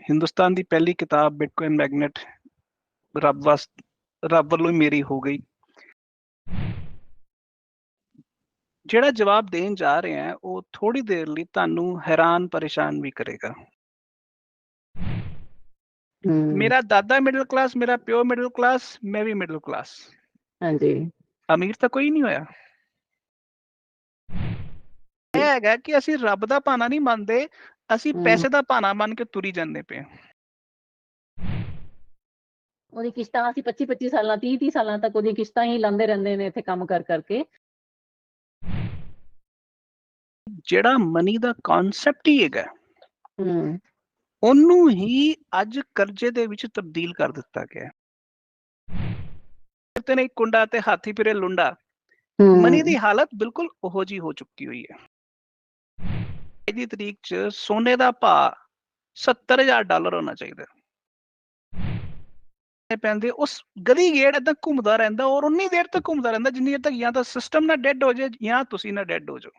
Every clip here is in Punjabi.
ਹਿੰਦੁਸਤਾਨ ਦੀ ਪਹਿਲੀ ਕਿਤਾਬ ਬਿਟਕੋਇਨ ਮੈਗਨੇਟ ਰੱਬ ਵੱਲੋਂ ਹੀ ਮੇਰੀ ਹੋ ਗਈ। ਜਿਹੜਾ ਜਵਾਬ ਦੇਣ ਜਾ ਰਹੇ ਹਾਂ ਉਹ ਥੋੜੀ ਦੇਰ ਲਈ ਤੁਹਾਨੂੰ ਹੈਰਾਨ ਪਰੇਸ਼ਾਨ ਵੀ ਕਰੇਗਾ। ਮੇਰਾ ਦਾਦਾ ਮਿਡਲ ਕਲਾਸ, ਮੇਰਾ ਪਿਓ ਮਿਡਲ ਕਲਾਸ, ਮੈਂ ਵੀ ਮਿਡਲ ਕਲਾਸ। ਹਾਂਜੀ, ਅਮੀਰ ਤਾਂ ਕੋਈ ਨਹੀਂ ਹੋਇਆ। ਇਹ ਹੈਗਾ ਕਿ ਅਸੀਂ ਰੱਬ ਦਾ ਭਾਣਾ ਨਹੀਂ ਮੰਨਦੇ, ਅਸੀਂ ਪੈਸੇ ਦਾ ਭਾਣਾ ਮੰਨ ਕੇ ਤੁਰੀ ਜਾਂਦੇ ਪਏ। ਉਹਦੀ ਕਿਸ਼ਤਾਂ ਅਸੀਂ 25 ਸਾਲਾਂ 30 ਸਾਲਾਂ ਤੱਕ ਉਹਦੀ ਕਿਸ਼ਤਾਂ ਹੀ ਲਾਉਂਦੇ ਰਹਿੰਦੇ ਨੇ ਇੱਥੇ ਕੰਮ ਕਰ ਕਰਕੇ। ਜਿਹੜਾ ਮਨੀ ਦਾ ਕਨਸੈਪਟ ਹੀ ਹੈਗਾ ਉਹਨੂੰ ਹੀ ਅੱਜ ਕਰਜ਼ੇ ਦੇ ਵਿੱਚ ਤਬਦੀਲ ਕਰ ਦਿੱਤਾ ਗਿਆ। ਤੇ ਨਹੀਂ ਕੁੰਡਾ ਤੇ ਹਾਥੀ ਫਿਰੇ ਲੁੰਡਾ। ਮਨੀ ਦੀ ਹਾਲਤ ਬਿਲਕੁਲ ਉਹੋ ਜਿਹੀ ਹੋ ਚੁੱਕੀ ਹੋਈ ਹੈ। ਅੱਜ ਦੀ ਤਰੀਕ 'ਚ ਸੋਨੇ ਦਾ ਭਾਅ $70,000 ਹੋਣਾ ਚਾਹੀਦਾ। ਪੈਂਦੇ ਉਸ ਗਲੀ ਗੇੜ ਏਦਾਂ ਘੁੰਮਦਾ ਰਹਿੰਦਾ ਔਰ ਉਨੀ ਦੇਰ ਤੱਕ ਘੁੰਮਦਾ ਰਹਿੰਦਾ ਜਿੰਨੀ ਦੇਰ ਤੱਕ ਜਾਂ ਤਾਂ ਸਿਸਟਮ ਨਾ ਡੈਡ ਹੋ ਜਾਏ ਜਾਂ ਤੁਸੀਂ ਨਾ ਡੈਡ ਹੋ ਜਾਓ।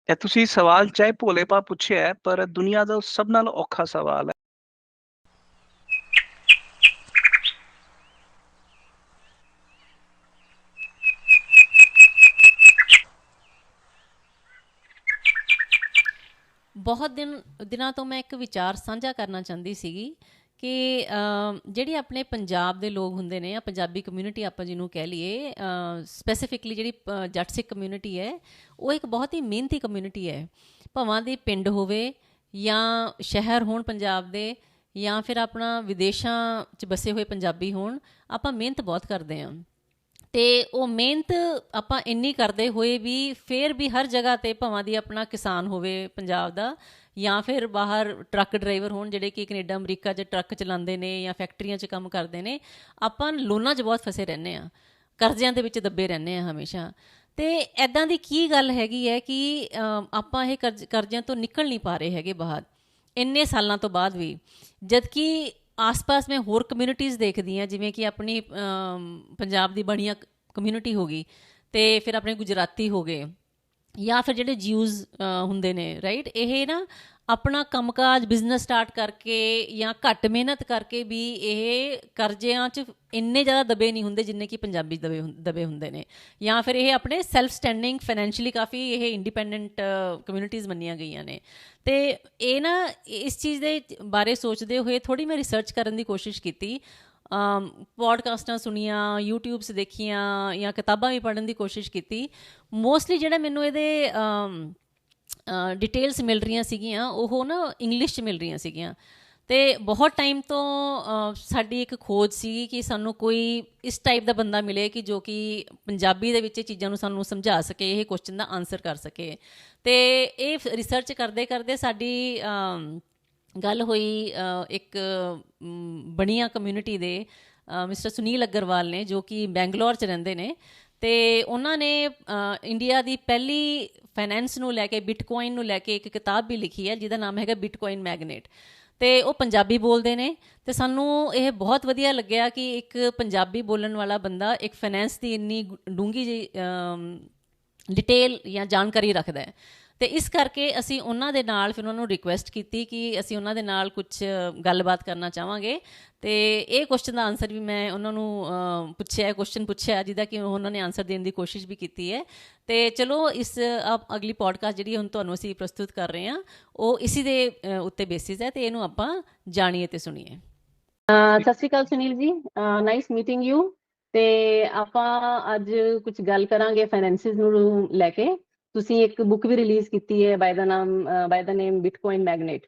ਇਹ ਤੁਸੀਂ ਸਵਾਲ ਚਾਹੇ ਭੋਲੇ ਪਾ ਪੁੱਛਿਆ, ਪਰ ਦੁਨੀਆ ਦਾ ਸਭ ਨਾਲੋਂ ਔਖਾ ਸਵਾਲ ਹੈ। ਬਹੁਤ ਦਿਨਾਂ ਤੋਂ ਮੈਂ ਇੱਕ ਵਿਚਾਰ ਸਾਂਝਾ ਕਰਨਾ ਚਾਹੁੰਦੀ ਸੀਗੀ ਕਿ ਜਿਹੜੀ ਆਪਣੇ ਪੰਜਾਬ ਦੇ ਲੋਕ ਹੁੰਦੇ ਨੇ ਜਾਂ ਪੰਜਾਬੀ ਕਮਿਊਨਿਟੀ ਆਪਾਂ ਜਿਹਨੂੰ ਕਹਿ ਲਈਏ, ਸਪੈਸੀਫਿਕਲੀ ਜਿਹੜੀ ਜੱਟ ਸਿੱਖ ਕਮਿਊਨਿਟੀ ਹੈ, ਉਹ ਇੱਕ ਬਹੁਤ ਹੀ ਮਿਹਨਤੀ ਕਮਿਊਨਿਟੀ ਹੈ। ਭਾਵਾਂ ਦੇ ਪਿੰਡ ਹੋਵੇ ਜਾਂ ਸ਼ਹਿਰ ਹੋਣ ਪੰਜਾਬ ਦੇ, ਜਾਂ ਫਿਰ ਆਪਣਾ ਵਿਦੇਸ਼ਾਂ 'ਚ ਵਸੇ ਹੋਏ ਪੰਜਾਬੀ ਹੋਣ, ਆਪਾਂ ਮਿਹਨਤ ਬਹੁਤ ਕਰਦੇ ਹਾਂ। ਅਤੇ ਉਹ ਮਿਹਨਤ ਆਪਾਂ ਇੰਨੀ ਕਰਦੇ ਹੋਏ ਵੀ ਫਿਰ ਵੀ ਹਰ ਜਗ੍ਹਾ 'ਤੇ ਭਾਵਾਂ ਦੀ ਆਪਣਾ ਕਿਸਾਨ ਹੋਵੇ ਪੰਜਾਬ ਦਾ, ਜਾਂ ਫਿਰ ਬਾਹਰ ਟਰੱਕ ਡਰਾਈਵਰ ਹੋਣ ਜਿਹੜੇ ਕਿ ਕੈਨੇਡਾ ਅਮਰੀਕਾ 'ਚ ਟਰੱਕ ਚਲਾਉਂਦੇ ਨੇ ਜਾਂ ਫੈਕਟਰੀਆਂ 'ਚ ਕੰਮ ਕਰਦੇ ਨੇ, ਆਪਾਂ ਲੋਨਾਂ 'ਚ ਬਹੁਤ ਫਸੇ ਰਹਿੰਦੇ ਹਾਂ, ਕਰਜ਼ਿਆਂ ਦੇ ਵਿੱਚ ਦੱਬੇ ਰਹਿੰਦੇ ਹਾਂ ਹਮੇਸ਼ਾ। ਅਤੇ ਇੱਦਾਂ ਦੀ ਕੀ ਗੱਲ ਹੈਗੀ ਹੈ ਕਿ ਆਪਾਂ ਇਹ ਕਰਜ਼ਿਆਂ ਤੋਂ ਨਿਕਲ ਨਹੀਂ ਪਾ ਰਹੇ ਹੈਗੇ ਬਾਹਰ ਇੰਨੇ ਸਾਲਾਂ ਤੋਂ ਬਾਅਦ ਵੀ, ਜਦਕਿ ਆਸ-ਪਾਸ ਮੈਂ ਹੋਰ ਕਮਿਊਨਿਟੀਜ਼ ਦੇਖਦੀ ਹਾਂ, ਜਿਵੇਂ ਕਿ ਆਪਣੀ ਪੰਜਾਬ ਦੀ ਬਣੀਆਂ ਕਮਿਊਨਿਟੀ ਹੋ ਗਈ, ਅਤੇ ਫਿਰ ਆਪਣੇ ਗੁਜਰਾਤੀ ਹੋ ਗਏ, ਜਾਂ ਫਿਰ ਜਿਹੜੇ ਜਿਊਜ਼ ਹੁੰਦੇ ਨੇ, ਰਾਈਟ। ਇਹ ਨਾ ਆਪਣਾ ਕੰਮਕਾਜ ਬਿਜ਼ਨਸ ਸਟਾਰਟ ਕਰਕੇ ਜਾਂ ਘੱਟ ਮਿਹਨਤ ਕਰਕੇ ਵੀ ਇਹ ਕਰਜ਼ਿਆਂ 'ਚ ਇੰਨੇ ਜ਼ਿਆਦਾ ਦਬੇ ਨਹੀਂ ਹੁੰਦੇ ਜਿੰਨੇ ਕਿ ਪੰਜਾਬੀ ਦਬੇ ਹੁੰਦੇ ਨੇ, ਜਾਂ ਫਿਰ ਇਹ ਆਪਣੇ ਸੈਲਫ ਸਟੈਂਡਿੰਗ ਫਾਈਨੈਂਸ਼ੀਅਲੀ ਕਾਫੀ ਇਹ ਇੰਡੀਪੈਂਡੈਂਟ ਕਮਿਊਨਿਟੀਜ਼ ਮੰਨੀਆਂ ਗਈਆਂ ਨੇ। ਅਤੇ ਇਹ ਨਾ ਇਸ ਚੀਜ਼ ਦੇ ਬਾਰੇ ਸੋਚਦੇ ਹੋਏ ਥੋੜ੍ਹੀ ਮੈਂ ਰਿਸਰਚ ਕਰਨ ਦੀ ਕੋਸ਼ਿਸ਼ ਕੀਤੀ, ਪੋਡਕਾਸਟਾਂ ਸੁਣੀਆਂ, ਯੂਟਿਊਬਸ ਦੇਖੀਆਂ, ਜਾਂ ਕਿਤਾਬਾਂ ਵੀ ਪੜ੍ਹਨ ਦੀ ਕੋਸ਼ਿਸ਼ ਕੀਤੀ। ਮੋਸਟਲੀ ਜਿਹੜਾ ਮੈਨੂੰ ਇਹਦੇ ਡਿਟੇਲਸ ਮਿਲ ਰਹੀਆਂ ਸੀਗੀਆਂ ਉਹ ਨਾ ਇੰਗਲਿਸ਼ 'ਚ ਮਿਲ ਰਹੀਆਂ ਸੀਗੀਆਂ। ਅਤੇ ਬਹੁਤ ਟਾਈਮ ਤੋਂ ਸਾਡੀ ਇੱਕ ਖੋਜ ਸੀਗੀ ਕਿ ਸਾਨੂੰ ਕੋਈ ਇਸ ਟਾਈਪ ਦਾ ਬੰਦਾ ਮਿਲੇ ਕਿ ਜੋ ਕਿ ਪੰਜਾਬੀ ਦੇ ਵਿੱਚ ਇਹ ਚੀਜ਼ਾਂ ਨੂੰ ਸਾਨੂੰ ਸਮਝਾ ਸਕੇ, ਇਹ ਕੁਐਸਚਨ ਦਾ ਆਨਸਰ ਕਰ ਸਕੇ। ਅਤੇ ਇਹ ਰਿਸਰਚ ਕਰਦੇ ਕਰਦੇ ਸਾਡੀ ਗੱਲ ਹੋਈ ਇੱਕ ਬਣੀਆਂ ਕਮਿਊਨਿਟੀ ਦੇ ਮਿਸਟਰ ਸੁਨੀਲ ਅਗਰਵਾਲ ਨੇ, ਜੋ ਕਿ ਬੈਂਗਲੌਰ 'ਚ ਰਹਿੰਦੇ ਨੇ। ਅਤੇ ਉਹਨਾਂ ਨੇ ਇੰਡੀਆ ਦੀ ਪਹਿਲੀ ਫਾਈਨੈਂਸ ਨੂੰ ਲੈ ਕੇ, ਬਿਟਕੋਇਨ ਨੂੰ ਲੈ ਕੇ ਇੱਕ ਕਿਤਾਬ ਵੀ ਲਿਖੀ ਹੈ ਜਿਹਦਾ ਨਾਮ ਹੈਗਾ ਬਿਟਕੋਇਨ ਮੈਗਨੇਟ। ਅਤੇ ਉਹ ਪੰਜਾਬੀ ਬੋਲਦੇ ਨੇ, ਅਤੇ ਸਾਨੂੰ ਇਹ ਬਹੁਤ ਵਧੀਆ ਲੱਗਿਆ ਕਿ ਇੱਕ ਪੰਜਾਬੀ ਬੋਲਣ ਵਾਲਾ ਬੰਦਾ ਇੱਕ ਫਾਈਨੈਂਸ ਦੀ ਇੰਨੀ ਡੂੰਘੀ ਜਿਹੀ ਡਿਟੇਲ ਜਾਂ ਜਾਣਕਾਰੀ ਰੱਖਦਾ ਹੈ। ਅਤੇ ਇਸ ਕਰਕੇ ਅਸੀਂ ਉਹਨਾਂ ਦੇ ਨਾਲ ਫਿਰ ਉਹਨਾਂ ਨੂੰ ਰਿਕੁਐਸਟ ਕੀਤੀ ਕਿ ਅਸੀਂ ਉਹਨਾਂ ਦੇ ਨਾਲ ਕੁਛ ਗੱਲਬਾਤ ਕਰਨਾ ਚਾਹਾਂਗੇ। ਅਤੇ ਇਹ ਕੁਐਸਚਨ ਦਾ ਆਨਸਰ ਵੀ ਮੈਂ ਉਹਨਾਂ ਨੂੰ ਕੁਐਸਚਨ ਪੁੱਛਿਆ ਜਿਹਦਾ ਕਿ ਉਹਨਾਂ ਨੇ ਆਨਸਰ ਦੇਣ ਦੀ ਕੋਸ਼ਿਸ਼ ਵੀ ਕੀਤੀ ਹੈ। ਅਤੇ ਚਲੋ ਇਸ ਅਗਲੀ ਪੋਡਕਾਸਟ ਜਿਹੜੀ ਹੁਣ ਤੁਹਾਨੂੰ ਅਸੀਂ ਪ੍ਰਸਤੁਤ ਕਰ ਰਹੇ ਹਾਂ ਉਹ ਇਸੀ ਦੇ ਉੱਤੇ ਬੇਸਿਸ ਹੈ, ਅਤੇ ਇਹਨੂੰ ਆਪਾਂ ਜਾਣੀਏ ਅਤੇ ਸੁਣੀਏ। ਸਤਿ ਸ਼੍ਰੀ ਅਕਾਲ ਸੁਨੀਲ ਜੀ, ਨਾਈਸ ਮੀਟਿੰਗ ਯੂ। ਅਤੇ ਆਪਾਂ ਅੱਜ ਕੁਝ ਗੱਲ ਕਰਾਂਗੇ ਫਾਈਨੈਂਸਿਸ ਨੂੰ ਲੈ ਕੇ। ਤੁਸੀਂ ਇੱਕ ਬੁੱਕ ਵੀ ਰਿਲੀਜ਼ ਕੀਤੀ ਹੈ ਬਾਏ ਦਾ ਨੇਮ ਬਿਟਕੋਇਨ ਮੈਗਨੇਟ,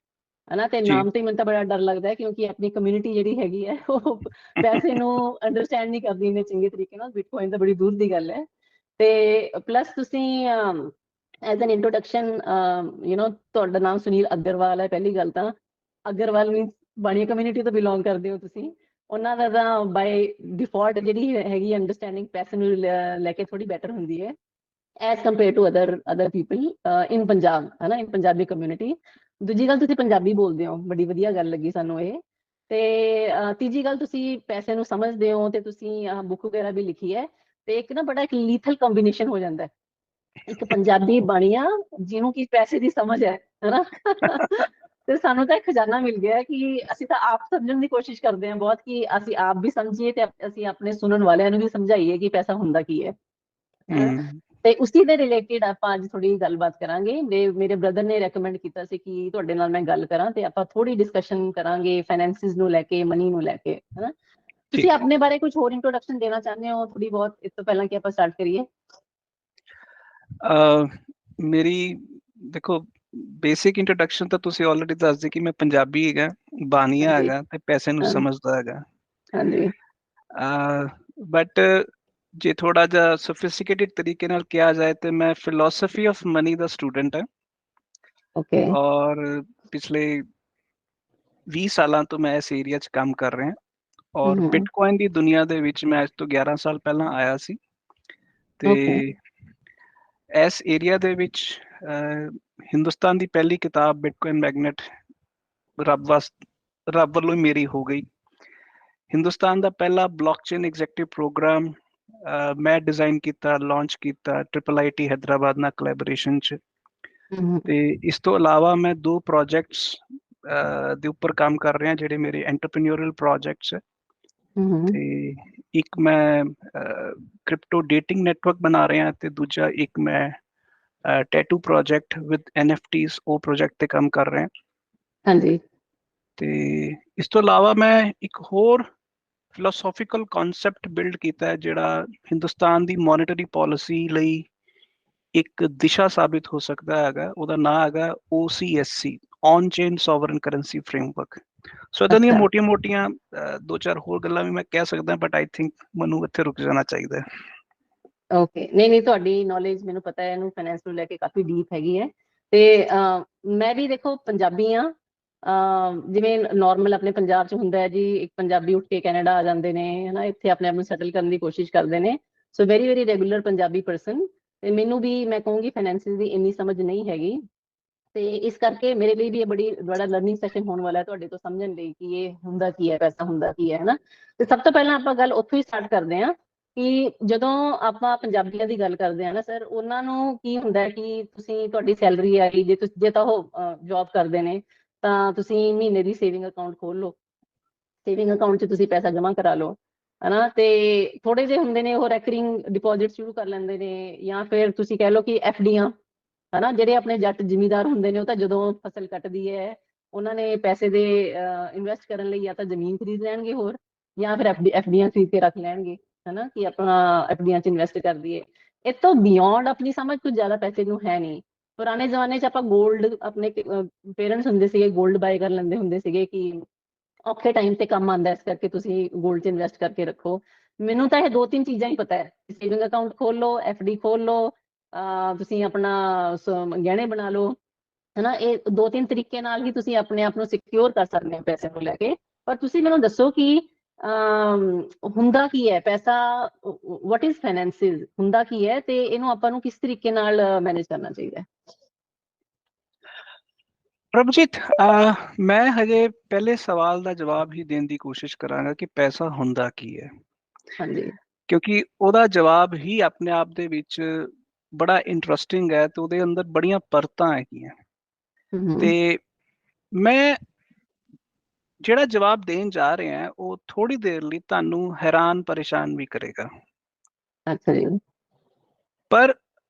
ਹੈ ਨਾ। ਅਤੇ ਨਾਮ ਤੋਂ ਹੀ ਮੈਨੂੰ ਤਾਂ ਬੜਾ ਡਰ ਲੱਗਦਾ ਹੈ ਕਿਉਂਕਿ ਆਪਣੀ ਕਮਿਊਨਿਟੀ ਜਿਹੜੀ ਹੈਗੀ ਹੈ ਉਹ ਪੈਸੇ ਨੂੰ ਅੰਡਰਸਟੈਂਡ ਨਹੀਂ ਕਰਦੀ ਇੰਨੇ ਚੰਗੇ ਤਰੀਕੇ ਨਾਲ। ਬਿਟਕੋਇਨ ਤਾਂ ਬੜੀ ਦੂਰ ਦੀ ਗੱਲ ਹੈ। ਅਤੇ ਪਲੱਸ ਤੁਸੀਂ ਐਜ਼ ਐਨ ਇੰਟਰੋਡਕਸ਼ਨ ਤੁਹਾਡਾ ਨਾਮ ਸੁਨੀਲ ਅਗਰਵਾਲ ਹੈ। ਪਹਿਲੀ ਗੱਲ ਤਾਂ ਅਗਰਵਾਲ ਮੀਨਸ ਬਾਣੀਆ ਕਮਿਊਨਿਟੀ ਤੋਂ ਬਿਲੋਂਗ ਕਰਦੇ ਹੋ ਤੁਸੀਂ। ਉਹਨਾਂ ਦਾ ਤਾਂ ਬਾਏ ਡਿਫੋਲਟ ਜਿਹੜੀ ਹੈਗੀ ਅੰਡਰਸਟੈਂਡਿੰਗ ਪੈਸੇ ਨੂੰ ਲੈ ਕੇ ਥੋੜ੍ਹੀ ਬੈਟਰ ਹੁੰਦੀ ਹੈ as compared to other people in Punjab, ਹੈ ਨਾ, ਇਨ ਪੰਜਾਬੀ ਕਮਿਊਨਿਟੀ। ਦੂਜੀ ਗੱਲ, ਤੁਸੀਂ ਪੰਜਾਬੀ ਬੋਲਦੇ ਹੋ, ਬੜੀ ਵਧੀਆ ਗੱਲ ਲੱਗੀ ਸਾਨੂੰ ਇਹ। ਅਤੇ ਤੀਜੀ ਗੱਲ, ਤੁਸੀਂ ਪੈਸੇ ਨੂੰ ਸਮਝਦੇ ਹੋ ਅਤੇ ਤੁਸੀਂ ਬੁੱਕ ਵਗੈਰਾ ਵੀ ਲਿਖੀ ਹੈ। ਅਤੇ ਇੱਕ ਨਾ ਬੜਾ ਇੱਕ ਲੀਥਲ ਕੰਬੀਨੇਸ਼ਨ ਹੋ ਜਾਂਦਾ, ਇੱਕ ਪੰਜਾਬੀ ਬਾਣੀਆ ਜਿਹਨੂੰ ਕਿ ਪੈਸੇ ਦੀ ਸਮਝ ਹੈ ਨਾ। ਤੇ ਸਾਨੂੰ ਤਾਂ ਇੱਕ ਖਜ਼ਾਨਾ ਮਿਲ ਗਿਆ ਕਿ ਅਸੀਂ ਤਾਂ ਆਪ ਸਮਝਣ ਦੀ ਕੋਸ਼ਿਸ਼ ਕਰਦੇ ਹਾਂ ਬਹੁਤ, ਕਿ ਅਸੀਂ ਆਪ ਵੀ ਸਮਝੀਏ ਤੇ ਅਸੀਂ ਆਪਣੇ ਸੁਣਨ ਵਾਲਿਆਂ ਨੂੰ ਵੀ ਸਮਝਾਈਏ ਕਿ ਪੈਸਾ ਹੁੰਦਾ ਕੀ ਹੈ। ਤੇ ਉਸੀ ਦੇ ਰਿਲੇਟਿਡ ਆਪਾਂ ਅੱਜ ਥੋੜੀ ਗੱਲਬਾਤ ਕਰਾਂਗੇ। ਮੇਰੇ ਬ੍ਰਦਰ ਨੇ ਰეკਮੈਂਡ ਕੀਤਾ ਸੀ ਕਿ ਤੁਹਾਡੇ ਨਾਲ ਮੈਂ ਗੱਲ ਕਰਾਂ ਤੇ ਆਪਾਂ ਥੋੜੀ ਡਿਸਕਸ਼ਨ ਕਰਾਂਗੇ ਫਾਈਨੈਂਸਿਸ ਨੂੰ ਲੈ ਕੇ, ਮਨੀ ਨੂੰ ਲੈ ਕੇ, ਹਨਾ। ਤੁਸੀਂ ਆਪਣੇ ਬਾਰੇ ਕੁਝ ਹੋਰ ਇੰਟਰੋਡਕਸ਼ਨ ਦੇਣਾ ਚਾਹੁੰਦੇ ਹੋ ਥੋੜੀ ਬਹੁਤ, ਇਸ ਤੋਂ ਪਹਿਲਾਂ ਕਿ ਆਪਾਂ ਸਟਾਰਟ ਕਰੀਏ? ਮੇਰੀ ਦੇਖੋ ਬੇਸਿਕ ਇੰਟਰੋਡਕਸ਼ਨ ਤਾਂ ਤੁਸੀਂ ਆਲਰੇਡੀ ਦੱਸ ਦਿੱਤੀ ਕਿ ਮੈਂ ਪੰਜਾਬੀ ਹੈਗਾ, ਬਾਨੀਆ ਹੈਗਾ ਤੇ ਪੈਸੇ ਨੂੰ ਸਮਝਦਾ ਹੈਗਾ। ਹਾਂਜੀ। ਬਟ ਜੇ ਥੋੜਾ ਜਿਹਾ ਸੋਫਿਸਟੀਕੇਟਿਡ ਤਰੀਕੇ ਨਾਲ ਕਿਹਾ ਜਾਏ ਤੇ ਮੈਂ ਫਿਲੋਸਫੀ ਆਫ ਮਨੀ ਦਾ ਸਟੂਡੈਂਟ ਹਾਂ। ਓਕੇ। ਔਰ ਪਿਛਲੇ 20 ਸਾਲਾਂ ਤੋਂ ਮੈਂ ਇਸ ਏਰੀਆ 'ਚ ਕੰਮ ਕਰ ਰਿਹਾ ਔਰ ਬਿਟਕੋਇਨ ਦੀ ਦੁਨੀਆ ਦੇ ਵਿੱਚ ਮੈਂ ਅੱਜ ਤੋਂ 11 ਸਾਲ ਪਹਿਲਾਂ ਆਇਆ ਸੀ ਤੇ ਇਸ ਏਰੀਆ ਦੇ ਵਿੱਚ ਹਿੰਦੁਸਤਾਨ ਦੀ ਪਹਿਲੀ ਕਿਤਾਬ ਬਿਟਕੋਇਨ ਮੈਗਨੇਟ ਰੱਬ ਵੱਲੋਂ ਹੀ ਮੇਰੀ ਹੋ ਗਈ। ਹਿੰਦੁਸਤਾਨ ਦਾ ਪਹਿਲਾ ਬਲੌਕਚੇਨ ਐਗਜ਼ੈਕਟਿਵ ਪ੍ਰੋਗਰਾਮ ਮੈਂ ਡਿਜ਼ਾਈਨ ਕੀਤਾ, ਲਾਂਚ ਕੀਤਾ IIIT ਹੈਦਰਾਬਾਦ ਨਾਲ ਕੋਲੈਬੋਰੇਸ਼ਨ 'ਚ। ਤੇ ਇਸ ਤੋਂ ਇਲਾਵਾ ਮੈਂ 2 ਪ੍ਰੋਜੈਕਟਸ ਦੇ ਉੱਪਰ ਕੰਮ ਕਰ ਰਿਹਾ ਜਿਹੜੇ ਮੇਰੇ ਐਂਟਰਪ੍ਰੀਨਿਓਰਲ ਪ੍ਰੋਜੈਕਟਸ ਹੈ। ਤੇ ਇੱਕ ਮੈਂ ਕ੍ਰਿਪਟੋ ਡੇਟਿੰਗ ਨੈਟਵਰਕ ਬਣਾ ਰਿਹਾ ਤੇ ਦੂਜਾ ਇੱਕ ਮੈਂ ਟੈਟੂ ਪ੍ਰੋਜੈਕਟ ਵਿਦ NFTs ਉਹ ਪ੍ਰੋਜੈਕਟ ਤੇ ਕੰਮ ਕਰ ਰਿਹਾ। ਹਾਂਜੀ। ਤੇ ਇਸ ਤੋਂ ਇਲਾਵਾ ਮੈਂ ਇੱਕ ਹੋਰ ਫਿਲੋਸੋਫੀਕਲ ਕਨਸੈਪਟ ਬਿਲਡ ਕੀਤਾ ਹੈ ਜਿਹੜਾ ਹਿੰਦੁਸਤਾਨ ਦੀ ਮੋਨਿਟਰੀ ਪਾਲਿਸੀ ਲਈ ਇੱਕ ਦਿਸ਼ਾ ਸਾਬਿਤ ਹੋ ਸਕਦਾ ਹੈਗਾ। ਉਹਦਾ ਨਾਂ ਹੈਗਾ OCSC, on chain sovereign currency framework. So ਇਦਾਂ ਦੀਆਂ ਮੋਟੀਆਂ-ਮੋਟੀਆਂ 2-4 ਹੋਰ ਗੱਲਾਂ ਵੀ ਮੈਂ ਕਹਿ ਸਕਦਾ, ਬਟ ਆਈ ਥਿੰਕ ਮੈਨੂੰ ਇੱਥੇ ਰੁਕ ਜਾਣਾ ਚਾਹੀਦਾ ਹੈ। ਓਕੇ। ਨਹੀਂ, ਤੁਹਾਡੀ ਨੌਲੇਜ ਮੈਨੂੰ ਪਤਾ ਹੈ ਇਹਨੂੰ ਫਾਈਨੈਂਸ ਨੂੰ ਲੈ ਕੇ ਕਾਫੀ ਡੀਪ ਹੈਗੀ ਹੈ। ਤੇ ਮੈਂ ਵੀ ਦੇਖੋ ਪੰਜਾਬੀ ਹਾਂ। ਜਿਵੇਂ ਨਾਰਮਲ ਆਪਣੇ ਪੰਜਾਬ 'ਚ ਹੁੰਦਾ ਹੈ ਜੀ, ਇੱਕ ਪੰਜਾਬੀ ਉੱਠ ਕੇ ਕੈਨੇਡਾ ਆ ਜਾਂਦੇ ਨੇ, ਹਨਾ, ਇੱਥੇ ਆਪਣੇ ਆਪ ਨੂੰ ਸੈਟਲ ਕਰਨ ਦੀ ਕੋਸ਼ਿਸ਼ ਕਰਦੇ ਨੇ। So very regular Punjabi person. ਤੇ ਮੈਨੂੰ ਵੀ ਮੈਂ ਕਹੂੰਗੀ ਫਾਈਨੈਂਸਿਸ ਦੀ ਇੰਨੀ ਸਮਝ ਨਹੀਂ ਹੈਗੀ ਤੇ ਇਸ ਕਰਕੇ ਮੇਰੇ ਲਈ ਵੀ ਇਹ ਬੜਾ ਲਰਨਿੰਗ ਸੈਸ਼ਨ ਹੋਣ ਵਾਲਾ ਹੈ ਤੁਹਾਡੇ ਤੋਂ ਸਮਝਣ ਲਈ ਕਿ ਇਹ ਹੁੰਦਾ ਕੀ ਹੈ, ਪੈਸਾ ਹੁੰਦਾ ਕੀ ਹੈ, ਹਨਾ। ਤੇ ਸਭ ਤੋਂ ਪਹਿਲਾਂ ਆਪਾਂ ਗੱਲ ਉੱਥੋਂ ਹੀ ਸਟਾਰਟ ਕਰਦੇ ਹਾਂ ਕਿ ਜਦੋਂ ਆਪਾਂ ਪੰਜਾਬੀਆਂ ਦੀ ਗੱਲ ਕਰਦੇ ਹਾਂ ਨਾ ਸਰ, ਉਹਨਾਂ ਨੂੰ ਕੀ ਹੁੰਦਾ ਕਿ ਤੁਹਾਡੀ ਸੈਲਰੀ ਆ ਗਈ, ਜੇ ਤਾਂ ਉਹ ਜੌਬ ਕਰਦੇ ਨੇ ਤਾਂ ਤੁਸੀਂ ਮਹੀਨੇ ਦੀ ਸੇਵਿੰਗ ਅਕਾਊਂਟ ਖੋਲ ਲਓ, ਸੇਵਿੰਗ ਅਕਾਊਂਟ 'ਚ ਤੁਸੀਂ ਪੈਸਾ ਜਮ੍ਹਾਂ ਕਰਾ ਲਓ, ਹਨਾ। ਤੇ ਥੋੜੇ ਜਿਹੇ ਹੁੰਦੇ ਨੇ ਉਹ ਰੈਕਰਿੰਗ ਡਿਪੋਜ਼ਿਟ ਸ਼ੁਰੂ ਕਰ ਲੈਂਦੇ ਨੇ, ਜਾਂ ਫਿਰ ਤੁਸੀਂ ਕਹਿ ਲਓ ਕਿ FDਆਂ, ਹਨਾ। ਜਿਹੜੇ ਆਪਣੇ ਜੱਟ ਜ਼ਿਮੀਂਦਾਰ ਹੁੰਦੇ ਨੇ ਉਹ ਤਾਂ ਜਦੋਂ ਫਸਲ ਕੱਟਦੀ ਹੈ ਉਹਨਾਂ ਨੇ ਪੈਸੇ ਦੇ ਇਨਵੈਸਟ ਕਰਨ ਲਈ ਜਾਂ ਤਾਂ ਜ਼ਮੀਨ ਖਰੀਦ ਲੈਣਗੇ ਹੋਰ, ਜਾਂ ਫਿਰ FDਆਂ ਖਰੀਦ ਕੇ ਰੱਖ ਲੈਣਗੇ, ਹਨਾ, ਕਿ ਆਪਣਾ FDਆਂ 'ਚ ਇਨਵੈਸਟ ਕਰ ਦਈਏ। ਇਹ ਤੋਂ ਬਿਯੋਂਡ ਆਪਣੀ ਸਮਝ ਕੁਝ ਜ਼ਿਆਦਾ ਪੈਸੇ ਨੂੰ ਹੈ ਨਹੀਂ। ਪੁਰਾਣੇ ਜ਼ਮਾਨੇ 'ਚ ਆਪਾਂ ਗੋਲਡ, ਆਪਣੇ ਪੇਰੈਂਟਸ ਹੁੰਦੇ ਸੀਗੇ ਗੋਲਡ ਬਾਏ ਕਰ ਲੈਂਦੇ ਹੁੰਦੇ ਸੀਗੇ ਕਿ ਔਖੇ ਟਾਈਮ ਤੇ ਕੰਮ ਆਉਂਦਾ, ਇਸ ਕਰਕੇ ਤੁਸੀਂ ਗੋਲਡ 'ਚ ਇਨਵੈਸਟ ਕਰਕੇ ਰੱਖੋ। ਮੈਨੂੰ ਤਾਂ ਇਹ 2-3 ਚੀਜ਼ਾਂ ਹੀ ਪਤਾ ਹੈ, ਸੇਵਿੰਗ ਅਕਾਊਂਟ ਖੋਲ ਲਓ, FD ਖੋਲ ਲਓ, ਤੁਸੀਂ ਆਪਣਾ ਗਹਿਣੇ ਬਣਾ ਲਓ, ਹਨਾ। ਇਹ 2-3 ਤਰੀਕੇ ਨਾਲ ਹੀ ਤੁਸੀਂ ਆਪਣੇ ਆਪ ਨੂੰ ਸਿਕਿਉਰ ਕਰ ਸਕਦੇ ਹੋ ਪੈਸੇ ਨੂੰ ਲੈ ਕੇ। ਪਰ ਤੁਸੀਂ ਮੈਨੂੰ ਦੱਸੋ ਕਿ ਹੁੰਦਾ ਕੀ ਹੈ ਪੈਸਾ, ਵਾਟ ਇਜ਼ ਫਾਈਨੈਂਸਿਸ, ਹੁੰਦਾ ਕੀ ਹੈ ਤੇ ਇਹਨੂੰ ਆਪਾਂ ਨੂੰ ਕਿਸ ਤਰੀਕੇ ਨਾਲ ਮੈਨੇਜ ਕਰਨਾ ਚਾਹੀਦਾ ਹੈ? ਪ੍ਰਭਜੀਤ, ਮੈਂ ਹਜੇ ਪਹਿਲੇ ਸਵਾਲ ਦਾ ਜਵਾਬ ਹੀ ਦੇਣ ਦੀ ਕੋਸ਼ਿਸ਼ ਕਰਾਂਗਾ ਕਿ ਪੈਸਾ ਹੁੰਦਾ ਕੀ ਹੈ। ਹਾਂਜੀ। ਕਿਉਂਕਿ ਉਹਦਾ ਜਵਾਬ ਹੀ ਆਪਣੇ ਆਪ ਦੇ ਵਿੱਚ ਬੜਾ ਇੰਟਰਸਟਿੰਗ ਹੈ ਤੇ ਉਹਦੇ ਅੰਦਰ ਬੜੀਆਂ ਪਰਤਾਂ ਹੈਗੀਆਂ। ਤੇ ਮੈਂ ਜਿਹੜਾ ਜਵਾਬ ਦੇਣ ਜਾ ਰਿਹਾ ਉਹ ਥੋੜੀ ਦੇਰ ਲਈ ਤੁਹਾਨੂੰ ਹੈਰਾਨ ਪਰੇਸ਼ਾਨ ਵੀ ਕਰੇਗਾ। ਅੱਛਾ ਜੀ। ਪਰ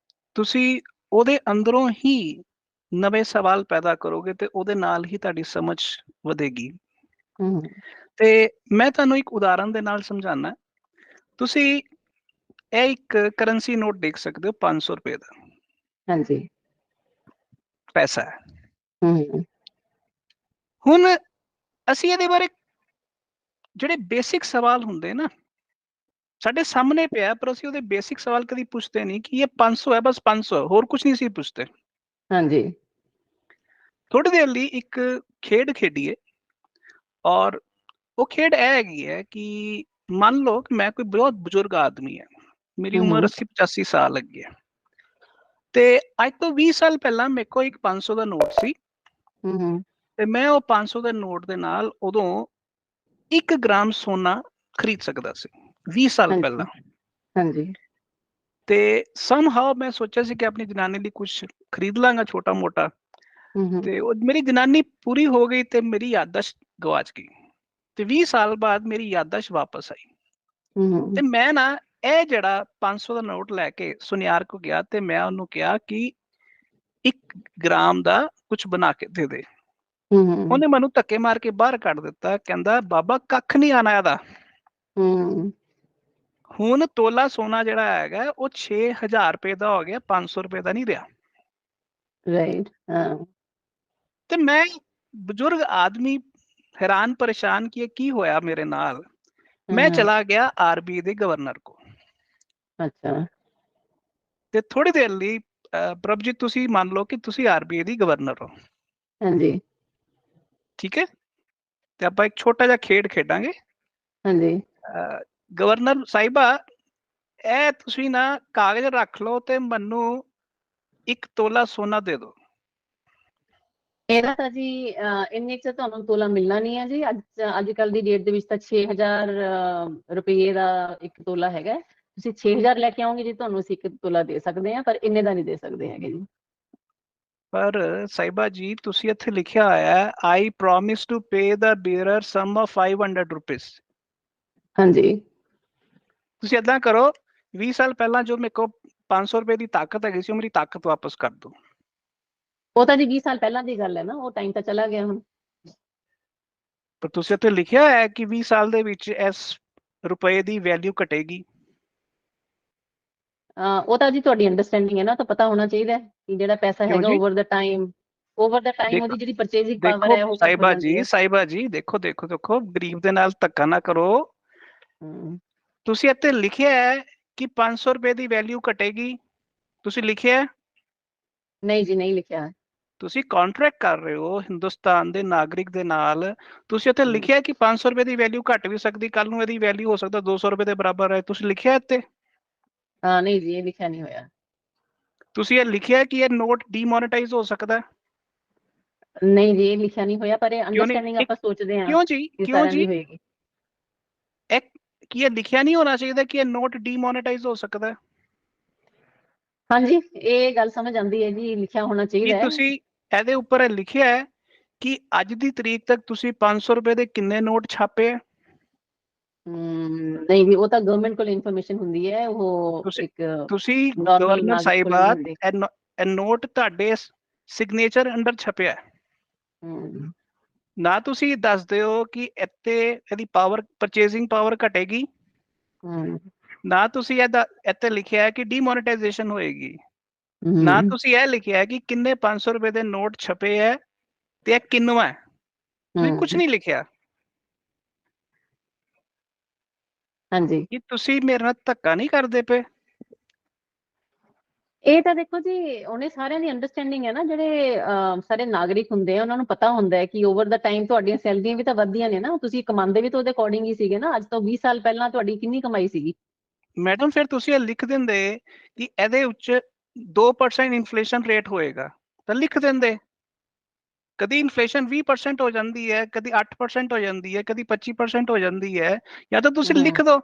ਤੁਸੀਂ ਉਹਦੇ ਅੰਦਰੋਂ ਹੀ ਨਵੇਂ ਸਵਾਲ ਪੈਦਾ ਕਰੋਗੇ ਤੇ ਉਹਦੇ ਨਾਲ ਹੀ ਤੁਹਾਡੀ ਸਮਝ ਵਧੇਗੀ। ਤੇ ਮੈਂ ਤੁਹਾਨੂੰ ਇੱਕ ਉਦਾਹਰਨ ਦੇ ਨਾਲ ਸਮਝਾਉਣਾ। ਤੁਸੀਂ ਇਹ ਇੱਕ ਕਰੰਸੀ ਨੋਟ ਦੇਖ ਸਕਦੇ ਹੋ, 500 ਰੁਪਏ ਦਾ। ਹਾਂਜੀ। ਪੈਸਾ ਹੈ। ਹੁਣ ਅਸੀਂ ਇਹਦੇ ਬਾਰੇ ਜਿਹੜੇ ਬੇਸਿਕ ਸਵਾਲ ਹੁੰਦੇ ਨਾ ਸਾਡੇ ਸਾਹਮਣੇ ਪਿਆ, ਪਰ ਅਸੀਂ ਉਹਦੇ ਬੇਸਿਕ ਸਵਾਲ ਕਦੀ ਪੁੱਛਦੇ ਨਹੀਂ ਕਿ ਇਹ 500 ਹੈ, ਬਸ 500 ਹੈ, ਹੋਰ ਕੁਝ ਨਹੀਂ ਸੀ ਪੁੱਛਦੇ। ਹਾਂਜੀ। ਥੋੜੀ ਦੇਰ ਲਈ ਇੱਕ ਖੇਡ ਖੇਡੀਏ, ਔਰ ਉਹ ਖੇਡ ਇਹ ਹੈਗੀ ਹੈ ਕਿ ਮੰਨ ਲਓ ਕਿ ਮੈਂ ਕੋਈ ਬਹੁਤ ਬਜ਼ੁਰਗ ਆਦਮੀ ਹੈ, ਮੇਰੀ ਉਮਰ 80-85 ਸਾਲ ਹੈਗੀ ਹੈ ਤੇ ਅੱਜ ਤੋਂ 20 ਸਾਲ ਪਹਿਲਾਂ ਮੇਰੇ ਕੋਲ ਇੱਕ 500 ਦਾ ਨੋਟ ਸੀ ਤੇ ਮੈਂ ਉਹ 500 ਦੇ ਨੋਟ ਦੇ ਨਾਲ ਉਦੋਂ 1 ਗ੍ਰਾਮ ਸੋਨਾ ਖਰੀਦ ਸਕਦਾ ਸੀ 20 ਸਾਲ ਪਹਿਲਾਂ। ਹਾਂਜੀ। ਤੇ ਸਮਹਾਉ ਮੈਂ ਸੋਚਿਆ ਸੀ ਕਿ ਆਪਣੀ ਜਨਾਨੀ ਲਈ ਕੁਝ ਖਰੀਦ ਲਾਂਗਾ ਛੋਟਾ ਮੋਟਾ, ਤੇ ਉਹ ਮੇਰੀ ਜਨਾਨੀ ਪੂਰੀ ਹੋ ਗਈ ਤੇ ਮੇਰੀ ਯਾਦਦਾਸ਼ਤ ਗਵਾਚ ਗਈ ਤੇ 20 ਸਾਲ ਬਾਅਦ ਮੇਰੀ ਯਾਦਦਾਸ਼ਤ ਵਾਪਸ ਆਈ ਤੇ ਮੈਂ ਨਾ ਇਹ ਜਿਹੜਾ 500 ਦਾ ਨੋਟ ਲੈ ਕੇ ਸੁਨਿਆਰ ਕੋ ਗਿਆ ਤੇ ਮੈਂ ਉਹਨੂੰ ਕਿਹਾ ਕਿ 1 ਗ੍ਰਾਮ ਦਾ ਕੁਝ ਬਣਾ ਕੇ ਦੇ ਦੇ। ਉਹਨੇ ਮੈਨੂੰ ਧੱਕੇ ਮਾਰ ਕੇ ਬਾਹਰ ਕੱਢ ਦਿੱਤਾ, ਕਹਿੰਦਾ ਬਾਬਾ ਕੱਖ ਨਹੀਂ ਆਣਾ ਇਹਦਾ। ਹੁਣ ਤੋਲਾ ਸੋਨਾ ਜਿਹੜਾ ਹੈਗਾ ਉਹ 6000 ਰੁਪਏ ਦਾ ਹੋ ਗਿਆ, 500 ਰੁਪਏ ਦਾ ਨਹੀਂ ਰਿਹਾ। ਰਾਈਟ। ਤੇ ਮੈਂ ਬਜ਼ੁਰਗ ਆਦਮੀ ਹੈਰਾਨ ਪਰੇਸ਼ਾਨ ਕਿ ਇਹ ਕੀ ਹੋਇਆ ਮੇਰੇ ਨਾਲ। ਮੈਂ ਚਲਾ ਗਿਆ ਆਰਬੀਆਈ ਦੇ ਗਵਰਨਰ ਕੋ। ਅੱਛਾ। ਤੇ ਥੋੜੀ ਦੇਰ ਲਈ ਪ੍ਰਭਜੀਤ ਤੁਸੀਂ ਮੰਨ ਲਓ ਕਿ ਤੁਸੀਂ ਆਰਬੀਆਈ ਦੀ ਗਵਰਨਰ ਹੋ। ਹਾਂਜੀ। ਠੀਕ ਹੈ, ਤੇ ਆਪਾਂ ਇੱਕ ਛੋਟਾ ਜਿਹਾ ਖੇਡ ਖੇਡਾਂਗੇ। ਹਾਂਜੀ। ਗਵਰਨਰ ਸਾਹਿਬਾ, ਇਹ ਤੁਸੀਂ ਨਾ ਕਾਗਜ਼ ਰੱਖ ਲਓ ਤੇ ਮੈਨੂੰ 1 ਤੋਲਾ ਸੋਨਾ ਦੇ ਦਿਓ। ਇਹਦਾ ਤਾਂ ਜੀ ਇੰਨੇ ਚ ਤੁਹਾਨੂੰ ਤੋਲਾ ਮਿਲਣਾ ਨਹੀਂ ਹੈ ਜੀ। ਅੱਜ ਕੱਲ ਦੀ ਡੇਟ ਦੇ ਵਿੱਚ ਤਾਂ 6000 ਰੁਪਏ ਦਾ 1 ਤੋਲਾ ਹੈਗਾ। ਤੁਸੀਂ 6000 ਲੈ ਕੇ ਆਓਗੇ ਜੀ, ਤੁਹਾਨੂੰ ਅਸੀਂ 1 ਤੋਲਾ ਦੇ ਸਕਦੇ ਹਾਂ, ਪਰ ਇੰਨੇ ਦਾ ਨਹੀਂ ਦੇ ਸਕਦੇ ਹੈਗੇ ਜੀ। ਪਰ ਸਾਹਿਬਾ ਜੀ ਤੁਸੀਂ ਇੱਥੇ ਲਿਖਿਆ ਹੋਇਆ ਹੈ I promise to pay the bearer sum of 500 rupees. ਹਾਂਜੀ। ਤੁਸੀਂ ਏਦਾਂ ਕਰੋ, 20 ਸਾਲ ਪਹਿਲਾਂ ਜੋ ਮੇਰੇ ਕੋਲ 500 ਰੁਪਏ ਦੀ ਤਾਕਤ ਹੈਗੀ ਸੀ, ਉਹ ਮੇਰੀ ਤਾਕਤ ਵਾਪਸ ਕਰ ਦਿਓ। ਉਹ ਤਾਂ ਜੀ 20 ਸਾਲ ਪਹਿਲਾਂ ਦੀ ਗੱਲ ਹੈ ਨਾ, ਉਹ ਟਾਈਮ ਤਾਂ ਚਲਾ ਗਿਆ ਹੁਣ। ਪਰ ਤੁਸੀਂ ਇੱਥੇ ਲਿਖਿਆ ਹੋਇਆ ਕਿ 20 ਸਾਲ ਦੇ ਵਿੱਚ ਇਸ ਰੁਪਏ ਦੀ ਵੈਲਿਊ ਘਟੇਗੀ। ਉਹ ਤਾਂ ਜੀ ਤੁਹਾਡੀ ਅੰਡਰਸਟੈਂਡਿੰਗ ਹੈ ਨਾ, ਤਾਂ ਪਤਾ ਹੋਣਾ ਚਾਹੀਦਾ ਕਿ ਜਿਹੜਾ ਪੈਸਾ ਕਿਉਂ ਹੈਗਾ ਜੀ? ਓਵਰ ਦਾ ਟਾਈਮ ਉਹਦੀ ਜਿਹੜੀ ਪਰਚੇਜ਼ਿੰਗ ਪਾਵਰ ਦੇਖੋ ਹੈ ਉਹ ਘੱਟ ਹੋ ਸਾਹਿਬਾ ਜਾਂਦੀ ਜੀ, ਹੈ। ਸਾਹਿਬਾ ਜੀ ਦੇਖੋ ਗਰੀਬ ਦੇ ਨਾਲ ਧੱਕਾ ਨਾ ਕਰੋ। ਤੁਸੀਂ ਇੱਥੇ ਲਿਖਿਆ ਹੈ ਕਿ 500 ਰੁਪਏ ਦੀ ਵੈਲਿਊ ਘਟੇਗੀ। ਤੁਸੀਂ ਲਿਖਿਆ? ਨਹੀਂ ਜੀ, ਨਹੀਂ ਲਿਖਿਆ। ਤੁਸੀਂ ਕੰਟਰੈਕਟ ਕਰ ਰਹੇ ਹੋ ਹਿੰਦੁਸਤਾਨ ਦੇ ਨਾਗਰਿਕ ਦੇ ਨਾਲ। ਤੁਸੀਂ ਇੱਥੇ ਲਿਖਿਆ ਕਿ 500 ਰੁਪਏ ਦੀ ਵੈਲਿਊ ਘਟ ਵੀ ਸਕਦੀ, ਕੱਲ ਨੂੰ ਇਹਦੀ ਵੈਲਿਊ ਹੋ ਸਕਦਾ 200 ਰੁਪਏ ਦੇ ਬਰਾਬਰ ਹੈ। ਤੁਸੀਂ ਲਿਖਿਆ ਇੱਥੇ? ਨਹੀਂ ਜੀ, ਇਹ ਲਿਖਿਆ ਨਹੀਂ ਹੋਇਆ। ਤੁਸੀਂ ਇਹ ਲਿਖਿਆ ਕਿ ਇਹ ਨੋਟ ਡੀਮੋਨੇਟਾਈਜ਼ ਹੋ ਸਕਦਾ? ਨਹੀਂ ਜੀ, ਇਹ ਲਿਖਿਆ ਨਹੀਂ ਹੋਇਆ, ਪਰ ਇਹ ਕਿਉਂ ਨਹੀਂ? ਅੰਡਰਸਟੈਂਡਿੰਗ ਆਪਾਂ ਸੋਚਦੇ ਹਾਂ ਕਿਉਂ ਜੀ? ਕਿ ਕਿਉਂ ਸਾਰਿਆਂ ਜੀ? ਦੀ ਹੋਏਗੀ। ਕੀ ਇਹ ਲਿਖਿਆ ਨਹੀਂ ਹੋਣਾ ਚਾਹੀਦਾ ਕਿ ਇਹ ਨੋਟ ਡੀਮੋਨੇਟਾਈਜ਼ ਹੋ ਸਕਦਾ? ਹਾਂਜੀ, ਇਹ ਗੱਲ ਸਮਝ ਆਉਂਦੀ ਹੈ ਜੀ, ਲਿਖਿਆ ਹੋਣਾ ਕੀ ਚਾਹੀਦਾ ਹੈ। ਤੁਸੀਂ ਇਹਦੇ ਉੱਪਰ ਲਿਖਿਆ ਹੈ ਕਿ ਅੱਜ ਦੀ ਤਰੀਕ ਤੱਕ ਤੁਸੀਂ 500 ਰੁਪਏ ਦੇ ਕਿੰਨੇ ਨੋਟ ਛਾਪੇ ਹੈ? ਨਹੀਂ ਜੀ, ਉਹ ਤਾਂ ਗਵਰਨਮੈਂਟ ਕੋਲ ਇਨਫੋਰਮੇਸ਼ਨ ਹੁੰਦੀ ਹੈ, ਉਹ ਇੱਕ ਤੁਸੀਂ ਨਾਰਮਲ ਗਵਰਨਰ ਨਾਗਰਿਕ ਕੋਲ ਸਾਹਿਬਾ, ਨਹੀਂ ਹੁੰਦੀ। ਇਹ ਨੋਟ ਤੁਹਾਡੇ ਸਿਗਨੇਚਰ ਅੰਡਰ ਛਪਿਆ। ਨਾ ਤੁਸੀਂ ਦੱਸਦੇ ਹੋ ਕਿ ਇੱਥੇ ਇਹਦੀ ਪਾਵਰ, ਪਰਚੇਸਿੰਗ ਪਾਵਰ ਘਟੇਗੀ। ਨਾ ਤੁਸੀਂ ਇੱਥੇ ਲਿਖਿਆ ਹੈ ਕਿ ਡੀਮੋਨੇਟਾਈਜੇਸ਼ਨ ਹੋਏਗੀ। ਨਾ ਤੁਸੀਂ ਇਹ ਲਿਖਿਆ ਹੈ ਕਿ ਕਿੰਨੇ 500 ਰੁਪਏ ਦੇ ਨੋਟ ਛਪੇ ਹੈ ਤੇ ਇਹ ਕਿੰਨਵਾ ਹੈ। ਤੁਸੀਂ ਕੁਝ ਨਹੀਂ ਲਿਖਿਆ। ਹਾਂਜੀ, ਕਿ ਤੁਸੀਂ ਮੇਰੇ ਨਾਲ ਧੱਕਾ ਨਹੀਂ ਕਰਦੇ ਪਏ? ਇਹ ਤਾਂ ਦੇਖੋ ਜੀ, ਉਹਨੇ ਸਾਰਿਆਂ ਦੀ ਅੰਡਰਸਟੈਂਡਿੰਗ ਹੈ ਨਾ, ਜਿਹੜੇ ਸਾਰੇ ਨਾਗਰਿਕ ਹੁੰਦੇ ਆ ਉਹਨਾਂ ਨੂੰ ਪਤਾ ਹੁੰਦਾ ਹੈ ਕਿ ਓਵਰ ਦਾ ਟਾਈਮ ਤੁਹਾਡੀਆਂ ਸੈਲਰੀਆਂ ਵੀ ਤਾਂ ਵੱਧਦੀਆਂ ਨੇ ਨਾ, ਤੁਸੀਂ ਕਮਾਉਂਦੇ ਵੀ ਤਾਂ ਉਹਦੇ ਅਕੋਰਡਿੰਗ ਹੀ ਸੀਗੇ ਨਾ। ਅੱਜ ਤੋਂ 20 ਸਾਲ ਪਹਿਲਾਂ ਤੁਹਾਡੀ ਕਿੰਨੀ ਕਮਾਈ ਸੀਗੀ? ਮੈਡਮ ਫਿਰ ਤੁਸੀਂ ਇਹ ਲਿਖ ਦਿੰਦੇ ਕਿ ਇਹਦੇ ਉੱਚ 2% ਇਨਫਲੇਸ਼ਨ ਰੇਟ ਹੋਏਗਾ ਤਾਂ ਲਿਖ ਦਿੰਦੇ। ਕਦੀ ਇਨਫਲੇਸ਼ਨ 20% ਹੋ ਜਾਂਦੀ ਹੈ, ਕਦੀ 8% ਹੋ ਜਾਂਦੀ ਹੈ, ਕਦੀ 25% ਹੋ ਜਾਂਦੀ ਹੈ, ਜਾਂ ਤਾਂ ਤੁਸੀਂ ਲਿਖ ਦਿਓ।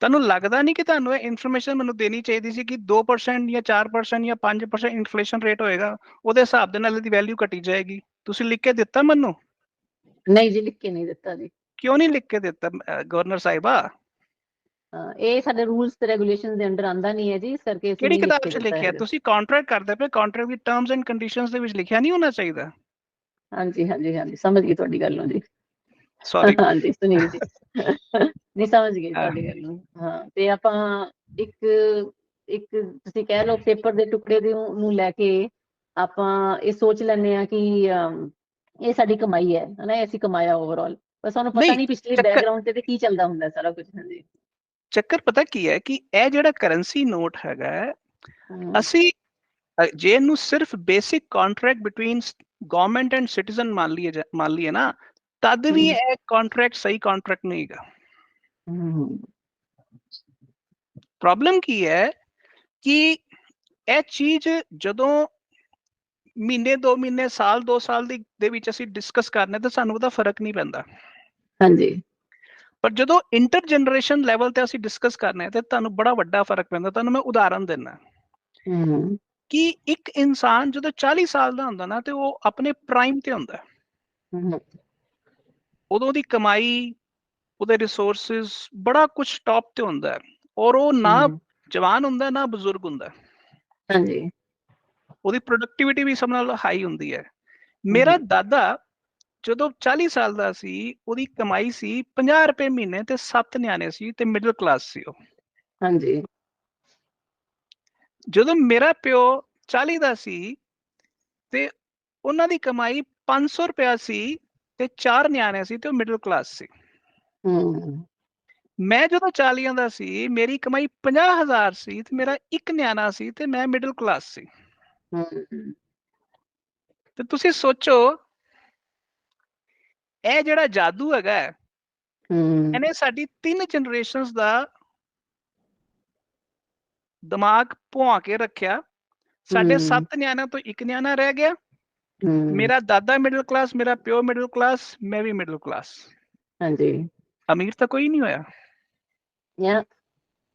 ਤੁਹਾਨੂੰ ਲੱਗਦਾ ਨਹੀਂ ਕਿ ਤੁਹਾਨੂੰ ਇਹ ਇਨਫੋਰਮੇਸ਼ਨ ਮੈਨੂੰ ਦੇਣੀ ਚਾਹੀਦੀ ਸੀ ਕਿ 2% ਜਾਂ 4% ਜਾਂ 5% ਇਨਫਲੇਸ਼ਨ ਰੇਟ ਹੋਏਗਾ, ਉਹਦੇ ਹਿਸਾਬ ਦੇ ਨਾਲ ਇਹਦੀ ਵੈਲਿਊ ਘਟੀ ਜਾਏਗੀ। ਤੁਸੀਂ ਲਿਖ ਕੇ ਦਿੱਤਾ ਮੈਨੂੰ? ਨਹੀਂ ਜੀ, ਲਿਖ ਕੇ ਨਹੀਂ ਦਿੱਤਾ ਜੀ। ਕਿਉਂ ਨਹੀਂ ਲਿਖ ਕੇ ਦਿੱਤਾ ਗਵਰਨਰ ਸਾਹਿਬਾ? ਇਹ ਸਾਡੇ ਰੂਲਸ ਤੇ ਰੈਗੂਲੇਸ਼ਨਸ ਦੇ ਅੰਡਰ ਆਂਦਾ ਨਹੀਂ ਹੈ ਜੀ, ਇਸ ਕਰਕੇ ਅਸੀਂ ਕਿਹੜੀ ਨਹੀਂ ਲਿਖ ਕਿਤਾਬ ਕੇ 'ਚ ਦਿੱਤਾ ਲਿਖਿਆ? ਹੈਗਾ। ਤੁਸੀਂ ਕੰਟਰੈਕਟ ਕਰਦੇ ਪਏ, contract the terms and conditions ਦੇ ਵਿੱਚ ਲਿਖਿਆ ਨਹੀਂ ਹੋਣਾ ਚਾਹੀਦਾ? ਹਾਂਜੀ ਹਾਂਜੀ ਹਾਂਜੀ, ਸਮਝ ਗਈ ਤੁਹਾਡੀ ਗੱਲ ਨੂੰ ਜੀ। ਸੌਰੀ। ਹਾਂਜੀ ਸੁਨੀਲ ਜੀ, ਨਹੀਂ ਸਮਝ ਗਈ ਤੁਹਾਡੀ ਗੱਲ ਨੂੰ। ਤੇ ਆਪਾਂ ਇੱਕ ਤੁਸੀਂ ਕਹਿ ਲਓ ਪੇਪਰ ਦੇ ਟੁਕੜੇ ਨੂੰ ਲੈ ਕੇ ਆਪਾਂ ਇਹ ਸੋਚ ਲੈਂਦੇ ਆ ਕਿ ਇਹ ਸਾਡੀ ਕਮਾਈ ਹੈ ਹਨਾ, ਅਸੀਂ ਕਮਾਇਆ ਓਵਰਆਲ, ਪਰ ਸਾਨੂੰ ਪਤਾ ਨਹੀਂ ਪਿਛਲੇ ਬੈਕਗਰਾਉਂਡ ਤੇ ਕੀ ਚੱਲਦਾ ਹੁੰਦਾ ਸਾਰਾ ਕੁਝ। ਹਾਂਜੀ, ਚੱਕਰ ਪਤਾ ਕੀ ਹੈ ਕਿ ਇਹ ਜਿਹੜਾ ਕਰੰਸੀ ਨੋਟ ਹੈਗਾ, ਅਸੀਂ ਜੇ ਇਹਨੂੰ ਸਿਰਫ basic contract between government and citizen ਮੰਨ ਲਈਏ ਨਾ, ਤਦ ਵੀ ਇਹ ਕੰਟਰੈਕਟ ਸਹੀ ਕੰਟਰੈਕਟ ਨਹੀਂ ਹੈਗਾ। ਪ੍ਰੋਬਲਮ ਕੀ ਹੈ ਕਿ ਇਹ ਚੀਜ਼ ਜਦੋਂ ਮਹੀਨੇ 2 ਮਹੀਨੇ, ਸਾਲ 2 ਸਾਲ ਦੇ ਵਿੱਚ ਅਸੀਂ ਡਿਸਕਸ ਕਰਨੇ ਤਾਂ ਸਾਨੂੰ ਉਹਦਾ ਫਰਕ ਨਹੀਂ ਪੈਂਦਾ। ਹਾਂਜੀ, ਪਰ ਜਦੋਂ ਇੰਟਰ ਜਨਰੇਸ਼ਨ ਲੈਵਲ ਤੇ ਅਸੀਂ ਡਿਸਕਸ ਕਰਨੇ ਤੇ ਤੁਹਾਨੂੰ ਬੜਾ ਵੱਡਾ ਫਰਕ ਪੈਂਦਾ। ਤੁਹਾਨੂੰ ਮੈਂ ਉਦਾਹਰਨ ਦਿੰਦਾ। ਕਿ ਇੱਕ ਇਨਸਾਨ ਜਦੋਂ 40 ਸਾਲ ਦਾ ਹੁੰਦਾ ਨਾ ਤੇ ਉਹ ਆਪਣੇ ਪ੍ਰਾਈਮ ਤੇ ਹੁੰਦਾ, ਉਦੋਂ ਉਹਦੀ ਕਮਾਈ, ਉਹਦੇ ਰਿਸੋਰਸਿਸ, ਬੜਾ ਕੁਝ ਟੌਪ ਤੇ ਹੁੰਦਾ ਹੈ, ਔਰ ਉਹ ਨਾ ਜਵਾਨ ਹੁੰਦਾ ਨਾ ਬਜ਼ੁਰਗ ਹੁੰਦਾ, ਹਾਂਜੀ ਉਹਦੀ ਪ੍ਰੋਡਕਟਿਵਿਟੀ ਵੀ ਸਭ ਨਾਲ ਹਾਈ ਹੁੰਦੀ ਹੈ। ਮੇਰਾ ਦਾਦਾ ਜਦੋਂ 40 ਸਾਲ ਦਾ ਸੀ, ਉਹਦੀ ਕਮਾਈ ਸੀ 50 ਰੁਪਏ ਮਹੀਨੇ ਤੇ 7 ਨਿਆਣੇ ਸੀ ਤੇ ਮਿਡਲ ਕਲਾਸ ਸੀ ਉਹ। ਹਾਂਜੀ ਜਦੋਂ ਮੇਰਾ ਪਿਓ 40 ਦਾ ਸੀ ਤੇ ਉਹਨਾਂ ਦੀ ਕਮਾਈ 500 ਰੁਪਇਆ ਸੀ ਤੇ 4 ਨਿਆਣੇ ਸੀ ਤੇ ਉਹ ਮਿਡਲ ਕਲਾਸ ਸੀ। ਮੈਂ ਜਦੋਂ 40 ਦਾ ਸੀ, ਮੇਰੀ ਕਮਾਈ 50,000 ਸੀ ਤੇ ਮੇਰਾ ਇੱਕ ਨਿਆਣਾ ਸੀ ਤੇ ਮੈਂ ਮਿਡਲ ਕਲਾਸ ਸੀ। ਤੇ ਤੁਸੀਂ ਸੋਚੋ, ਇਹ ਜਿਹੜਾ ਜਾਦੂ ਹੈਗਾ, ਇਹਨੇ ਸਾਡੀ 3 ਜਨਰੇਸ਼ਨਸ ਦਾ ਦਿਮਾਗ ਭੁਆ ਕੇ ਰੱਖਿਆ। ਸਾਡੇ 7 ਨਿਆਣਿਆਂ ਤੋਂ ਇੱਕ ਨਿਆਣਾ ਰਹਿ ਗਿਆ। ਮੇਰਾ ਦਾਦਾ ਮਿਡਲ ਕਲਾਸ, ਮੇਰਾ ਪਿਓ ਮਿਡਲ ਕਲਾਸ, ਮੈਂ ਵੀ ਮਿਡਲ ਕਲਾਸ। ਹਾਂਜੀ ਅਮੀਰ ਤਾਂ ਕੋਈ ਨਹੀਂ ਹੋਇਆ। ਯਾ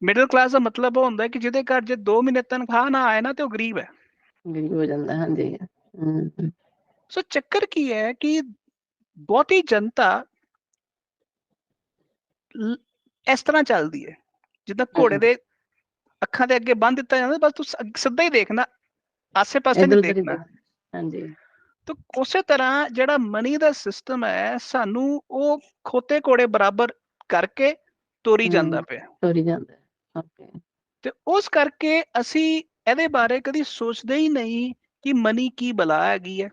ਮਿਡਲ ਕਲਾਸ ਦਾ ਮਤਲਬ ਉਹ ਹੁੰਦਾ ਕਿ ਜਿਹਦੇ ਘਰ ਜੇ 2 ਮਹੀਨੇ ਤਨਖਾਹ ਨਾ ਆਏ ਨਾ ਤੇ ਉਹ ਗਰੀਬ ਹੈ। ਗਰੀਬ ਹੋ ਜਾਂਦਾ। ਹਾਂਜੀ ਸੋ ਚੱਕਰ ਕੀ ਹੈ ਕਿ ਬਹੁਤੀ ਜਨਤਾ ਇਸ ਤਰ੍ਹਾਂ ਚੱਲਦੀ ਹੈ, ਜਿੱਦਾਂ ਘੋੜੇ ਦੇ ਅੱਖਾਂ ਦੇ ਅੱਗੇ ਬੰਨ ਦਿੱਤਾ ਜਾਂਦਾ, ਬਸ ਤੂੰ ਸਿੱਧਾ ਹੀ ਦੇਖਣਾ, ਆਸੇ ਪਾਸੇ ਨਹੀਂ ਇੱਧਰ ਉੱਧਰ ਹੀ ਦੇਖਣਾ। ਹਾਂਜੀ ਤਾਂ ਉਸੇ ਤਰ੍ਹਾਂ ਜਿਹੜਾ ਮਨੀ ਦਾ ਸਿਸਟਮ ਹੈ, ਸਾਨੂੰ ਉਹ ਖੋਤੇ ਘੋੜੇ ਬਰਾਬਰ ਕਰਕੇ ਤੋਰੀ ਜਾਂਦਾ ਪਿਆ। ਤੋਰੀ ਜਾਂਦਾ। ਓਕੇ ਤੇ ਉਸ ਕਰਕੇ ਅਸੀਂ ਇਹਦੇ ਬਾਰੇ ਕਦੀ ਸੋਚਦੇ ਹੀ ਨਹੀਂ ਕਿ ਮਨੀ ਕੀ ਬਲਾ ਹੈਗੀ ਹੈ।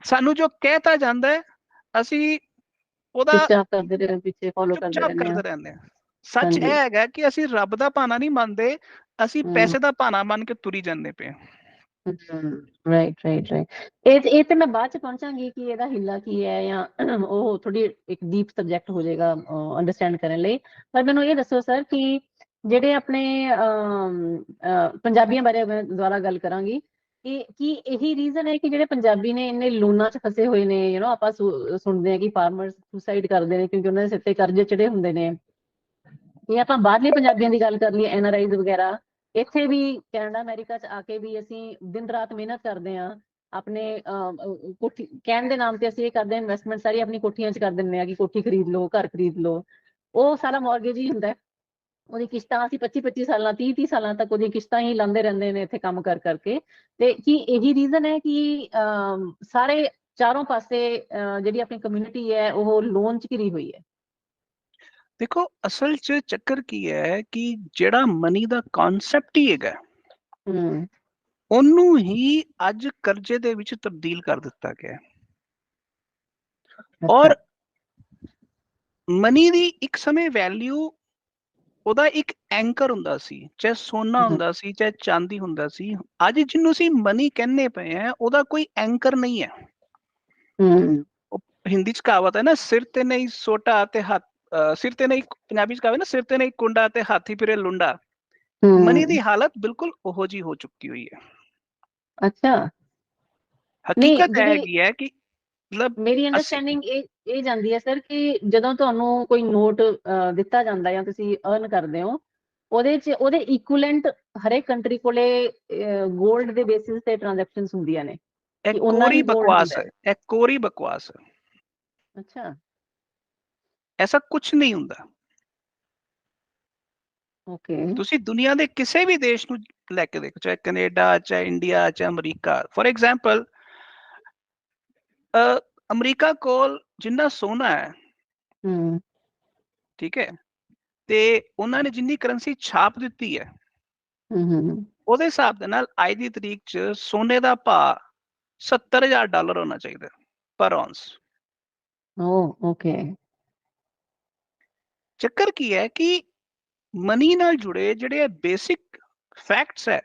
ਸਾਨੂੰ ਜੋ ਕਹਿਤਾ ਜਾਂਦਾ ਹੈ, ਅਸੀਂ ਉਹਦਾ ਚੁੱਪਚਾਪ ਕਰਦੇ ਰਹੇ, ਪਿੱਛੇ ਫੋਲੋ ਕਰਦੇ ਚੁੱਪਚਾਪ ਰਹਿੰਦੇ ਆ। ਕਰਦੇ ਰਹਿੰਦੇ ਹਾਂ। ਸੱਚ ਇਹ ਹਾਂਜੀ ਹੈਗਾ ਕਿ ਅਸੀਂ ਰੱਬ ਦਾ ਭਾਣਾ ਨਹੀਂ ਮੰਨਦੇ, ਅਸੀਂ ਪੈਸੇ ਦਾ ਭਾਣਾ ਮੰਨ ਕੇ ਤੁਰੀ ਜਾਂਦੇ ਪਏ। Right right right. ਇਹ ਤੇ ਮੈਂ ਬਾਅਦ ਚ ਪਹੁੰਚਾਂਗੀ ਕਿ ਇਹਦਾ ਹਿੱਲਾ ਕੀ ਹੈ, ਜਾਂ ਉਹ ਥੋੜੀ ਇੱਕ ਡੀਪ ਸਬਜੈਕਟ ਹੋ ਜਾਏਗਾ ਅੰਡਰਸਟੈਂਡ ਕਰਨ ਲਈ। ਪਰ ਮੈਨੂੰ ਇਹ ਦੱਸੋ ਸਰ ਕਿ ਜਿਹੜੇ ਆਪਣੇ ਪੰਜਾਬੀਆਂ ਬਾਰੇ ਮੈਂ ਦੁਬਾਰਾ ਗੱਲ ਕਰਾਂਗੀ ਕਿ ਇਹੀ ਰੀਜ਼ਨ ਹੈ ਕਿ ਜਿਹੜੇ ਪੰਜਾਬੀ ਨੇ ਇੰਨੇ ਲੋਨਾਂ 'ਚ ਫਸੇ ਹੋਏ ਨੇ। ਆਪਾਂ ਸੁਣਦੇ ਹਾਂ ਕਿ ਫਾਰਮਰਸ ਸੁਸਾਈਡ ਕਰਦੇ ਨੇ ਕਿਉਂਕਿ ਉਹਨਾਂ ਦੇ ਸਿਰ ਤੇ ਕਰਜ਼ੇ ਚੜੇ ਹੁੰਦੇ ਨੇ। ਇਹ ਆਪਾਂ ਬਾਹਰਲੇ ਪੰਜਾਬੀਆਂ ਦੀ ਗੱਲ ਕਰ ਲਈਏ, NRIs ਵਗੈਰਾ, ਇੱਥੇ ਵੀ ਕੈਨੇਡਾ ਅਮਰੀਕਾ 'ਚ ਆ ਕੇ ਵੀ ਅਸੀਂ ਦਿਨ ਰਾਤ ਮਿਹਨਤ ਕਰਦੇ ਹਾਂ। ਆਪਣੇ ਕੋਠੀ ਕਹਿਣ ਦੇ ਨਾਮ ਤੇ ਅਸੀਂ ਇਹ ਕਰਦੇ ਹਾਂ, ਇਨਵੈਸਟਮੈਂਟ ਸਾਰੀ ਆਪਣੀ ਕੋਠੀਆਂ 'ਚ ਕਰ ਦਿੰਦੇ ਹਾਂ ਕਿ ਕੋਠੀ ਖਰੀਦ ਲਓ, ਘਰ ਖਰੀਦ ਲਓ। ਉਹ ਸਾਰਾ ਮੌਰਗੇਜ ਹੀ ਹੁੰਦਾ, ਉਹਦੀ ਕਿਸ਼ਤਾਂ ਅਸੀਂ 25-25 ਸਾਲਾਂ 30-30 ਸਾਲਾਂ ਤੱਕ ਉਹਦੀਆਂ ਕਿਸ਼ਤਾਂ ਹੀ ਲਾਉਂਦੇ ਰਹਿੰਦੇ ਨੇ ਇੱਥੇ ਕੰਮ ਕਰ ਕਰਕੇ। ਤੇ ਕੀ ਇਹੀ ਰੀਜ਼ਨ ਹੈ ਕਿ ਸਾਰੇ ਚਾਰੋਂ ਪਾਸੇ ਜਿਹੜੀ ਆਪਣੀ ਕਮਿਊਨਿਟੀ ਹੈ ਉਹ ਲੋਨ 'ਚ ਘਿਰੀ ਹੋਈ ਹੈ? ਦੇਖੋ, ਅਸਲ 'ਚ ਚੱਕਰ ਕੀ ਹੈ ਕਿ ਜਿਹੜਾ ਮਨੀ ਦਾ ਕਨਸੈਪਟ ਹੀ ਹੈਗਾ, ਉਹਨੂੰ ਹੀ ਅੱਜ ਕਰਜ਼ੇ ਦੇ ਵਿੱਚ ਤਬਦੀਲ ਕਰ ਦਿੱਤਾ ਗਿਆ। ਔਰ ਮਨੀ ਦੀ ਇੱਕ ਸਮੇਂ ਵੈਲਿਊ, ਉਹਦਾ ਇੱਕ ਐਂਕਰ ਹੁੰਦਾ ਸੀ, ਚਾਹੇ ਸੋਨਾ ਹੁੰਦਾ ਸੀ, ਚਾਹੇ ਚਾਂਦੀ ਹੁੰਦਾ ਸੀ। ਅੱਜ ਜਿਹਨੂੰ ਅਸੀਂ ਮਨੀ ਕਹਿੰਦੇ ਪਏ ਆ, ਉਹਦਾ ਕੋਈ ਐਂਕਰ ਨਹੀਂ ਹੈ। ਹਿੰਦੀ 'ਚ ਕਹਾਵਤ ਹੈ ਨਾ, ਸਿਰ ਤੇ ਨਹੀਂ ਸੋਟਾ ਤੇ ਹੱਥ, ਸਿਰ ਤੇ ਨਹੀਂ, ਪੰਜਾਬੀ 'ਚ ਕਹਾਵਤ ਨਾ, ਸਿਰ ਤੇ ਨਹੀਂ ਕੁੰਡਾ ਤੇ ਹਾਥੀ ਫਿਰੇ ਲੁੰਡਾ। ਮਨੀ ਦੀ ਹਾਲਤ ਬਿਲਕੁਲ ਉਹੋ ਜਿਹੀ ਹੋ ਚੁੱਕੀ ਹੋਈ ਹੈ। ਅੱਛਾ, ਹਕੀਕਤ ਇਹ ਹੈਗੀ ਹੈ ਕਿ ਮਤਲਬ ਮੇਰੀ ਅੰਡਰਸਟੈਂਡਿੰਗ ਇਹ ਜਾਂਦੀ ਹੈ ਸਰ ਕਿ ਜਦੋਂ ਤੁਹਾਨੂੰ ਕੋਈ ਨੋਟ ਦਿੱਤਾ ਜਾਂਦਾ ਜਾਂ ਤੁਸੀਂ ਅਰਨ ਕਰਦੇ ਹੋ, ਉਹਦੇ ਇਕੁਇਵਲੈਂਟ ਹਰੇਕ ਕੰਟਰੀ ਕੋਲੇ 골ਡ ਦੇ ਬੇਸਿਸ ਤੇ ਟ੍ਰਾਂਜੈਕਸ਼ਨਸ ਹੁੰਦੀਆਂ ਨੇ ਇਹ ਕਿ ਉਹਨਾਂ ਕੋਰੀ ਹੀ 골ਡ ਬਕਵਾਸ ਹੁੰਦਾ ਹੈ, ਇਹ ਕੋਰੀ ਬਕਵਾਸ ਹੈ। ਅੱਛਾ, ਐਸਾ ਕੁਝ ਨਹੀਂ ਹੁੰਦਾ। ਓਕੇ, ਤੁਸੀਂ ਦੁਨੀਆ ਦੇ ਕਿਸੇ ਵੀ ਦੇਸ਼ ਨੂੰ ਲੈ ਕੇ ਦੇਖੋ, ਚਾਹੇ ਕੈਨੇਡਾ, ਚਾਹੇ ਇੰਡੀਆ, ਚਾਹੇ ਅਮਰੀਕਾ। ਫੋਰ ਐਗਜ਼ਾਮਪਲ, ਅਮਰੀਕਾ ਕੋਲ ਜਿੰਨਾ ਸੋਨਾ ਹੈ, ਠੀਕ ਹੈ, ਤੇ ਉਹਨਾਂ ਨੇ ਜਿੰਨੀ ਕਰੰਸੀ ਛਾਪ ਦਿੱਤੀ ਹੈ, ਉਹਦੇ ਹਿਸਾਬ ਦੇ ਨਾਲ ਅੱਜ ਦੀ ਤਰੀਕ 'ਚ ਸੋਨੇ ਦਾ ਭਾਅ $70,000 ਹੋਣਾ ਚਾਹੀਦਾ ਪਰ ਔਂਸ। ਓਕੇ। ਚੱਕਰ ਕੀ ਹੈ ਕਿ ਮਨੀ ਨਾਲ ਜੁੜੇ ਜਿਹੜੇ ਬੇਸਿਕ ਫੈਕਟਸ ਹੈ,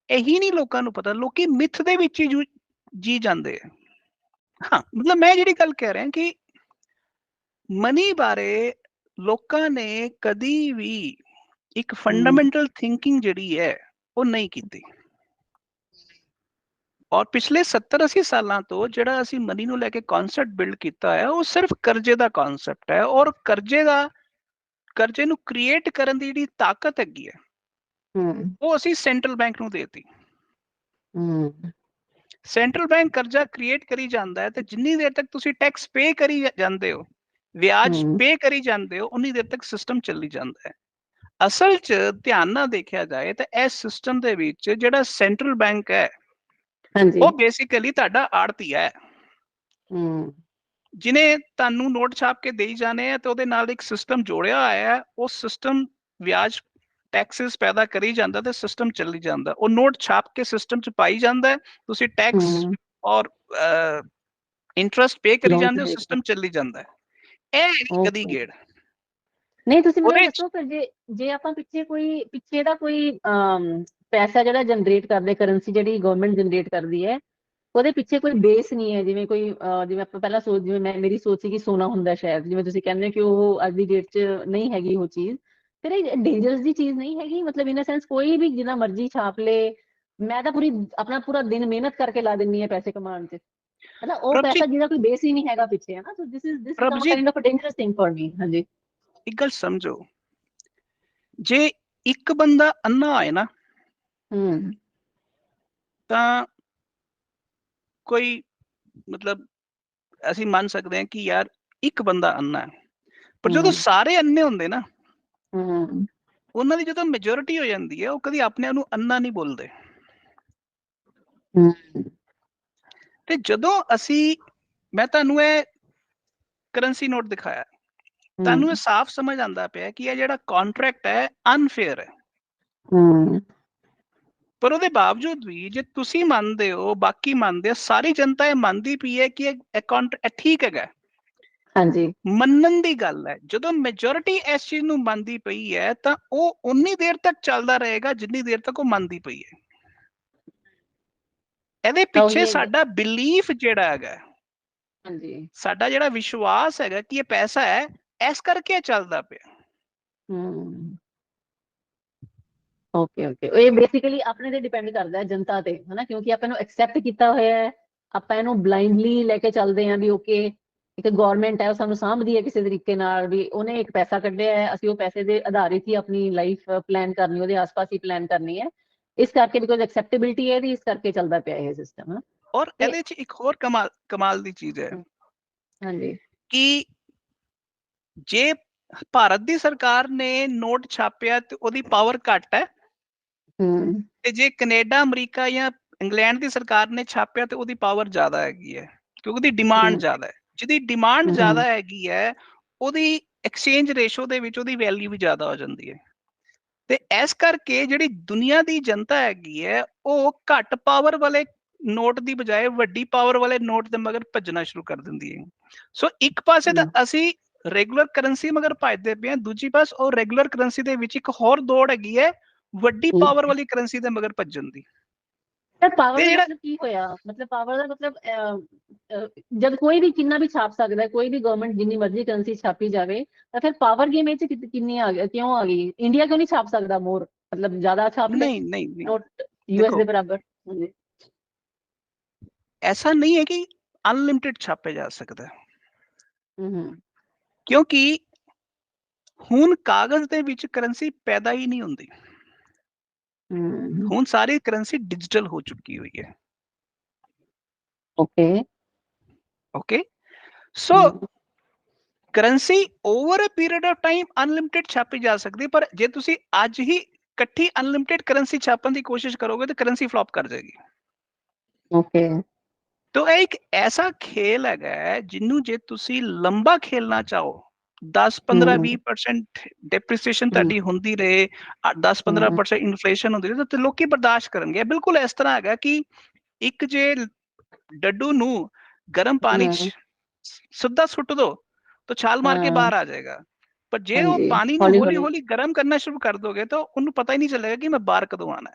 ਇਹੀ ਨਹੀਂ ਲੋਕਾਂ ਨੂੰ ਪਤਾ। ਲੋਕੀ ਮਿਥ ਦੇ ਵਿੱਚ ਹੀ ਜੀ ਜਾਂਦੇ ਆ। ਹਾਂ, ਮਤਲਬ ਮੈਂ ਜਿਹੜੀ ਗੱਲ ਕਹਿ ਰਿਹਾ ਕਿ ਮਨੀ ਬਾਰੇ ਲੋਕਾਂ ਨੇ ਕਦੀ ਵੀ ਇੱਕ ਫੰਡਾਮੈਂਟਲ ਥਿੰਕਿੰਗ ਜਿਹੜੀ ਹੈ ਉਹ ਨਹੀਂ ਕੀਤੀ। ਔਰ ਪਿਛਲੇ 70-80 ਸਾਲਾਂ ਤੋਂ ਜਿਹੜਾ ਅਸੀਂ ਮਨੀ ਨੂੰ ਲੈ ਕੇ ਕਨਸੈਪਟ ਬਿਲਡ ਕੀਤਾ ਹੈ, ਉਹ ਸਿਰਫ ਕਰਜ਼ੇ ਦਾ ਕਨਸੈਪਟ ਹੈ। ਔਰ ਕਰਜ਼ੇ ਨੂੰ ਕ੍ਰੀਏਟ ਕਰਨ ਦੀ ਜਿਹੜੀ ਤਾਕਤ ਹੈਗੀ ਹੈ, ਉਹ ਅਸੀਂ ਸੈਂਟਰਲ ਬੈਂਕ ਨੂੰ ਦੇਤੀ। ਹੂੰ ਸੈਂਟਰਲ ਬੈਂਕ ਕਰਜ਼ਾ ਕ੍ਰੀਏਟ ਕਰੀ ਜਾਂਦਾ ਹੈ, ਤੇ ਜਿੰਨੀ ਦੇਰ ਤੱਕ ਤੁਸੀਂ ਟੈਕਸ ਪੇ ਕਰੀ ਜਾਂਦੇ ਹੋ, ਵਿਆਜ ਪੇ ਕਰੀ ਜਾਂਦੇ ਹੋ, ਉਨੀ ਦੇਰ ਤੱਕ ਸਿਸਟਮ ਚੱਲੀ ਜਾਂਦਾ ਹੈ। ਅਸਲ 'ਚ ਧਿਆਨ ਨਾਲ ਦੇਖਿਆ ਜਾਏ ਤਾਂ ਇਸ ਸਿਸਟਮ ਦੇ ਵਿੱਚ ਜਿਹੜਾ ਸੈਂਟਰਲ ਬੈਂਕ ਹੈ, ਹਾਂਜੀ ਉਹ ਬੇਸਿਕਲੀ ਤੁਹਾਡਾ ਆੜਤੀ ਹੈ, ਜਿਹਨੇ ਤੁਹਾਨੂੰ ਨੋਟ ਛਾਪ ਕੇ ਦੇਈ ਜਾਣੇ ਆ, ਤੇ ਉਹਦੇ ਨਾਲ ਇੱਕ ਸਿਸਟਮ ਜੋੜਿਆ ਹੋਇਆ ਹੈ। ਉਹ ਸਿਸਟਮ ਵਿਆਜ ਟੈਕਸਿਸ ਪੈਦਾ ਕਰੀ ਜਾਂਦਾ ਤੇ ਸਿਸਟਮ ਚੱਲੀ ਜਾਂਦਾ। ਉਹ ਨੋਟ ਛਾਪ ਕੇ ਸਿਸਟਮ 'ਚ ਪਾਈ ਜਾਂਦਾ ਹੈ, ਤੁਸੀਂ ਟੈਕਸ ਔਰ ਇੰਟਰਸਟ ਪੇ ਕਰੀ ਜਾਂਦੇ ਹੋ, ਸਿਸਟਮ ਚੱਲੀ ਜਾਂਦਾ ਹੈ। ਇਹ ਕਦੀ ਗੇੜ ਨਹੀਂ। ਤੁਸੀਂ ਮੈਨੂੰ ਉਹਦੇ ਦੱਸੋ ਫਿਰ, ਜੇ ਆਪਾਂ ਪਿੱਛੇ ਦਾ ਕੋਈ ਪੈਸਾ ਜਿਹੜਾ ਜਨਰੇਟ ਕਰਦੇ, ਕਰੰਸੀ ਜਿਹੜੀ ਗਵਰਨਮੈਂਟ ਜਨਰੇਟ ਕਰਦੀ ਹੈ, ਉਹਦੇ ਪਿੱਛੇ ਕੋਈ ਬੇਸ ਨਹੀਂ ਹੈ, ਜਿਵੇਂ ਜਿਵੇਂ ਆਪਾਂ ਪਹਿਲਾਂ ਜਿਵੇਂ ਮੇਰੀ ਸੋਚ ਸੀ ਕਿ ਸੋਨਾ ਹੁੰਦਾ ਸ਼ਾਇਦ, ਜਿਵੇਂ ਤੁਸੀਂ ਕਹਿੰਦੇ ਕਿ ਉਹ ਅੱਜ ਦੀ ਡੇਟ 'ਚ ਨਹੀਂ ਹੈਗੀ ਉਹ ਚੀਜ਼, ਫਿਰ ਇਹ ਡੇਂਜਰਸ ਦੀ ਚੀਜ਼ ਨਹੀਂ ਹੈਗੀ? ਮਤਲਬ ਇਨ ਅ ਸੈਂਸ ਕੋਈ ਵੀ ਜਿੰਨਾ ਮਰਜ਼ੀ ਛਾਪ ਲੇ, ਮੈਂ ਤਾਂ ਆਪਣਾ ਪੂਰਾ ਦਿਨ ਮਿਹਨਤ ਕਰਕੇ ਲਾ ਦਿੰਨੀ ਹੈ ਪੈਸੇ ਕਮਾਉਣ 'ਚ, ਮਤਲਬ ਉਹ ਪੈਸਾ ਜਿਹਦਾ ਕੋਈ ਬੇਸ ਹੀ ਨਹੀਂ ਹੈਗਾ ਪਿੱਛੇ, ਹੈ ਨਾ। So this is kind of a dangerous thing for me. ਹਾਂਜੀ, ਇੱਕ ਗੱਲ ਸਮਝੋ, ਜੇ ਇੱਕ ਬੰਦਾ ਅੰਨਾ ਹੋਏ ਨਾ, ਤਾਂ ਕੋਈ ਮਤਲਬ ਅਸੀਂ ਮੰਨ ਸਕਦੇ ਹਾਂ ਕਿ ਯਾਰ ਇੱਕ ਬੰਦਾ ਅੰਨਾ ਹੈ, ਪਰ ਜਦੋਂ ਸਾਰੇ ਅੰਨੇ ਹੁੰਦੇ ਨਾ, ਉਹਨਾਂ ਦੀ ਜਦੋਂ ਮੈਜੋਰਿਟੀ ਹੋ ਜਾਂਦੀ ਹੈ, ਉਹ ਕਦੀ ਆਪਣੇ ਆਪ ਨੂੰ ਅੰਨਾ ਨਹੀਂ ਬੋਲਦੇ। ਤੇ ਜਦੋਂ ਮੈਂ ਤੁਹਾਨੂੰ ਇਹ ਕਰੰਸੀ ਨੋਟ ਦਿਖਾਇਆ, ਤੁਹਾਨੂੰ ਇਹ ਸਾਫ਼ ਸਮਝ ਆਉਂਦਾ ਪਿਆ ਕਿ ਇਹ ਜਿਹੜਾ ਕੰਟਰੈਕਟ ਹੈ ਅਨਫੇਅਰ ਹੈ। ਪਰ ਉਹਦੇ ਬਾਵਜੂਦ ਵੀ ਜੇ ਤੁਸੀਂ ਮੰਨਦੇ ਹੋ, ਬਾਕੀ ਮੰਨਦੇ ਹੋ, ਸਾਰੀ ਜਨਤਾ ਇਹ ਮੰਨਦੀ ਪਈ ਹੈ ਕਿ ਇਹ ਕੰਟਰੈਕਟ ਠੀਕ ਹੈਗਾ। ਹਾਂਜੀ, ਮੰਨਣ ਦੀ ਗੱਲ ਹੈ। ਜਦੋਂ ਮੈਜੋਰਿਟੀ ਇਸ ਚੀਜ਼ ਨੂੰ ਮੰਨਦੀ ਪਈ ਹੈ, ਤਾਂ ਉਹ ਉਨੀ ਦੇਰ ਤੱਕ ਚੱਲਦਾ ਰਹੇਗਾ ਜਿੰਨੀ ਦੇਰ ਤੱਕ ਉਹ ਮੰਨਦੀ ਪਈ ਹੈ। ਇਹਦੇ ਪਿੱਛੇ ਸਾਡਾ ਬਿਲੀਫ ਜਿਹੜਾ ਹੈਗਾ, ਹਾਂਜੀ, ਸਾਡਾ ਜਿਹੜਾ ਵਿਸ਼ਵਾਸ ਹੈਗਾ ਕਿ ਇਹ ਪੈਸਾ ਹੈ, ਇਸ ਕਰਕੇ ਚੱਲਦਾ ਪਿਆ। ਓਕੇ, ਇਹ ਬੇਸਿਕਲੀ ਆਪਣੇ ਤੇ ਡਿਪੈਂਡ ਕਰਦਾ ਹੈ, ਜਨਤਾ ਤੇ, ਹਨਾ, ਕਿਉਂਕਿ ਆਪਾਂ ਇਹਨੂੰ ਐਕਸੈਪਟ ਕੀਤਾ ਹੋਇਆ ਹੈ, ਆਪਾਂ ਇਹਨੂੰ ਬਲਾਈਂਡਲੀ ਲੈ ਕੇ ਚੱਲਦੇ ਹਾਂ ਵੀ ਓਕੇ, ਇੱਕ ਗਵਰਨਮੈਂਟ ਹੈ, ਉਹ ਸਾਨੂੰ ਸਾਂਭਦੀ ਹੈ ਕਿਸੇ ਤਰੀਕੇ ਨਾਲ, ਵੀ ਉਹਨੇ ਇੱਕ ਪੈਸਾ ਕੱਢਿਆ ਹੈ, ਅਸੀਂ ਉਹ ਪੈਸੇ ਦੇ ਆਧਾਰਿਤ ਹੀ ਆਪਣੀ ਲਾਈਫ ਪਲਾਨ ਕਰਨੀ, ਉਹਦੇ ਆਸ-ਪਾਸ ਹੀ ਪਲਾਨ ਕਰਨੀ ਹੈ, ਇਸ ਕਰਕੇ ਬਿਕੋਜ਼ ਐਕਸੈਪਟੇਬਿਲਿਟੀ ਹੈ, ਇਸ ਕਰਕੇ ਚੱਲਦਾ ਪਿਆ ਇਹ ਸਿਸਟਮ। ਔਰ ਇਹਦੇ 'ਚ ਇੱਕ ਹੋਰ ਕਮਾਲ ਦੀ ਚੀਜ਼ ਹੈ, ਹਾਂਜੀ, ਕਿ ਜੇ ਭਾਰਤ ਦੀ ਸਰਕਾਰ ਨੇ ਨੋਟ ਛਾਪਿਆ ਤੇ ਉਹਦੀ ਪਾਵਰ ਘੱਟ ਹੈ, ਤੇ ਜੇ ਕੈਨੇਡਾ, ਅਮਰੀਕਾ ਜਾਂ ਇੰਗਲੈਂਡ ਦੀ ਸਰਕਾਰ ਨੇ ਛਾਪਿਆ ਤੇ ਉਹਦੀ ਪਾਵਰ ਜ਼ਿਆਦਾ ਹੈਗੀ ਹੈ, ਕਿਉਂਕਿ ਉਹਦੀ ਡਿਮਾਂਡ ਜ਼ਿਆਦਾ ਹੈ। ਜਿਹਦੀ ਡਿਮਾਂਡ ਜ਼ਿਆਦਾ ਹੈਗੀ ਹੈ, ਉਹਦੀ ਐਕਸਚੇਂਜ ਰੇਸ਼ੋ ਦੇ ਵਿੱਚ ਉਹਦੀ ਵੈਲਿਊ ਵੀ ਜ਼ਿਆਦਾ ਹੋ ਜਾਂਦੀ ਹੈ। ਤੇ ਇਸ ਕਰਕੇ ਜਿਹੜੀ ਦੁਨੀਆ ਦੀ ਜਨਤਾ ਹੈਗੀ ਹੈ, ਉਹ ਘੱਟ ਪਾਵਰ ਵਾਲੇ ਨੋਟ ਦੀ ਬਜਾਏ ਵੱਡੀ ਪਾਵਰ ਵਾਲੇ ਨੋਟ ਦੇ ਮਗਰ ਭੱਜਣਾ ਸ਼ੁਰੂ ਕਰ ਦਿੰਦੀ ਹੈ। ਸੋ ਇੱਕ ਪਾਸੇ ਤਾਂ ਅਸੀਂ ਰੈਗੂਲਰ ਕਰੰਸੀ ਮਗਰ ਭੱਜਦੇ ਪਏ ਹਾਂ, ਦੂਜੀ ਪਾਸੇ ਉਹ ਰੈਗੂਲਰ ਕਰੰਸੀ ਦੇ ਵਿੱਚ ਇੱਕ ਹੋਰ ਦੌੜ ਹੈਗੀ ਹੈ ਵੱਡੀ ਪਾਵਰ ਵਾਲੀ ਕਰੰਸੀ ਦੇ ਮਗਰ ਭੱਜਣ ਦੀ। ਪਾਵਰ ਦਾ ਮਤਲਬ ਕੀ ਹੋਇਆ? ਮਤਲਬ ਪਾਵਰ ਦਾ ਮਤਲਬ ਜਦ ਕੋਈ ਵੀ ਕਿੰਨਾ ਵੀ ਛਾਪ ਸਕਦਾ, ਕੋਈ ਵੀ ਗਵਰਨਮੈਂਟ ਜਿੰਨੀ ਮਰਜ਼ੀ ਕਰੰਸੀ ਛਾਪੀ ਜਾਵੇ, ਤਾਂ ਫਿਰ ਪਾਵਰ ਗੇਮ ਇਹ 'ਚ ਕਿੰਨੀ ਆ ਗਈ, ਕਿਉਂ ਆ ਗਈ? ਇੰਡੀਆ ਕਿਉਂ ਨਹੀਂ ਛਾਪ ਸਕਦਾ ਮੋਰ, ਮਤਲਬ ਜ਼ਿਆਦਾ ਛਾਪ ਲੈ? ਨਹੀਂ ਨੋਟ ਯੂਐਸ ਦੇ ਬਰਾਬਰ। ਐਸਾ ਨਹੀਂ ਹੈ ਕਿ ਅਨਲਿਮਿਟਿਡ ਛਾਪੇ ਜਾ ਸਕਦਾ, ਕਿਉਂਕਿ ਹੁਣ ਕਾਗਜ਼ ਦੇ ਵਿੱਚ ਕਰੰਸੀ ਪੈਦਾ ਹੀ ਨਹੀਂ ਹੁੰਦੀ। ਹੁਣ ਸਾਰੀ ਕਰੰਸੀ ਡਿਜੀਟਲ ਹੋ ਚੁੱਕੀ ਹੋਈ ਹੈ। Okay, so currency over a period of time unlimited ਛਾਪੀ ਜਾ ਸਕਦੀ, ਪਰ ਜੇ ਤੁਸੀਂ ਅੱਜ ਹੀ ਇਕੱਠੀ ਅਨਲਿਮਿਟਿਡ ਕਰੰਸੀ ਛਾਪਣ ਦੀ ਕੋਸ਼ਿਸ਼ ਕਰੋਗੇ ਤਾਂ ਕਰੰਸੀ ਫਲॉप ਕਰ ਜਾਏਗੀ। ਓਕੇ, ਤੋ ਇਹ ਇੱਕ ਐਸਾ ਖੇਲ ਹੈਗਾ, ਜਿਹਨੂੰ ਜੇ ਤੁਸੀਂ ਲੰਬਾ ਖੇਲਣਾ ਚਾਹੋ, 10-15-20% ਡੈਪਰੀਸੀਏਸ਼ਨ ਤੁਹਾਡੀ ਹੁੰਦੀ ਰਹੇ, 10-15% ਇਨਫਲੇਸ਼ਨ ਹੁੰਦੀ ਰਹੇ, ਤੇ ਲੋਕੀ ਬਰਦਾਸ਼ਤ ਕਰਨਗੇ। ਬਿਲਕੁਲ ਇਸ ਤਰ੍ਹਾਂ ਹੈਗਾ ਕਿ ਇੱਕ ਜੇ ਡੱਡੂ ਨੂੰ ਗਰਮ ਪਾਣੀ 'ਚ ਸਿੱਧਾ ਸੁੱਟ ਦੋ ਤਾਂ ਛਾਲ ਮਾਰ ਕੇ ਬਾਹਰ ਆ ਜਾਏਗਾ, ਪਰ ਜੇ ਉਹ ਪਾਣੀ ਨੂੰ ਹੌਲੀ-ਹੌਲੀ ਗਰਮ ਕਰਨਾ ਸ਼ੁਰੂ ਕਰ ਦੋਗੇ ਤਾਂ ਉਹਨੂੰ ਪਤਾ ਹੀ ਨਹੀਂ ਚੱਲੇਗਾ ਕਿ ਮੈਂ ਬਾਹਰ ਕਦੋਂ ਆਣਾ।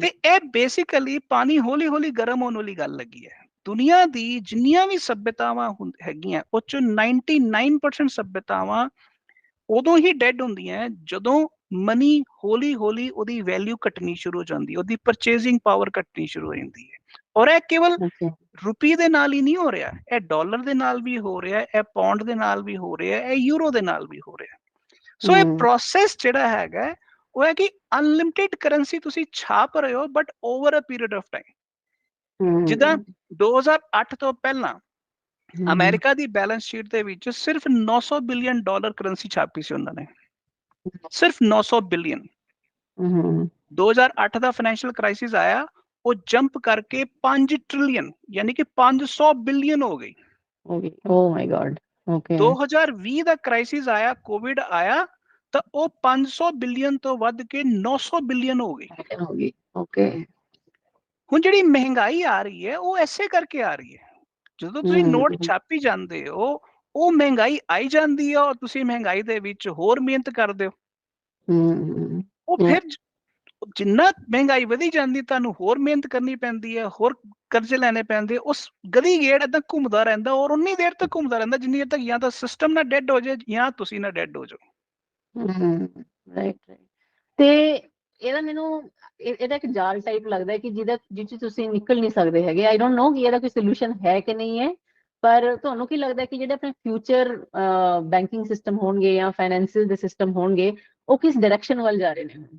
ਤੇ ਇਹ ਬੇਸਿਕਲੀ ਪਾਣੀ ਹੌਲੀ-ਹੌਲੀ ਗਰਮ ਹੋਣ ਵਾਲੀ ਗੱਲ ਲੱਗੀ ਹੈ। ਦੁਨੀਆ ਦੀ ਜਿੰਨੀਆਂ ਵੀ ਸੱਭਿਅਤਾਵਾਂ ਹੈਗੀਆਂ, ਉਹ 'ਚੋਂ 99% ਸੱਭਿਅਤਾਵਾਂ ਉਦੋਂ ਹੀ ਡੈਡ ਹੁੰਦੀਆਂ ਜਦੋਂ ਮਨੀ ਹੌਲੀ-ਹੌਲੀ ਉਹਦੀ ਵੈਲਿਊ ਘਟਣੀ ਸ਼ੁਰੂ ਹੋ ਜਾਂਦੀ, ਉਹਦੀ ਪਰਚੇਜ਼ਿੰਗ ਪਾਵਰ ਘਟਣੀ ਸ਼ੁਰੂ ਹੋ ਜਾਂਦੀ ਹੈ। ਔਰ ਇਹ ਕੇਵਲ ਰੁਪਏ ਦੇ ਨਾਲ ਹੀ ਨਹੀਂ ਹੋ ਰਿਹਾ, ਇਹ ਡਾਲਰ ਦੇ ਨਾਲ ਵੀ ਹੋ ਰਿਹਾ, ਇਹ ਪੌਂਡ ਦੇ ਨਾਲ ਵੀ ਹੋ ਰਿਹਾ, ਇਹ ਯੂਰੋ ਦੇ ਨਾਲ ਵੀ ਹੋ ਰਿਹਾ। ਸੋ ਇਹ ਪ੍ਰੋਸੈਸ ਜਿਹੜਾ ਹੈਗਾ, ਉਹ ਹੈ ਕਿ ਅਨਲਿਮਿਟਿਡ ਕਰੰਸੀ ਤੁਸੀਂ ਛਾਪ ਰਹੇ ਹੋ but over a period of time. ਜਿੱਦਾਂ 2008 ਤੋਂ ਪਹਿਲਾਂ ਅਮਰੀਕਾ ਦੀ ਬੈਲੈਂਸ ਸ਼ੀਟ ਦੇ ਵਿੱਚ ਸਿਰਫ 900 ਬਿਲੀਅਨ ਡਾਲਰ ਕਰੰਸੀ ਛਾਪੀ ਸੀ ਉਹਨਾਂ ਨੇ, ਸਿਰਫ 900 ਬਿਲੀਅਨ। 2008 ਦਾ ਫਾਈਨੈਂਸ਼ੀਅਲ ਕ੍ਰਾਈਸਿਸ ਆਇਆ, ਉਹ ਜੰਪ ਕਰਕੇ 5 ਟ੍ਰਿਲੀਅਨ ਯਾਨੀ ਕਿ 500 ਬਿਲੀਅਨ ਹੋ ਗਈ। ਓ ਮਾਈ ਗॉड, ਓਕੇ। 2020 ਦਾ ਕ੍ਰਾਈਸਿਸ ਆਇਆ, ਕੋਵਿਡ ਆਇਆ, ਤਾਂ ਉਹ 500 ਬਿਲੀਅਨ ਤੋਂ ਵੱਧ ਕੇ 900 ਬਿਲੀਅਨ ਹੋ ਗਈ। ਓਕੇ। ਹੁਣ ਜਿਹੜੀ ਮਹਿੰਗਾਈ ਆ ਰਹੀ ਹੈ ਉਹ ਐਸੇ ਕਰਕੇ ਆ ਰਹੀ ਹੈ। ਜਦੋਂ ਤੁਸੀਂ ਨੋਟ ਛਾਪੀ ਜਾਂਦੇ ਹੋ, ਉਹ ਮਹਿੰਗਾਈ ਆਈ ਜਾਂਦੀ ਹੈ ਔਰ ਤੁਸੀਂ ਮਹਿੰਗਾਈ ਦੇ ਵਿੱਚ ਹੋਰ ਮਿਹਨਤ ਕਰਦੇ ਹੋ। ਉਹ ਫਿਰ ਜਿੰਨਾ ਮਹਿੰਗਾਈ ਵਧੀ ਜਾਂਦੀ, ਤੁਹਾਨੂੰ ਹੋਰ ਮਿਹਨਤ ਕਰਨੀ ਪੈਂਦੀ ਹੈ, ਹੋਰ ਕਰਜ਼ੇ ਲੈਣੇ ਪੈਂਦੇ, ਉਸ ਗਦੀ ਗੇੜ ਏਦਾਂ ਘੁੰਮਦਾ ਰਹਿੰਦਾ ਔਰ ਉਨੀ ਦੇਰ ਤੱਕ ਘੁੰਮਦਾ ਰਹਿੰਦਾ ਜਿੰਨੀ ਦੇਰ ਤੱਕ ਜਾਂ ਤਾਂ ਸਿਸਟਮ ਨਾ ਡੈਡ ਹੋ ਜਾਏ ਜਾਂ ਤੁਸੀਂ ਨਾ ਡੈਡ ਹੋ ਜਾਓ। ਰਾਈਟ। ਤੇ ਇਹਦਾ ਮੈਨੂੰ ਇਹਦਾ ਇੱਕ ਜਾਲ ਟਾਈਪ ਲੱਗਦਾ ਹੈ ਕਿ ਜਿਸ ਤੁਸੀਂ ਨਿਕਲ ਨਹੀਂ ਸਕਦੇ ਹੈਗੇ। ਆਈ ਡੋਂਟ ਨੋ ਕਿ ਇਹਦਾ ਕੋਈ ਸੋਲੂਸ਼ਨ ਹੈ ਕਿ ਨਹੀਂ ਹੈ, ਪਰ ਤੁਹਾਨੂੰ ਕੀ ਲੱਗਦਾ ਕਿ ਜਿਹੜੇ ਆਪਣੇ ਫਿਊਚਰ ਬੈਂਕਿੰਗ ਸਿਸਟਮ ਹੋਣਗੇ ਜਾਂ ਫਾਈਨੈਂਸਿਸ ਦੇ ਸਿਸਟਮ ਹੋਣਗੇ, ਉਹ ਕਿਸ ਡਾਇਰੈਕਸ਼ਨ ਵੱਲ ਜਾ ਰਹੇ ਨੇ?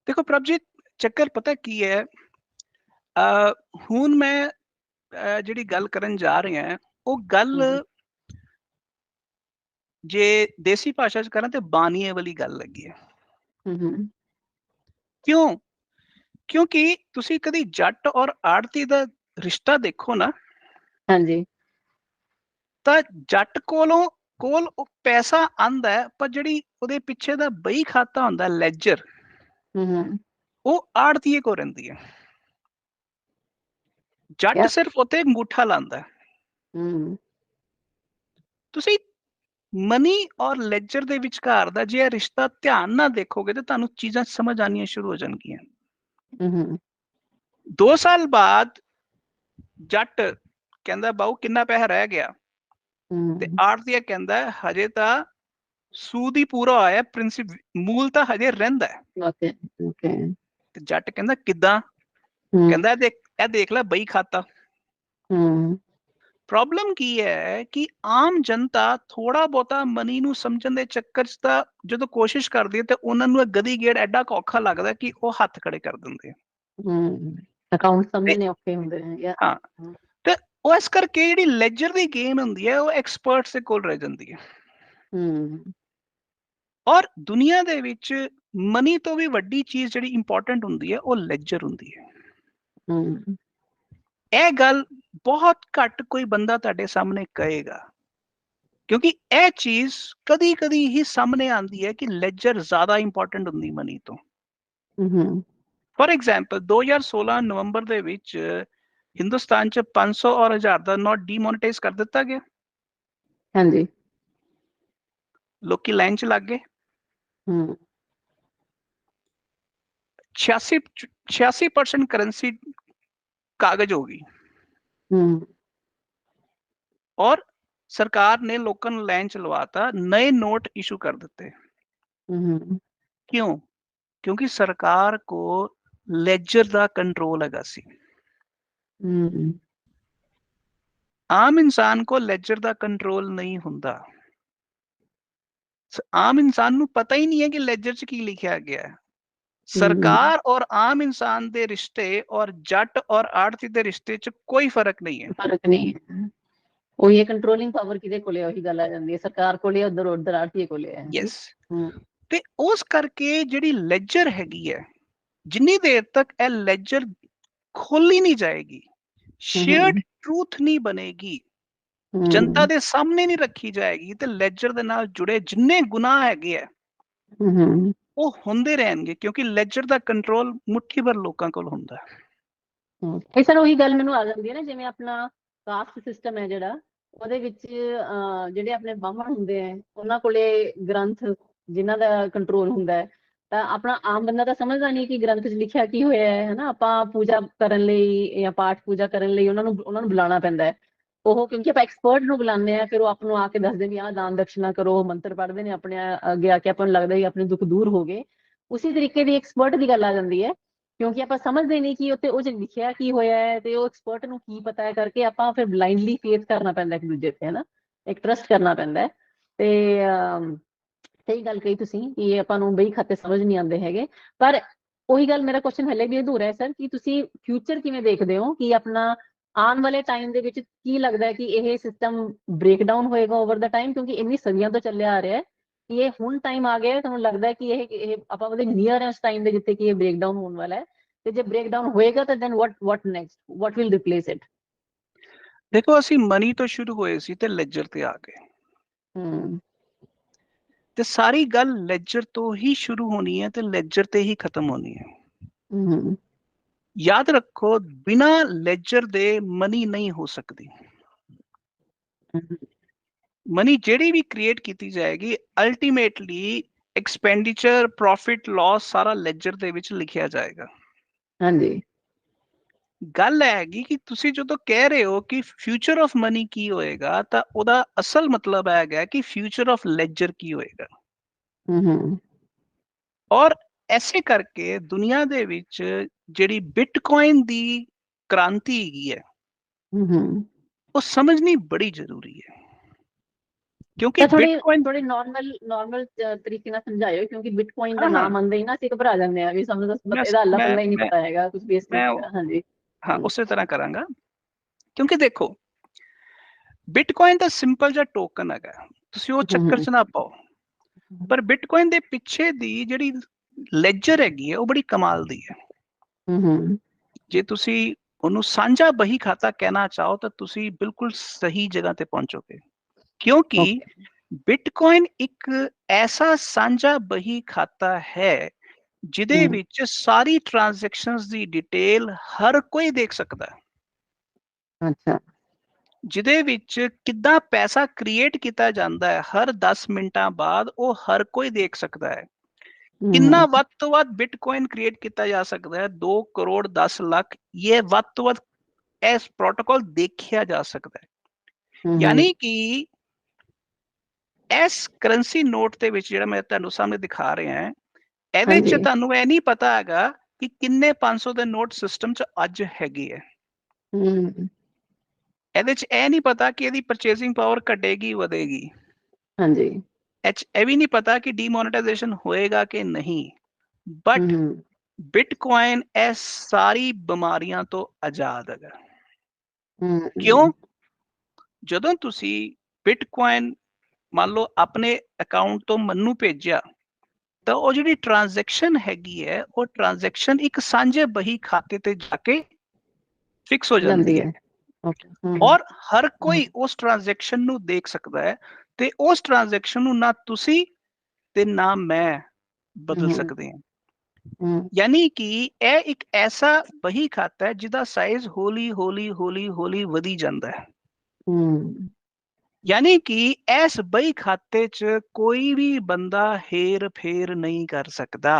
ਦੇਖੋ ਪ੍ਰਭਜੀਤ, ਚੱਕਰ ਪਤਾ ਕੀ ਹੈ, ਹੁਣ ਮੈਂ ਜਿਹੜੀ ਗੱਲ ਕਰਨ ਜਾ ਰਿਹਾ ਉਹ ਗੱਲ ਜੇ ਦੇਸੀ ਭਾਸ਼ਾ ਚ ਕਰਾਂ ਤੇ ਬਾਨੀਏ ਵਾਲੀ ਗੱਲ ਲੱਗੀ ਹੈ। ਕਿਉਂ? ਕਿਉਂਕਿ ਤੁਸੀਂ ਕਦੀ ਜੱਟ ਔਰ ਆੜਤੀ ਦਾ ਰਿਸ਼ਤਾ ਦੇਖੋ ਨਾ, ਹਾਂਜੀ, ਤਾਂ ਜੱਟ ਕੋਲ ਉਹ ਪੈਸਾ ਆਂਦਾ ਹੈ, ਪਰ ਜਿਹੜੀ ਉਹਦੇ ਪਿੱਛੇ ਦਾ ਬਈ ਖਾਤਾ ਹੁੰਦਾ ਲੈਜਰ, ਉਹ ਆੜਤੀਏ ਕੋ ਰਹਿੰਦੀ ਹੈ। ਜੱਟ ਸਿਰਫ ਉੱਤੇ ਅੰਗੂਠਾ ਲਾਂਦਾ। ਤੁਸੀਂ ਮਨੀ ਔਰ ਲੈਜਰ ਦੇ ਵਿਚਕਾਰ ਦਾ ਜੇ ਰਿਸ਼ਤਾ ਧਿਆਨ ਨਾਲ ਦੇਖੋਗੇ ਤਾਂ ਤੁਹਾਨੂੰ ਚੀਜ਼ਾਂ ਸਮਝ ਆਉਣੀਆਂ ਸ਼ੁਰੂ ਹੋ ਜਾਣਗੀਆਂ। 2 ਸਾਲ ਬਾਅਦ ਜੱਟ ਕਹਿੰਦਾ ਬਾਊ ਕਿੰਨਾ ਪੈਸਾ ਰਹਿ ਗਿਆ, ਤੇ ਆੜਤੀਆ ਕਹਿੰਦਾ ਹਜੇ ਤਾਂ ਸੂਦ ਹੀ ਪੂਰਾ ਹੋਇਆ, ਮੂਲ ਤਾਂ ਹਜੇ ਰਹਿੰਦਾ ਹੈ। ਤੇ ਜੱਟ ਕਹਿੰਦਾ ਕਿੱਦਾਂ? ਕਹਿੰਦਾ ਇਹ ਦੇਖ ਲੈ ਬਈ ਖਾਤਾ। ਪ੍ਰੋਬਲਮ ਕੀ ਹੈ ਕਿ ਆਮ ਜਨਤਾ ਥੋੜਾ ਬਹੁਤਾ ਮਨੀ ਨੂੰ ਸਮਝਣ ਦੇ ਚੱਕਰ ਚ ਤਾਂ ਜਦੋਂ ਕੋਸ਼ਿਸ਼ ਕਰਦੀ ਹੈ ਤੇ ਉਹਨਾਂ ਨੂੰ ਗਦੀ ਗੇੜ ਐਡਾ ਔਖਾ ਲੱਗਦਾ ਕਿ ਉਹ ਹੱਥ ਖੜੇ ਕਰ ਦਿੰਦੇ ਆ। ਅਕਾਊਂਟ ਸਮਝਣੇ ਔਖੇ ਹੁੰਦੇ ਨੇ। ਹਾਂ, ਤੇ ਉਹ ਇਸ ਕਰਕੇ ਜਿਹੜੀ ਲੈਜਰ ਦੀ ਗੇਮ ਹੁੰਦੀ ਹੈ ਉਹ ਐਕਸਪਰਟਸ ਦੇ ਕੋਲ ਰਹਿ ਜਾਂਦੀ ਹੈ। ਔਰ ਦੁਨੀਆ ਦੇ ਵਿੱਚ ਮਨੀ ਤੋਂ ਵੀ ਵੱਡੀ ਚੀਜ਼ ਜਿਹੜੀ ਇੰਪੋਰਟੈਂਟ ਹੁੰਦੀ ਹੈ ਉਹ ਲੈਜਰ ਹੁੰਦੀ ਹੈ। ਇਹ ਗੱਲ ਬਹੁਤ ਘੱਟ ਕੋਈ ਬੰਦਾ ਤੁਹਾਡੇ ਸਾਹਮਣੇ ਕਹੇਗਾ, ਕਿਉਂਕਿ ਇਹ ਚੀਜ਼ ਕਦੀ-ਕਦੀ ਹੀ ਸਾਹਮਣੇ ਆਉਂਦੀ ਹੈ ਕਿ ਲੈਜਰ ਜ਼ਿਆਦਾ ਇੰਪੋਰਟੈਂਟ ਹੁੰਦੀ ਮਨੀ ਤੋਂ। ਫॉर एग्जांपल 2016 ਨਵੰਬਰ ਦੇ ਵਿੱਚ ਹਿੰਦੁਸਤਾਨ ਚ 500 ਔਰ 1000 ਦਾ ਨੋਟ ਡੀਮੋਨੇਟਾਈਜ਼ ਕਰ ਦਿੱਤਾ ਗਿਆ। ਹਾਂਜੀ, ਲੋਕੀ ਲਾਈਨ ਚ ਲੱਗ ਗਏ। 86% ਕਰੰਸੀ ਕਾਗਜ਼ ਹੋ ਗਈ ਔਰ ਸਰਕਾਰ ਨੇ ਲੋਕਾਂ ਨੂੰ ਲਾਈਨ ਚ ਲਵਾਤਾ, ਨਏ ਨੋਟ ਇਸ਼ੂ ਕਰ ਦਿੱਤੇ। ਕਿਉਂ? ਕਿਉਂਕਿ ਸਰਕਾਰ ਕੋ ਲੈਜਰ ਦਾ ਕੰਟਰੋਲ ਹੈਗਾ ਸੀ। ਆਮ ਇਨਸਾਨ ਕੋ ਲੈਜਰ ਦਾ ਕੰਟਰੋਲ ਨਹੀਂ ਹੁੰਦਾ। ਆਮ ਇਨਸਾਨ ਨੂੰ ਪਤਾ ਹੀ ਨਹੀਂ ਹੈ ਕਿ ਲੈਜਰ ਚ ਕੀ ਲਿਖਿਆ ਗਿਆ ਹੈ। ਸਰਕਾਰ ਔਰ ਆਮ ਇਨਸਾਨ ਦੇ ਰਿਸ਼ਤੇ ਔਰ ਜੱਟ ਔਰ ਆੜਤੀ ਦੇ ਰਿਸ਼ਤੇ ਚ ਕੋਈ ਫਰਕ ਨਹੀਂ ਹੈ। ਫਰਕ ਨਹੀਂ ਹੈ। ਉਹੀ ਹੈ ਕੰਟਰੋਲਿੰਗ ਪਾਵਰ ਕਿਹਦੇ ਕੋਲੇ ਹੈ, ਉਹੀ ਗੱਲ ਆ ਜਾਂਦੀ ਹੈ। ਸਰਕਾਰ ਕੋਲੇ ਹੈ, ਉਧਰ ਆੜਤੀਏ ਕੋਲੇ ਹੈ। ਯੈਸ। ਤੇ ਉਸ ਕਰਕੇ ਜਿਹੜੀ ਲੈਜਰ ਹੈਗੀ ਹੈ, ਜਿੰਨੀ ਦੇਰ ਤੱਕ ਇਹ ਲੈਜਰ ਖੋਲੀ ਨਹੀਂ ਜਾਏਗੀ, ਸ਼ੇਅਰਡ ਟਰੂਥ ਨਹੀਂ ਬਣੇਗੀ, ਜਨਤਾ ਦੇ ਸਾਹਮਣੇ ਨਹੀਂ ਰੱਖੀ ਜਾਏਗੀ, ਤੇ ਲੈਜਰ ਦੇ ਨਾਲ ਜੁੜੇ ਜਿੰਨੇ ਗੁਨਾਹ ਹੈਗੇ ਆ ਉਹ ਹੁੰਦੇ ਰਹਿਣਗੇ, ਕਿਉਂਕਿ ਲੈਜਰ ਦਾ ਕੰਟਰੋਲ ਮੁੱਠੀ ਭਰ ਲੋਕਾਂ ਕੋਲ ਹੁੰਦਾ ਹੈ। ਇਹ ਸਰ ਉਹੀ ਗੱਲ ਮੈਨੂੰ ਆ ਜਾਂਦੀ ਹੈ ਨਾ, ਜਿਵੇਂ ਆਪਣਾ ਕਾਸਟ ਸਿਸਟਮ ਹੈ ਜਿਹੜਾ, ਉਹਦੇ ਵਿੱਚ ਜਿਹੜੇ ਆਪਣੇ ਬਾਹਮਣ ਹੁੰਦੇ ਆ ਉਹਨਾਂ ਕੋਲੇ ਗ੍ਰੰਥ ਜਿਨ੍ਹਾਂ ਦਾ ਕੰਟਰੋਲ ਹੁੰਦਾ ਹੈ, ਤਾਂ ਆਪਣਾ ਆਮ ਬੰਦਾ ਤਾਂ ਸਮਝਦਾ ਨਹੀਂ ਕਿ ਗ੍ਰੰਥ 'ਚ ਲਿਖਿਆ ਕੀ ਹੋਇਆ ਹੈ ਹਨਾ। ਆਪਾਂ ਪੂਜਾ ਕਰਨ ਲਈ ਜਾਂ ਪਾਠ ਪੂਜਾ ਕਰਨ ਲਈ ਉਹਨਾਂ ਨੂੰ ਬੁਲਾਉਣਾ ਪੈਂਦਾ ਹੈ। ਉਹ ਕਿਉਂਕਿ ਆਪਾਂ ਐਕਸਪਰਟ ਨੂੰ ਬੁਲਾਉਂਦੇ ਆ, ਫਿਰ ਉਹ ਆਪ ਨੂੰ ਆ ਕੇ ਦੱਸਦੇ ਵੀ ਆਹ ਦਾਨ ਦਕਸ਼ਨਾ ਕਰੋ, ਮੰਤਰ ਪੜ੍ਹਦੇ ਨੇ ਆਪਣੇ ਅੱਗੇ ਆ ਕੇ, ਆਪਾਂ ਨੂੰ ਲੱਗਦਾ ਕਿ ਆਪਣੇ ਦੁੱਖ ਦੂਰ ਹੋ ਗਏ। ਉਸੇ ਤਰੀਕੇ ਦੀ ਐਕਸਪਰਟ ਦੀ ਗੱਲ ਆ ਜਾਂਦੀ ਹੈ, ਕਿਉਂਕਿ ਆਪਾਂ ਸਮਝਦੇ ਨਹੀਂ ਕਿ ਉੱਤੇ ਉਹ 'ਚ ਲਿਖਿਆ ਕੀ ਹੋਇਆ ਹੈ ਤੇ ਉਹ ਐਕਸਪਰਟ ਨੂੰ ਕੀ ਪਤਾ ਹੈ, ਕਰਕੇ ਆਪਾਂ ਫਿਰ ਬਲਾਈਂਡਲੀ ਫੇਥ ਕਰਨਾ ਪੈਂਦਾ ਇੱਕ ਦੂਜੇ ਤੇ, ਹਨਾ, ਇੱਕ ਟਰਸਟ ਕਰਨਾ ਪੈਂਦਾ ਹੈ। ਤੇ ਸਹੀ ਗੱਲ ਕਹੀ ਤੁਸੀਂ ਕਿ ਇਹ ਆਪਾਂ ਨੂੰ ਬਈ ਖਾਤੇ ਸਮਝ ਨਹੀਂ ਆਉਂਦੇ ਹੈਗੇ, ਪਰ ਉਹੀ ਗੱਲ, ਮੇਰਾ ਕੁਐਸਚਨ ਹਲੇ ਵੀ ਅਧੂਰਾ ਹੈ ਸਰ, ਕਿ ਤੁਸੀਂ ਫਿਊਚਰ ਕਿਵੇਂ ਦੇਖਦੇ ਹੋ, ਕਿ ਆਪਣਾ ਆਉਣ ਵਾਲੇ ਟਾਈਮ ਦੇ ਵਿੱਚ ਕੀ ਲੱਗਦਾ ਹੈ ਕਿ ਇਹ ਸਿਸਟਮ ਬ੍ਰੇਕਡਾਊਨ ਹੋਏਗਾ ਓਵਰ ਦਾ ਟਾਈਮ, ਕਿਉਂਕਿ ਇੰਨੀ ਸਦੀਆਂ ਤੋਂ ਚੱਲਿਆ ਆ ਰਿਹਾ ਹੈ ਕਿ ਇਹ ਹੁਣ ਟਾਈਮ ਆ ਗਿਆ ਹੈ, ਤੁਹਾਨੂੰ ਲੱਗਦਾ ਹੈ ਕਿ ਇਹ ਆਪਾਂ ਉਹਦੇ ਨੀਅਰ ਹੈ ਉਸ ਟਾਈਮ ਦੇ ਜਿੱਥੇ ਕਿ ਇਹ ਬ੍ਰੇਕਡਾਊਨ ਹੋਣ ਵਾਲਾ ਹੈ, ਤੇ ਜੇ ਬ੍ਰੇਕਡਾਊਨ ਹੋਏਗਾ ਤਾਂ then what next, what will replace it? ਦੇਖੋ, ਅਸੀਂ ਮਨੀ ਤੋਂ ਸ਼ੁਰੂ ਹੋਏ ਸੀ ਤੇ ਲੈਜਰ ਤੇ ਆ ਗਏ, ਹਮ ਤੇ ਸਾਰੀ ਗੱਲ ਲੈਜਰ ਤੋਂ ਹੀ ਸ਼ੁਰੂ ਹੋਣੀ ਹੈ ਤੇ ਲੈਜਰ ਤੇ ਹੀ ਖਤਮ ਹੋਣੀ ਹੈ। ਹਮ ਯਾਦ ਰੱਖੋ, ਬਿਨਾ ਲੈਜਰ ਦੇ ਮਨੀ ਨਹੀਂ ਹੋ ਸਕਦੀ। ਮਨੀ ਜਿਹੜੀ ਵੀ ਕ੍ਰੀਏਟ ਕੀਤੀ ਜਾਏਗੀ, ਅਲਟੀਮੇਟਲੀ ਐਕਸਪੈਂਡੀਚਰ, ਪ੍ਰੋਫਿਟ, ਲਾਸ ਸਾਰਾ ਲੈਜਰ ਦੇ ਵਿੱਚ ਲਿਖਿਆ ਜਾਏਗਾ। ਹਾਂਜੀ। ਗੱਲ ਹੈਗੀ ਕਿ ਤੁਸੀਂ ਜਦੋਂ ਕਹਿ ਰਹੇ ਹੋ ਕਿ ਫਿਊਚਰ ਆਫ ਮਨੀ ਕੀ ਹੋਏਗਾ, ਤਾਂ ਉਹਦਾ ਅਸਲ ਮਤਲਬ ਹੈਗਾ ਕਿ ਫਿਊਚਰ ਆਫ ਲੈਜਰ ਕੀ ਹੋਏਗਾ। ਹਮ ਔਰ ਐਸੇ ਕਰਕੇ ਦੁਨੀਆ ਦੇ ਵਿੱਚ ਜਿਹੜੀ ਬਿਟਕੋਇਨ ਦੀ ਕ੍ਰਾਂਤੀ ਹੈਗੀ ਹੈ, ਹਮ ਉਹ ਸਮਝਣੀ ਬੜੀ ਜ਼ਰੂਰੀ ਹੈ, ਕਿਉਂਕਿ ਤਾਂ ਬਿਟਕੋਇਨ, ਥੋੜੇ ਨਾਰਮਲ ਤਰੀਕੇ ਨਾਲ ਸਮਝਾਇਓ, ਕਿਉਂਕਿ ਬਿਟਕੋਇਨ ਦਾ ਹਾਂ ਹਾਂ ਨਾਮ ਆਉਂਦੇ ਹੀ ਨਾ ਅਸੀਂ ਘਬਰਾ ਜਾਂਦੇ ਆ ਵੀ ਸਾਨੂੰ ਤਾਂ ਮੈਂ ਇਹਦਾ ਅੱਲਾ ਮੈਂ ਪੱਲਾ ਹੀ ਨਹੀਂ ਮੈਂ ਪਤਾ ਹੈਗਾ ਕੁਝ ਬੇਸਿਕ। ਮੈਂ ਹਾਂਜੀ। ਹਾਂ ਉਸੇ ਤਰ੍ਹਾਂ ਕਰਾਂਗਾ, ਕਿਉਂਕਿ ਦੇਖੋ, ਬਿਟਕੋਇਨ ਤਾਂ ਸਿੰਪਲ ਜਿਹਾ ਟੋਕਨ ਹੈਗਾ, ਤੁਸੀਂ ਉਹ ਚੱਕਰ 'ਚ ਨਾ ਪਾਓ। ਪਰ ਬਿਟਕੋਇਨ ਦੇ ਪਿੱਛੇ ਦੀ ਜਿਹੜੀ ਲੈਜਰ ਹੈਗੀ ਹੈ, ਉਹ ਬੜੀ ਕਮਾਲ ਦੀ ਹੈ। ਹਮ ਜੇ ਤੁਸੀਂ ਉਹਨੂੰ ਸਾਂਝਾ ਬਹੀ ਖਾਤਾ ਕਹਿਣਾ ਚਾਹੋ ਤਾਂ ਤੁਸੀਂ ਬਿਲਕੁਲ ਸਹੀ ਜਗ੍ਹਾ ਤੇ ਪਹੁੰਚੋਗੇ, ਕਿਉਂਕਿ ਬਿਟਕੋਇਨ ਇੱਕ ਐਸਾ ਸਾਂਝਾ ਬਹੀ ਖਾਤਾ ਹੈ ਜਿਹਦੇ ਵਿੱਚ ਸਾਰੀ ਟ੍ਰਾਂਜੈਕਸ਼ਨਸ ਦੀ ਡਿਟੇਲ ਹਰ ਕੋਈ ਦੇਖ ਸਕਦਾ ਹੈ, ਅੱਛਾ। ਜਿਹਦੇ ਵਿੱਚ ਕਿੱਦਾਂ ਪੈਸਾ ਕ੍ਰੀਏਟ ਕੀਤਾ ਜਾਂਦਾ ਹੈ ਹਰ 10 ਮਿੰਟਾਂ ਬਾਅਦ, ਉਹ ਹਰ ਕੋਈ ਦੇਖ ਸਕਦਾ ਹੈ। ਕਿੰਨਾ ਵੱਧ ਤੋਂ ਵੱਧ ਬਿਟਕੋਇਨ ਕ੍ਰੀਏਟ ਕੀਤਾ ਜਾ ਸਕਦਾ ਹੈ, 2 ਕਰੋੜ 10 ਲੱਖ, ਇਹ ਵੱਧ ਤੋਂ ਵੱਧ ਇਸ ਪ੍ਰੋਟੋਕਾਲ ਦੇਖਿਆ ਜਾ ਸਕਦਾ ਹੈ। ਯਾਨੀ ਕਿ ਇਸ ਕਰੰਸੀ ਨੋਟ ਦੇ ਵਿੱਚ ਜਿਹੜਾ ਮੈਂ ਤੁਹਾਨੂੰ ਸਾਹਮਣੇ ਦਿਖਾ ਰਿਹਾ ਹਾਂ, ਇਹਦੇ 'ਚ ਤੁਹਾਨੂੰ ਇਹ ਨਹੀਂ ਪਤਾ ਹੈਗਾ ਕਿ ਕਿੰਨੇ 500 ਦੇ ਨੋਟ ਸਿਸਟਮ 'ਚ ਅੱਜ ਹੈਗੇ ਹੈ। ਇਹਦੇ 'ਚ ਇਹ ਨਹੀਂ ਪਤਾ ਕਿ ਇਹਦੀ ਪਰਚੇਸਿੰਗ ਪਾਵਰ ਘਟੇਗੀ ਵਧੇਗੀ। ਹਾਂਜੀ। ਇਹ ਵੀ ਨਹੀਂ ਪਤਾ ਕਿ ਡੀਮੋਨੇਟਾਈਜੇਸ਼ਨ ਹੋਏਗਾ ਕਿ ਨਹੀਂ। ਬਟ ਬਿਟਕੋਇਨ ਇਹ ਸਾਰੀ ਬਿਮਾਰੀਆਂ ਤੋਂ ਆਜ਼ਾਦ ਹੈਗਾ। ਕਿਉਂ? ਜਦੋਂ ਤੁਸੀਂ ਬਿਟਕੋਇਨ ਮੰਨ ਲਓ ਆਪਣੇ ਅਕਾਊਂਟ ਤੋਂ ਮੈਨੂੰ ਭੇਜਿਆ, ਤਾਂ ਉਹ ਜਿਹੜੀ ਟ੍ਰਾਂਜੈਕਸ਼ਨ ਹੈਗੀ ਹੈ, ਉਹ ਟ੍ਰਾਂਜੈਕਸ਼ਨ ਇੱਕ ਸਾਂਝੇ ਬਹੀ ਖਾਤੇ ਤੇ ਜਾ ਕੇ ਫਿਕਸ ਹੋ ਜਾਂਦੀ ਹੈ, ਔਰ ਹਰ ਕੋਈ ਉਸ ਟ੍ਰਾਂਜੈਕਸ਼ਨ ਨੂੰ ਦੇਖ ਸਕਦਾ ਹੈ, ਤੇ ਉਸ ਟ੍ਰਾਂਜੈਕਸ਼ਨ ਨੂੰ ਨਾ ਤੁਸੀਂ ਤੇ ਨਾ ਮੈਂ ਬਦਲ ਸਕਦੇ ਹਾਂ। ਯਾਨੀ ਕਿ ਇਹ ਇੱਕ ਐਸਾ ਬਹੀ ਖਾਤਾ ਹੈ ਜਿਹਦਾ ਸਾਈਜ਼ ਹੌਲੀ ਹੌਲੀ ਹੌਲੀ ਹੌਲੀ ਵਧੀ ਜਾਂਦਾ ਹੈ। ਯਾਨੀ ਕਿ ਇਸ ਬਹੀ ਖਾਤੇ 'ਚ ਕੋਈ ਵੀ ਬੰਦਾ ਹੇਰ ਫੇਰ ਨਹੀਂ ਕਰ ਸਕਦਾ।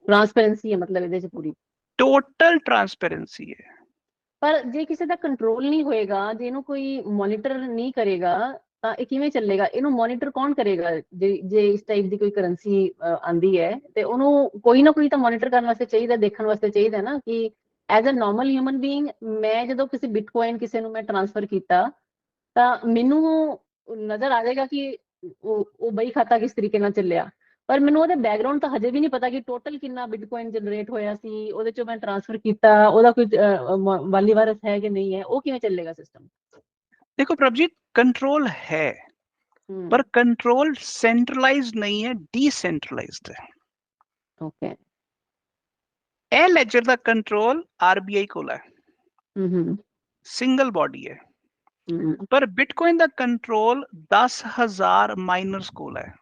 ਟ੍ਰਾਂਸਪੇਰੈਂਸੀ ਹੈ ਮਤਲਬ ਇਹਦੇ 'ਚ ਪੂਰੀ ਟੋਟਲ ਟ੍ਰਾਂਸਪੇਰੈਂਸੀ ਹੈ। ਪਰ ਜੇ ਕਿਸੇ ਦਾ ਕੰਟਰੋਲ ਨਹੀਂ ਹੋਏਗਾ, ਜੇ ਇਹਨੂੰ ਕੋਈ ਮੋਨੀਟਰ ਨਹੀਂ ਕਰੇਗਾ ਤਾਂ ਇਹ ਕਿਵੇਂ ਚੱਲੇਗਾ? ਇਹਨੂੰ ਮੋਨੀਟਰ ਕੌਣ ਕਰੇਗਾ? ਜੇ ਇਸ ਟਾਈਪ ਦੀ ਕੋਈ ਕਰੰਸੀ ਆਂਦੀ ਹੈ ਤੇ ਉਹਨੂੰ ਕੋਈ ਨਾ ਕੋਈ ਤਾਂ ਮੋਨੀਟਰ ਕਰਨ ਵਾਸਤੇ ਚਾਹੀਦਾ, ਦੇਖਣ ਵਾਸਤੇ ਚਾਹੀਦਾ ਨਾ, ਕਿ as a normal human being ਮੈਂ ਜਦੋਂ ਕਿਸੇ ਬਿਟਕੋਇਨ ਕਿਸੇ ਨੂੰ ਮੈਂ ਟ੍ਰਾਂਸਫਰ ਕੀਤਾ ਤਾਂ ਮੈਨੂੰ ਨਜ਼ਰ ਆ ਜਾਏਗਾ ਕਿ ਉਹ ਬਈ ਖਾਤਾ ਕਿਸ ਤਰੀਕੇ ਨਾਲ ਚੱਲਿਆ, ਪਰ ਮੈਨੂੰ ਉਹਦੇ ਬੈਕਗ੍ਰਾਉਂਡ ਤਾਂ ਹਜੇ ਵੀ ਨਹੀਂ ਪਤਾ ਕਿ ਟੋਟਲ ਕਿੰਨਾ ਬਿਟਕੋਇਨ ਜਨਰੇਟ ਹੋਇਆ ਸੀ, ਉਹਦੇ ਚੋਂ ਮੈਂ ਟ੍ਰਾਂਸਫਰ ਕੀਤਾ, ਉਹਦਾ ਕੋਈ ਵਾਲੀ ਵਾਰਸ ਹੈ ਕਿ ਨਹੀਂ ਹੈ, ਉਹ ਕਿਵੇਂ ਚੱਲੇਗਾ ਸਿਸਟਮ? ਦੇਖੋ ਪ੍ਰਭਜੀਤ, ਕੰਟਰੋਲ ਹੈ, ਪਰ ਕੰਟਰੋਲ ਸੈਂਟਰਲਾਈਜ਼ਡ ਨਹੀਂ ਹੈ, ਡੀਸੈਂਟਰਲਾਈਜ਼ਡ ਹੈ। ਓਕੇ। ਇਹ ਲੈਜਰ ਦਾ ਕੰਟਰੋਲ ਆਰਬੀਆਈ ਕੋਲ ਹੈ, ਸਿੰਗਲ ਬਾਡੀ ਹੈ, ਪਰ ਬਿਟਕੋਇਨ ਦਾ ਕੰਟਰੋਲ 10,000 ਮਾਈਨਰਸ ਕੋਲ ਹੈ।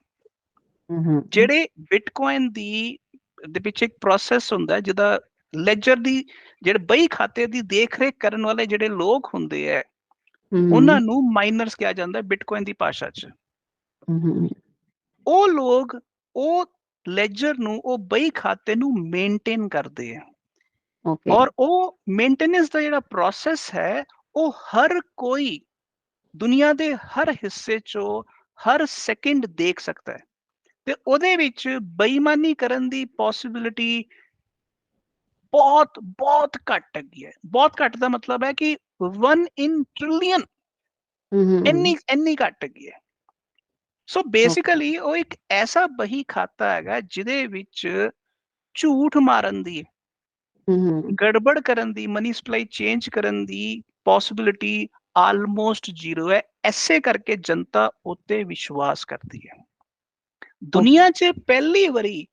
ਜਿਹੜੇ ਬਿਟਕੋਇਨ ਦੇ ਪਿੱਛੇ ਇੱਕ ਪ੍ਰੋਸੈਸ ਹੁੰਦਾ ਜਿਹਦਾ ਲੈਜਰ ਦੀ, ਜਿਹੜੇ ਬਈ ਖਾਤੇ ਦੀ ਦੇਖ ਰੇਖ ਕਰਨ ਵਾਲੇ ਜਿਹੜੇ ਲੋਕ ਹੁੰਦੇ ਹੈ, ਉਹਨਾਂ ਨੂੰ ਮਾਈਨਰਸ ਕਿਹਾ ਜਾਂਦਾ ਬਿਟਕੋਇਨ ਦੀ ਭਾਸ਼ਾ 'ਚ। ਉਹ ਲੋਕ ਉਹ ਲੈਜਰ ਨੂੰ, ਉਹ ਬਈ ਖਾਤੇ ਨੂੰ ਮੇਨਟੇਨ ਕਰਦੇ ਆ, ਔਰ ਉਹ ਮੇਨਟੇਨੈਂਸ ਦਾ ਜਿਹੜਾ ਪ੍ਰੋਸੈਸ ਹੈ, ਉਹ ਹਰ ਕੋਈ ਦੁਨੀਆ ਦੇ ਹਰ ਹਿੱਸੇ 'ਚੋਂ ਹਰ ਸੈਕਿੰਡ ਦੇਖ ਸਕਦਾ ਹੈ, ਤੇ ਉਹਦੇ ਵਿੱਚ ਬੇਈਮਾਨੀ ਕਰਨ ਦੀ ਪੋਸਿਬਿਲਿਟੀ ਬਹੁਤ ਬਹੁਤ ਘੱਟ ਹੈਗੀ ਹੈ। ਬਹੁਤ ਘੱਟ ਦਾ ਮਤਲਬ ਹੈ ਕਿ 1 in trillion ਇੰਨੀ ਘੱਟ ਹੈਗੀ ਹੈ। ਸੋ ਬੇਸਿਕਲੀ ਉਹ ਇੱਕ ਐਸਾ ਬਹੀ ਖਾਤਾ ਹੈਗਾ ਜਿਹਦੇ ਵਿੱਚ ਝੂਠ ਮਾਰਨ ਦੀ, ਗੜਬੜ ਕਰਨ ਦੀ, ਮਨੀ ਸਪਲਾਈ ਚੇਂਜ ਕਰਨ ਦੀ ਪੋਸਿਬਿਲਿਟੀ ਆਲਮੋਸਟ ਜ਼ੀਰੋ ਹੈ। ਐਸੇ ਕਰਕੇ ਜਨਤਾ ਉੱਤੇ ਵਿਸ਼ਵਾਸ ਕਰਦੀ ਹੈ। ਦੁਨੀਆ 'ਚ ਪਹਿਲੀ ਵਾਰੀ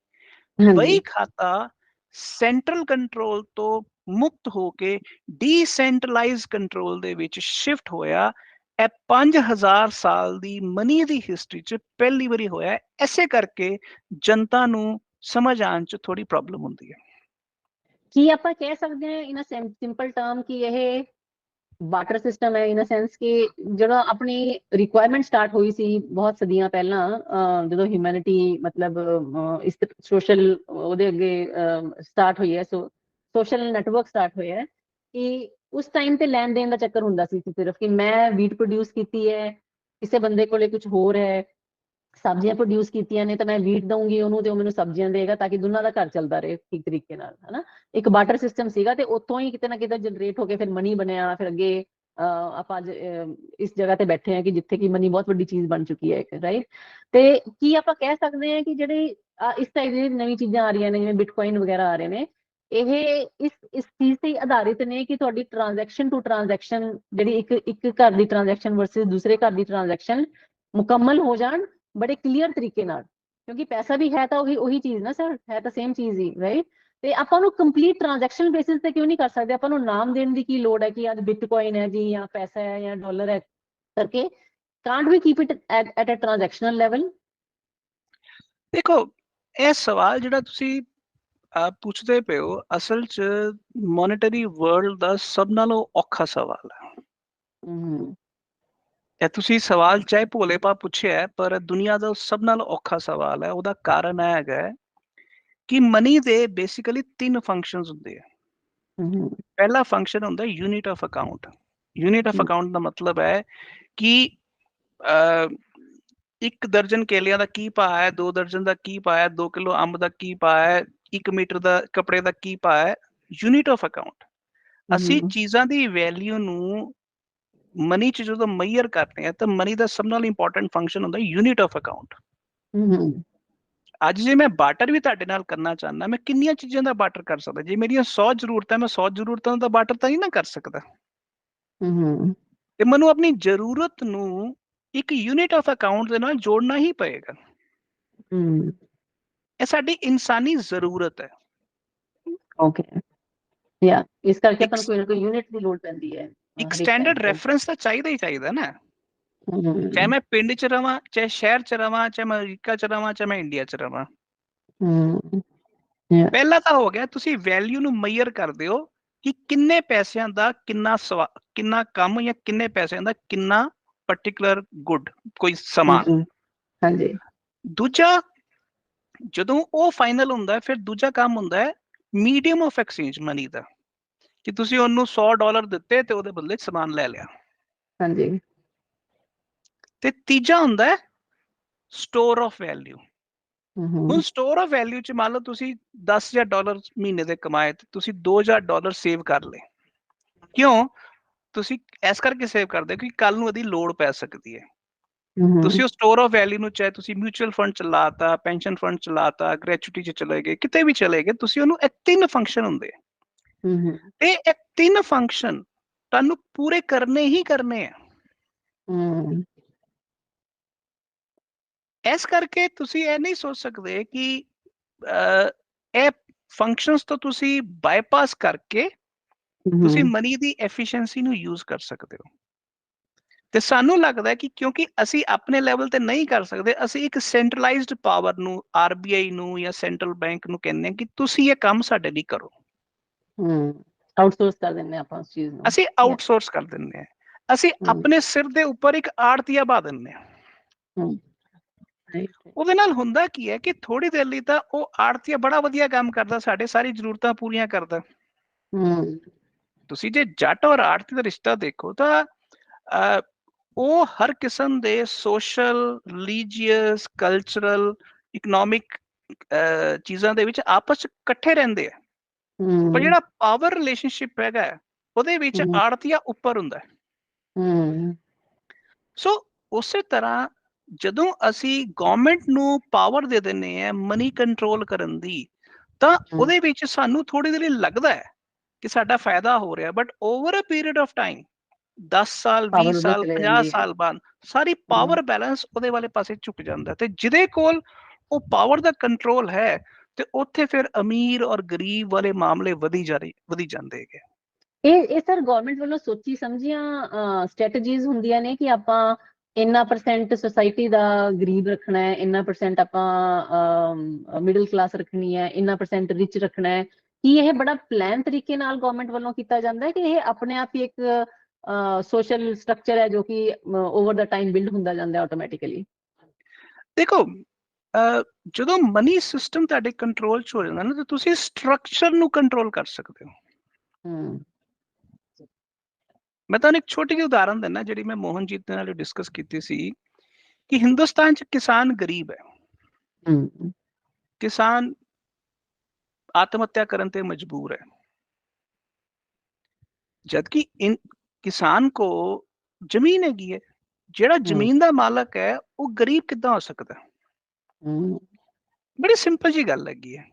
ਬਹੀ ਖਾਤਾ ਸੈਂਟਰਲ ਕੰਟਰੋਲ ਤੋਂ ਮੁਕਤ ਹੋ ਕੇ ਡੀਸੈਂਟਰਲਾਈਜ਼ ਕੰਟਰੋਲ ਦੇ ਵਿੱਚ ਸ਼ਿਫਟ ਹੋਇਆ। ਇਹ 5000 ਸਾਲ ਦੀ ਮਨੀ ਦੀ ਹਿਸਟਰੀ 'ਚ ਪਹਿਲੀ ਵਾਰੀ ਹੋਇਆ। ਐਸੇ ਕਰਕੇ ਜਨਤਾ ਨੂੰ ਸਮਝ ਆਉਣ 'ਚ ਥੋੜੀ ਪ੍ਰੋਬਲਮ ਹੁੰਦੀ ਹੈ। ਕੀ ਆਪਾਂ ਕਹਿ ਸਕਦੇ ਹਾਂ ਇਨ ਅ ਸਿੰਪਲ ਟਰਮ ਕਿ ਇਹ ਬਾਰਟਰ ਸਿਸਟਮ ਹੈ, ਇਨ ਅ ਸੈਂਸ ਕਿ ਜਿਹੜਾ ਆਪਣੀ ਰਿਕੁਆਇਰਮੈਂਟ ਸਟਾਰਟ ਹੋਈ ਸੀ ਬਹੁਤ ਸਦੀਆਂ ਪਹਿਲਾਂ, ਜਦੋਂ ਹਿਊਮੈਨਿਟੀ ਮਤਲਬ ਇਸ ਸੋਸ਼ਲ ਉਹਦੇ ਅੱਗੇ ਸਟਾਰਟ ਹੋਈ ਹੈ, ਸੋਸ਼ਲ ਨੈਟਵਰਕ ਸਟਾਰਟ ਹੋਇਆ ਹੈ, ਕਿ ਉਸ ਟਾਈਮ ਤੇ ਲੈਣ ਦੇਣ ਦਾ ਚੱਕਰ ਹੁੰਦਾ ਸੀ ਸਿਰਫ ਕਿ ਮੈਂ ਵੀਟ ਪ੍ਰੋਡਿਊਸ ਕੀਤੀ ਹੈ, ਕਿਸੇ ਬੰਦੇ ਕੋਲੇ ਕੁਝ ਹੋਰ ਹੈ, ਸਬਜ਼ੀਆਂ ਪ੍ਰੋਡਿਊਸ ਕੀਤੀਆਂ ਨੇ ਤਾਂ ਮੈਂ ਵੀਟ ਦਊਂਗੀ ਉਹਨੂੰ ਤੇ ਉਹ ਮੈਨੂੰ ਸਬਜ਼ੀਆਂ ਦੇਗਾ, ਤਾਂ ਕਿ ਦੋਨਾਂ ਦਾ ਘਰ ਚੱਲਦਾ ਰਹੇ ਠੀਕ ਤਰੀਕੇ ਨਾਲ, ਹਨਾ। ਇੱਕ ਬਾਰਟਰ ਸਿਸਟਮ ਸੀਗਾ ਤੇ ਉੱਥੋਂ ਹੀ ਕਿਤੇ ਨਾ ਕਿਤੇ ਜਨਰੇਟ ਹੋ ਕੇ ਫਿਰ ਮਨੀ ਬਣਿਆ। ਫਿਰ ਅੱਗੇ ਆਪਾਂ ਅੱਜ ਇਸ ਜਗ੍ਹਾ ਤੇ ਬੈਠੇ ਹਾਂ ਕਿ ਜਿੱਥੇ ਕਿ ਮਨੀ ਬਹੁਤ ਵੱਡੀ ਚੀਜ਼ ਬਣ ਚੁੱਕੀ ਹੈ ਇੱਕ, ਰਾਈਟ। ਤੇ ਕੀ ਆਪਾਂ ਕਹਿ ਸਕਦੇ ਹਾਂ ਕਿ ਜਿਹੜੇ ਇਸ ਟਾਈਪ ਦੀ ਨਵੀਂ ਚੀਜ਼ਾਂ ਆ ਰਹੀਆਂ ਨੇ, ਜਿਵੇਂ ਬਿਟਕੋਇਨ ਵਗੈਰਾ ਆ ਰਹੇ ਨੇ, ਇਹ ਇਸ ਚੀਜ਼ ਤੇ ਆਧਾਰਿਤ ਨੇ ਕਿ ਤੁਹਾਡੀ ਟ੍ਰਾਂਜੈਕਸ਼ਨ ਟੂ ਟ੍ਰਾਂਜੈਕਸ਼ਨ, ਜਿਹੜੀ ਇੱਕ ਘਰ ਦੀ ਟ੍ਰਾਂਜੈਕਸ਼ਨ ਵਰਸਸ ਦੂਸਰੇ ਘਰ ਦੀ ਟ੍ਰਾਂਜੈਕਸ਼ਨ ਮੁਕੰਮਲ ਹੋ ਜਾਣ ਬੜੇ ਕਲੀਅਰ ਤਰੀਕੇ ਨਾਲ, ਕਿਉਂਕਿ ਪੈਸਾ ਵੀ ਹੈ ਤਾਂ ਉਹੀ ਚੀਜ਼ ਨਾ ਸਰ, ਹੈ ਤਾਂ ਸੇਮ ਚੀਜ਼ ਹੀ, ਰਾਈਟ। ਤੇ ਆਪਾਂ ਨੂੰ ਕੰਪਲੀਟ ਟ੍ਰਾਂਜੈਕਸ਼ਨ ਬੇਸਿਸ ਤੇ ਕਿਉਂ ਨਹੀਂ ਕਰ ਸਕਦੇ? ਆਪਾਂ ਨੂੰ ਨਾਮ ਦੇਣ ਦੀ ਕੀ ਲੋੜ ਹੈ ਕਿ ਅੱਜ ਬਿਟਕੋਇਨ ਹੈ ਜੀ, ਜਾਂ ਪੈਸਾ ਹੈ, ਜਾਂ ਡਾਲਰ ਹੈ ਕਰਕੇ? Can't we keep it at a transactional level? ਦੇਖੋ, ਇਹ ਸਵਾਲ ਜਿਹੜਾ ਤੁਸੀਂ ਪੁੱਛਦੇ ਪਏ ਹੋ, ਅਸਲ 'ਚ ਮੋਨੇਟਰੀ ਵਰਲਡ ਦਾ ਸਭ ਨਾਲੋਂ ਔਖਾ ਸਵਾਲ ਹੈ। ਇਹ ਤੁਸੀਂ ਸਵਾਲ ਚਾਹੇ ਭੋਲੇ ਪਾ ਪੁੱਛਿਆ, ਪਰ ਦੁਨੀਆ ਦਾ ਸਭ ਨਾਲੋਂ ਔਖਾ ਸਵਾਲ ਹੈ। ਉਹਦਾ ਕਾਰਨ ਇਹ ਹੈਗਾ ਕਿ ਮਨੀ ਦੇ ਬੇਸਿਕਲੀ 3 ਫੰਕਸ਼ਨਸ ਹੁੰਦੇ ਆ। ਪਹਿਲਾ ਫੰਕਸ਼ਨ ਹੁੰਦਾ unit of account. Unit of account ਦਾ ਮਤਲਬ ਹੈ ਕਿ 1 ਦਰਜਨ ਕੇਲਿਆਂ ਦਾ ਕੀ ਭਾਅ ਹੈ, 2 ਦਰਜਨ ਦਾ ਕੀ ਭਾਅ ਹੈ, 2 ਕਿਲੋ ਅੰਬ ਦਾ ਕੀ ਭਾਅ ਹੈ, 1 ਮੀਟਰ ਦਾ ਕੱਪੜੇ ਦਾ ਕੀ ਭਾਅ ਹੈ। Unit of account. ਅਸੀਂ ਚੀਜ਼ਾਂ ਦੀ ਵੈਲਿਊ ਨੂੰ ਮਨੀ 'ਚ ਜਦੋਂ ਮੈਜ਼ਰ ਕਰਦੇ ਆ ਤਾਂ ਮਨੀ ਦਾ ਸਭ ਨਾਲੋਂ ਇੰਪੋਰਟੈਂਟ ਫੰਕਸ਼ਨ ਹੁੰਦਾ ਯੂਨਿਟ ਆਫ ਅਕਾਊਂਟ। ਅੱਜ ਜੇ ਮੈਂ ਬਾਰਟਰ ਵੀ ਤੁਹਾਡੇ ਨਾਲ ਕਰਨਾ ਚਾਹੁੰਦਾ, ਮੈਂ ਕਿੰਨੀਆਂ ਚੀਜ਼ਾਂ ਦਾ ਬਾਰਟਰ ਕਰ ਸਕਦਾ? ਜੇ ਮੇਰੀਆਂ 100 ਜ਼ਰੂਰਤਾਂ, ਮੈਂ 100 ਜ਼ਰੂਰਤਾਂ ਦਾ ਬਾਰਟਰ ਤਾਂ ਨਹੀਂ ਨਾ ਕਰ ਸਕਦਾ। ਤੇ ਮੈਨੂੰ ਆਪਣੀ ਜ਼ਰੂਰਤ ਨੂੰ ਇੱਕ ਯੂਨਿਟ ਆਫ ਅਕਾਊਂਟ ਦੇ ਨਾਲ ਜੋੜਨਾ ਹੀ ਪਏਗਾ। ਇਹ ਸਾਡੀ ਇਨਸਾਨੀ ਜ਼ਰੂਰਤ ਹੈ। ਓਕੇ, ਯਾ ਇਸ ਕਰਕੇ ਆਪਾਂ ਨੂੰ ਕੋਈ ਨਾ ਕੋਈ ਯੂਨਿਟ ਦੀ ਲੋੜ ਪੈਂਦੀ ਹੈ। ਇੱਕ ਸਟੈਂਡਰਡ ਰੈਫਰੈਂਸ ਤਾਂ ਚਾਹੀਦਾ ਹੀ ਚਾਹੀਦਾ ਨਾ। ਚਾਹੇ ਮੈਂ ਪਿੰਡ 'ਚ ਰਵਾਂ, ਚਾਹੇ ਸ਼ਹਿਰ 'ਚ ਰਵਾਂ, ਚਾਹੇ ਮੈਂ ਅਮਰੀਕਾ 'ਚ ਰਵਾਂ, ਚਾਹੇ ਮੈਂ ਇੰਡੀਆ 'ਚ ਰਵਾਂ। ਪਹਿਲਾ ਤਾਂ ਹੋ ਗਿਆ ਤੁਸੀਂ ਵੈਲਿਊ ਨੂੰ ਮੈਜ਼ਰ ਕਰਦੇ ਹੋ ਕਿ ਕਿੰਨੇ ਪੈਸਿਆਂ ਦਾ ਕਿੰਨਾ ਕੰਮ, ਜਾਂ ਕਿੰਨੇ ਪੈਸਿਆਂ ਦਾ ਕਿੰਨਾ ਪਾਰਟਿਕੂਲਰ ਗੁੱਡ, ਕੋਈ ਸਮਾਨ। ਹਾਂਜੀ। ਦੂਜਾ, ਜਦੋਂ ਉਹ ਫਾਈਨਲ ਹੁੰਦਾ, ਫਿਰ ਦੂਜਾ ਕੰਮ ਹੁੰਦਾ ਹੈ ਮੀਡੀਅਮ ਆਫ ਐਕਸਚੇਂਜ ਮਨੀ ਦਾ, ਕਿ ਤੁਸੀਂ ਉਹਨੂੰ $100 ਦਿੱਤੇ ਤੇ ਉਹਦੇ ਬਦਲੇ ਸਮਾਨ ਲੈ ਲਿਆ। ਹਾਂਜੀ। ਤੇ ਤੀਜਾ ਹੁੰਦਾ ਹੈ ਸਟੋਰ ਆਫ ਵੈਲਿਊ। ਹੁਣ ਸਟੋਰ ਆਫ ਵੈਲਿਊ 'ਚ ਮੰਨ ਲਓ ਤੁਸੀਂ $10,000 ਮਹੀਨੇ ਦੇ ਕਮਾਏ, ਤੇ ਤੁਸੀਂ $2,000 ਸੇਵ ਕਰ ਲਏ। ਕਿਉਂ? ਤੁਸੀਂ ਇਸ ਕਰਕੇ ਸੇਵ ਕਰਦੇ ਕਿ ਕੱਲ ਨੂੰ ਉਹਦੀ ਲੋੜ ਪੈ ਸਕਦੀ ਹੈ। ਤੁਸੀਂ ਉਹ ਸਟੋਰ ਆਫ ਵੈਲਿਊ ਨੂੰ, ਚਾਹੇ ਤੁਸੀਂ ਮਿਊਚੁਅਲ ਫੰਡ ਚਲਾਤਾ, ਪੈਨਸ਼ਨ ਫੰਡ ਚਲਾਤਾ, ਗ੍ਰੈਚੁਇਟੀ 'ਚ ਚਲੇ ਗਏ, ਕਿਤੇ ਵੀ ਚਲੇ ਗਏ, ਤੁਸੀਂ ਉਹਨੂੰ ਇਹ 3 ਫੰਕਸ਼ਨ ਹੁੰਦੇ ਤੇ ਇਹ 3 ਫੰਕਸ਼ਨ ਤੁਹਾਨੂੰ ਪੂਰੇ ਕਰਨੇ ਹੀ ਕਰਨੇ ਆ। ਇਸ ਕਰਕੇ ਤੁਸੀਂ ਇਹ ਨਹੀਂ ਸੋਚ ਸਕਦੇ ਕਿ ਇਹ ਫੰਕਸ਼ਨਸ ਤੋਂ ਤੁਸੀਂ ਬਾਈਪਾਸ ਕਰਕੇ ਤੁਸੀਂ ਮਨੀ ਦੀ ਐਫੀਸ਼ੀਐਂਸੀ ਨੂੰ ਯੂਜ਼ ਕਰ ਸਕਦੇ ਹੋ। ਤੇ ਸਾਨੂੰ ਲੱਗਦਾ ਕਿ ਕਿਉਂਕਿ ਅਸੀਂ ਆਪਣੇ ਲੈਵਲ ਤੇ ਨਹੀਂ ਕਰ ਸਕਦੇ, ਅਸੀਂ ਇੱਕ ਸੈਂਟਰਲਾਈਜ਼ਡ ਪਾਵਰ ਨੂੰ, ਆਰਬੀਆਈ ਨੂੰ ਜਾਂ ਸੈਂਟਰਲ ਬੈਂਕ ਨੂੰ ਕਹਿੰਦੇ ਹਾਂ ਕਿ ਤੁਸੀਂ ਇਹ ਕੰਮ ਸਾਡੇ ਲਈ ਕਰੋ। ਆਊਟਸੋਰਸ ਕਰ ਦਿੰਦੇ ਆਪਾਂ ਉਸ ਚੀਜ਼ ਨੂੰ। ਅਸੀਂ ਆਊਟਸੋਰਸ ਕਰ ਦਿੰਦੇ ਹਾਂ। ਅਸੀਂ ਆਪਣੇ ਸਿਰ ਦੇ ਉੱਪਰ ਇੱਕ ਆੜਤੀਆ ਪਾ ਦਿੰਦੇ ਹਾਂ। ਉਹਦੇ ਨਾਲ ਹੁੰਦਾ ਕੀ ਹੈ ਕਿ ਥੋੜੀ ਦੇਰ ਲਈ ਤਾਂ ਉਹ ਆੜਤੀਆ ਬੜਾ ਵਧੀਆ ਕੰਮ ਕਰਦਾ, ਸਾਡੇ ਸਾਰੀ ਜ਼ਰੂਰਤਾਂ ਪੂਰੀਆਂ ਕਰਦਾ। ਤੁਸੀਂ ਜੇ ਜੱਟ ਔਰ ਆੜਤੀ ਦਾ ਰਿਸ਼ਤਾ ਦੇਖੋ ਤਾਂ ਉਹ ਹਰ ਕਿਸਮ ਦੇ ਸੋਸ਼ਲ, ਰਿਲੀਜੀਅਸ, ਕਲਚਰਲ, ਇਕਨੋਮਿਕ ਚੀਜ਼ਾਂ ਦੇ ਵਿੱਚ ਆਪਸ 'ਚ ਇਕੱਠੇ ਰਹਿੰਦੇ ਆ। ਪਰ ਜਿਹੜਾ ਪਾਵਰ ਰਿਲੇਸ਼ਨਸ਼ਿਪ ਹੈਗਾ, ਉਹਦੇ ਵਿੱਚ ਆੜਤੀਆ ਉੱਪਰ ਹੁੰਦਾ ਹੈ। ਸੋ ਉਸੇ ਤਰ੍ਹਾਂ ਜਦੋਂ ਅਸੀਂ ਗਵਰਨਮੈਂਟ ਨੂੰ ਪਾਵਰ ਦੇ ਦਿੰਨੇ ਆ ਮਨੀ ਕੰਟਰੋਲ ਕਰਨ ਦੀ, ਤਾਂ ਉਹਦੇ ਵਿੱਚ ਸਾਨੂੰ ਥੋੜੀ ਦੇਰ ਲੱਗਦਾ ਹੈ ਕਿ ਸਾਡਾ ਫਾਇਦਾ ਹੋ ਰਿਹਾ, but over a period of time 10 ਸਾਲ 20 ਪਾਵਰ ਉਧਰ ਸਾਲ ਚਲੇ 50 ਜਾਂਦੀ ਹੈ। ਸਾਲ ਬਾਅਦ ਸਾਰੀ ਪਾਵਰ ਬੈਲੈਂਸ ਉਹਦੇ ਵਾਲੇ ਪਾਸੇ ਝੁਕ ਜਾਂਦਾ, ਤੇ ਜਿਹਦੇ ਕੋਲ ਉਹ ਪਾਵਰ ਦਾ ਕੰਟਰੋਲ ਹੈ ਤੇ ਉੱਥੇ ਫਿਰ ਅਮੀਰ ਔਰ ਗਰੀਬ ਵਾਲੇ ਮਾਮਲੇ ਵਧੀ ਜਾਂਦੇ ਹੈਗੇ। ਇਹ ਸਰ ਗਵਰਨਮੈਂਟ ਵੱਲੋਂ ਸੋਚੀ ਸਮਝੀਆਂ ਸਟ੍ਰੈਟਜੀਜ਼ ਹੁੰਦੀਆਂ ਨੇ ਕਿ ਆਪਾਂ ਇੰਨਾ % ਸੋਸਾਇਟੀ ਦਾ ਗਰੀਬ ਰੱਖਣਾ ਹੈ, ਇੰਨਾ % ਆਪਾਂ ਮਿਡਲ ਕਲਾਸ ਰੱਖਣੀ ਹੈ, ਇੰਨਾ % ਰਿਚ ਰੱਖਣਾ ਹੈ। ਕੀ ਇਹ ਬੜਾ ਪਲਾਨ ਤਰੀਕੇ ਨਾਲ ਗਵਰਨਮੈਂਟ ਵੱਲੋਂ ਕੀਤਾ ਜਾਂਦਾ ਹੈ ਕਿ ਇਹ ਆਪਣੇ ਆਪ ਹੀ ਇੱਕ ਸੋਸ਼ਲ ਸਟਰਕਚਰ ਹੈ ਜੋ ਕਿ ਓਵਰ ਦਾ ਟਾਈਮ ਬਿਲਡ ਹੁੰਦਾ ਜਾਂਦਾ ਹੈ ਆਟੋਮੈਟਿਕਲੀ? ਦੇਖੋ, ਜਦੋਂ ਮਨੀ ਸਿਸਟਮ ਤੁਹਾਡੇ ਕੰਟਰੋਲ 'ਚ ਹੋ ਜਾਂਦਾ ਨਾ, ਤਾਂ ਤੁਸੀਂ ਸਟਰਕਚਰ ਨੂੰ ਕੰਟਰੋਲ ਕਰ ਸਕਦੇ ਹੋ। ਮੈਂ ਤੁਹਾਨੂੰ ਇੱਕ ਛੋਟੀ ਜਿਹੀ ਉਦਾਹਰਨ ਦਿੰਦਾ, ਜਿਹੜੀ ਮੈਂ ਮੋਹਨਜੀਤ ਦੇ ਨਾਲ ਡਿਸਕਸ ਕੀਤੀ ਸੀ ਕਿ ਹਿੰਦੁਸਤਾਨ 'ਚ ਕਿਸਾਨ ਗਰੀਬ ਹੈ, ਕਿਸਾਨ ਆਤਮ ਹੱਤਿਆ ਕਰਨ ਤੇ ਮਜਬੂਰ ਹੈ, ਜਦਕਿ ਕਿਸਾਨ ਕੋ ਜ਼ਮੀਨ ਹੈਗੀ ਹੈ। ਜਿਹੜਾ ਜ਼ਮੀਨ ਦਾ ਮਾਲਕ ਹੈ ਉਹ ਗਰੀਬ ਕਿੱਦਾਂ ਹੋ ਸਕਦਾ? ਬੜੀ ਸਿੰਪਲ ਜੀ ਗੱਲ ਹੈਗੀ ਹੈ।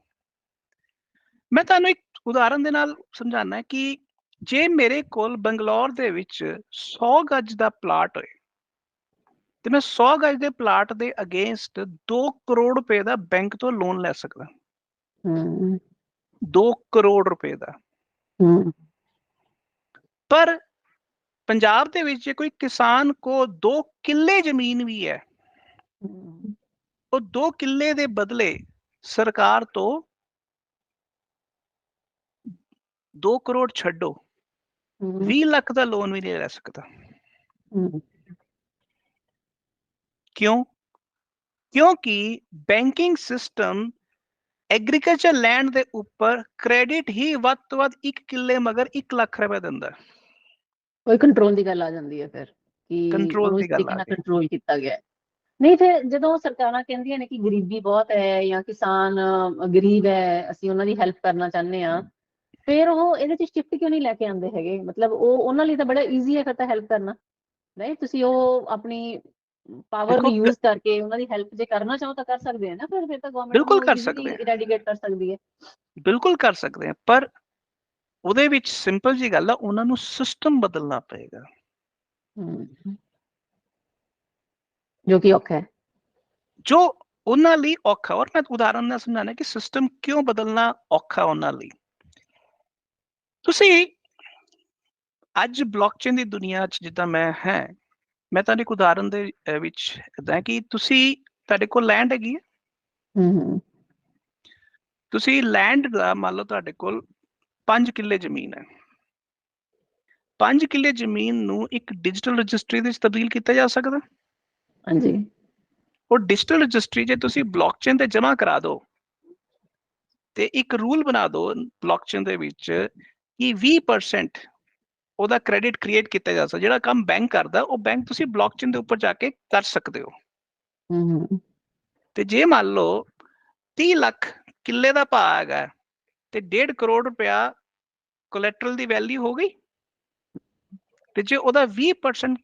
ਮੈਂ ਤੁਹਾਨੂੰ ਇੱਕ ਉਦਾਹਰਨ ਦੇ ਨਾਲ ਸਮਝਾਉਣਾ ਕਿ ਜੇ ਮੇਰੇ ਕੋਲ ਬੰਗਲੌਰ ਦੇ ਵਿੱਚ 100 ਗਜ ਦਾ ਪਲਾਟ ਹੋਏ ਤੇ ਮੈਂ 100 ਗਜ ਦੇ ਪਲਾਟ ਦੇ ਅਗੇਂਸਟ 2 ਕਰੋੜ ਰੁਪਏ ਦਾ ਬੈਂਕ ਤੋਂ ਲੋਨ ਲੈ ਸਕਦਾ। 2 ਕਰੋੜ ਰੁਪਏ ਦਾ। ਪਰ ਪੰਜਾਬ ਦੇ ਵਿੱਚ ਜੇ ਕੋਈ ਕਿਸਾਨ ਕੋ 2 ਕਿੱਲੇ ਜ਼ਮੀਨ ਵੀ ਹੈ, ਉਹ 2 ਕਿੱਲੇ ਦੇ ਬਦਲੇ ਸਰਕਾਰ ਤੋਂ 2 ਕਰੋੜ ਛੱਡੋ 20 ਲੱਖ ਦਾ ਲੋਨ ਵੀ ਨਹੀਂ ਲੈ ਸਕਦਾ। ਕਿਉਂ? ਕਿਉਂਕਿ ਬੈਂਕਿੰਗ ਸਿਸਟਮ ਐਗਰੀਕਲਚਰ ਲੈਂਡ ਦੇ ਉੱਪਰ ਕ੍ਰੈਡਿਟ ਹੀ ਵੱਧ ਤੋਂ ਵੱਧ 1 ਕਿੱਲੇ ਮਗਰ 1 ਲੱਖ ਰੁਪਏ ਦਿੰਦਾ। ਕੋਈ ਕੰਟਰੋਲ ਦੀ ਗੱਲ ਆ ਜਾਂਦੀ ਹੈ ਫਿਰ ਕਿ ਕੰਟਰੋਲ ਉਹਨੂੰ ਇਸ ਦੀ ਗੱਲ ਤਰੀਕੇ ਆ ਨਾਲ ਗਈ। ਕੰਟਰੋਲ ਕੀਤਾ ਗਿਆ। ਨਹੀਂ ਫਿਰ ਜਦੋਂ ਸਰਕਾਰਾਂ ਕਹਿੰਦੀਆਂ ਨੇ ਕਿ ਗਰੀਬੀ ਬਹੁਤ ਹੈ ਜਾਂ ਕਿਸਾਨ ਗਰੀਬ ਹੈ, ਅਸੀਂ ਉਹਨਾਂ ਦੀ ਹੈਲਪ ਕਰਨਾ ਚਾਹੁੰਦੇ ਹਾਂ, ਫਿਰ ਉਹ ਇਹਦੇ 'ਚ ਸ਼ਿਫਟ ਕਿਉਂ ਨਹੀਂ ਲੈ ਕੇ ਆਉਂਦੇ ਹੈਗੇ? ਮਤਲਬ ਉਹ ਉਹਨਾਂ ਲਈ ਤਾਂ ਬੜਾ ਈਜ਼ੀ ਹੈ ਫਿਰ ਤਾਂ ਹੈਲਪ ਕਰਨਾ, ਨਹੀਂ? ਤੁਸੀਂ ਉਹ ਆਪਣੀ ਪਾਵਰ ਦੇਖੋ, ਨੂੰ ਯੂਜ਼ ਕਰਕੇ ਉਹਨਾਂ ਦੀ ਹੈਲਪ ਜੇ ਕਰਨਾ ਚਾਹੋ ਤਾਂ ਕਰ ਸਕਦੇ ਆ ਨਾ, ਫਿਰ ਤਾਂ ਗਵਰਨਮੈਂਟ ਬਿਲਕੁਲ ਉਹਨੂੰ ਕਰ ਈਜ਼ੀਲੀ ਸਕਦੇ ਆ, ਇਰੈਡੀਕੇਟ ਕਰ ਸਕਦੀ ਹੈ। ਬਿਲਕੁਲ ਕਰ ਸਕਦੇ ਆ, ਪਰ ਉਹਦੇ ਵਿੱਚ ਸਿੰਪਲ ਜੀ ਗੱਲ ਆ, ਉਹਨਾਂ ਨੂੰ ਸਿਸਟਮ ਬਦਲਣਾ ਪਏਗਾ, ਜੋ ਕਿ ਔਖਾ ਹੈ, ਜੋ ਉਹਨਾਂ ਲਈ ਔਖਾ। ਔਰ ਮੈਂ ਉਦਾਹਰਨ ਨਾਲ ਸਮਝਾਣਾ ਕਿ ਸਿਸਟਮ ਕਿਉਂ ਬਦਲਣਾ ਔਖਾ ਉਹਨਾਂ ਲਈ। ਤੁਸੀਂ ਅੱਜ ਬਲੌਕਚੇਨ ਦੀ ਦੁਨੀਆ 'ਚ ਜਿੱਦਾਂ ਮੈਂ ਤੁਹਾਨੂੰ ਇੱਕ ਉਦਾਹਰਨ ਦੇ ਵਿੱਚ ਏਦਾਂ ਕਿ ਤੁਹਾਡੇ ਕੋਲ ਲੈਂਡ ਹੈਗੀ ਹੈ, ਤੁਸੀਂ ਲੈਂਡ ਦਾ ਮੰਨ ਲਓ ਤੁਹਾਡੇ ਕੋਲ 5 ਕਿੱਲੇ ਜ਼ਮੀਨ ਹੈ। 5 ਕਿੱਲੇ ਜ਼ਮੀਨ ਨੂੰ ਇੱਕ ਡਿਜੀਟਲ ਰਜਿਸਟਰੀ ਦੇ ਵਿੱਚ ਤਬਦੀਲ ਕੀਤਾ ਜਾ ਸਕਦਾ। ਹਾਂਜੀ। ਉਹ ਡਿਜੀਟਲ ਰਜਿਸਟਰੀ ਜੇ ਤੁਸੀਂ ਬਲੌਕਚੇਨ ਤੇ ਜਮ੍ਹਾਂ ਕਰਾ ਦਿਓ ਤੇ ਇੱਕ ਰੂਲ ਬਣਾ ਦਿਓ ਬਲੌਕਚੇਨ ਦੇ ਵਿੱਚ ਕਿ 20% ਉਹਦਾ ਕ੍ਰੈਡਿਟ ਕ੍ਰੀਏਟ ਕੀਤਾ ਜਾ ਸਕਦਾ। ਜਿਹੜਾ ਕੰਮ ਬੈਂਕ ਕਰਦਾ ਉਹ ਬੈਂਕ ਤੁਸੀਂ ਬਲੌਕਚੇਨ ਦੇ ਉੱਪਰ ਜਾ ਕੇ ਕਰ ਸਕਦੇ ਹੋ। ਤੇ ਜੇ ਮੰਨ ਲਓ 30 ਲੱਖ ਕਿੱਲੇ ਦਾ ਭਾਅ ਹੈਗਾ ਤੇ 1.5 ਕਰੋੜ ਰੁਪਇਆ ਕੋਲੈਟਰਲ ਦੀ ਵੈਲਿਊ ਹੋ ਗਈ, ਤੇ ਜੇ ਉਹਦਾ 20%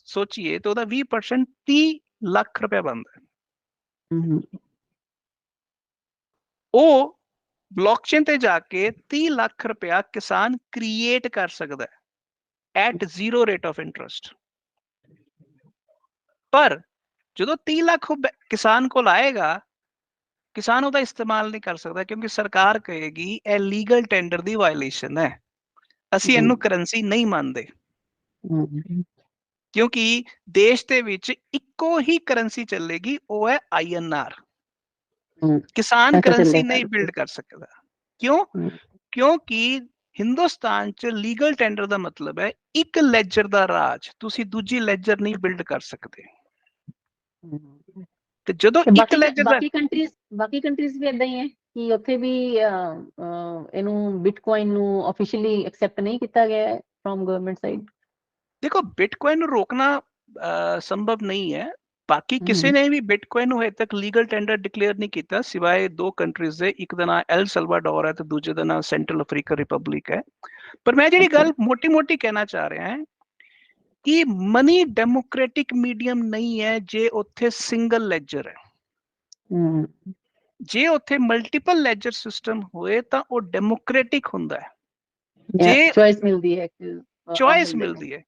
ਸੋਚੀਏ ਤਾਂ ਉਹਦਾ 20% 30 ਲੱਖ ਰੁਪਇਆ ਬਣਦਾ। ਉਹ ਬਲੌਕਚੇਨ ਤੇ ਜਾ ਕੇ 30 ਲੱਖ ਰੁਪਇਆ ਕਿਸਾਨ ਕ੍ਰੀਏਟ ਕਰ ਸਕਦਾ ਐਟ 0 ਰੇਟ ਆਫ ਇੰਟਰਸਟ। ਪਰ ਜਦੋਂ 30 ਲੱਖ ਕਿਸਾਨ ਕੋਲ ਆਏਗਾ, ਕਿਸਾਨ ਉਹਦਾ ਇਸਤੇਮਾਲ ਨਹੀਂ ਕਰ ਸਕਦਾ ਕਿਉਂਕਿ ਸਰਕਾਰ ਕਹੇਗੀ ਇਹ ਲੀਗਲ ਟੈਂਡਰ ਦੀ ਵਾਇਲੇਸ਼ਨ ਹੈ, ਅਸੀਂ ਇਹਨੂੰ ਕਰੰਸੀ ਨਹੀਂ ਮੰਨਦੇ। ਕਿਉਂਕਿ ਦੇਸ਼ ਦੇ ਵਿੱਚ ਇੱਕੋ ਹੀ ਕਰੰਸੀ ਚੱਲੇਗੀ, ਉਹ ਹੈ INR। ਕਿਸਾਨ ਕਰੰਸੀ ਨਹੀਂ ਬਿਲਡ ਕਰ ਸਕਦਾ। ਕਿਉਂ? ਕਿਉਂਕਿ ਹਿੰਦੁਸਤਾਨ 'ਚ ਲੀਗਲ ਟੈਂਡਰ ਦਾ ਮਤਲਬ ਹੈ ਇੱਕ ਲੈਜਰ ਦਾ ਰਾਜ, ਤੁਸੀਂ ਦੂਜੀ ਲੈਜਰ ਨਹੀਂ ਬਿਲਡ ਕਰ ਸਕਦੇ। ਤੇ ਜਦੋਂ ਇੱਕ ਲੈਜਰ ਦਾ ਬਾਕੀ ਕੰਟਰੀਜ਼ ਵੀ ਇਦਾਂ ਹੀ ਹੈ ਕਿ ਉੱਥੇ ਵੀ ਇਹਨੂੰ ਬਿਟਕੋਇਨ ਨੂੰ ਆਫੀਸ਼ੀਅਲੀ ਐਕਸੈਪਟ ਨਹੀਂ ਕੀਤਾ ਗਿਆ ਫਰੋਮ ਗਵਰਨਮੈਂਟ ਸਾਈਡ। ਦੇਖੋ, ਬਿਟਕੋਇਨ ਨੂੰ ਰੋਕਣਾ ਸੰਭਵ ਨਹੀਂ ਹੈ। ਬਾਕੀ ਕਿਸੇ ਨੇ ਵੀ ਬਿਟਕੋਇਨ ਨੂੰ ਹਜੇ ਤੱਕ ਲੀਗਲ ਟੈਂਡਰ ਡਿਕਲੇਅਰ ਨਹੀਂ ਕੀਤਾ ਸਿਵਾਏ 2 ਕੰਟਰੀਜ਼ ਦੇ, ਇੱਕ ਦਾ ਨਾਮ ਐਲ ਸਲਵਾਡੋਰ ਹੈ ਤੇ ਦੂਜੇ ਦਾ ਨਾਮ ਸੈਂਟਰਲ ਅਫਰੀਕਨ ਰਿਪਬਲਿਕ ਹੈ। ਪਰ ਮੈਂ ਜਿਹੜੀ ਗੱਲ ਮੋਟੀ ਕਹਿਣਾ ਚਾਹ ਰਿਹਾ ਹਾਂ ਕਿ ਮਨੀ ਡੈਮੋਕ੍ਰੈਟਿਕ ਮੀਡੀਅਮ ਨਹੀਂ ਹੈ ਜੇ ਉੱਥੇ ਸਿੰਗਲ ਲੈਜਰ ਹੈ। ਜੇ ਉੱਥੇ ਮਲਟੀਪਲ ਲੈਜਰ ਸਿਸਟਮ ਹੋਏ ਤਾਂ ਉਹ ਡੈਮੋਕ੍ਰੈਟਿਕ ਹੁੰਦਾ ਹੈ, ਜੇ ਚੋਇਸ ਮਿਲਦੀ ਹੈ, ਚੋਇਸ ਮਿਲਦੀ ਹੈ।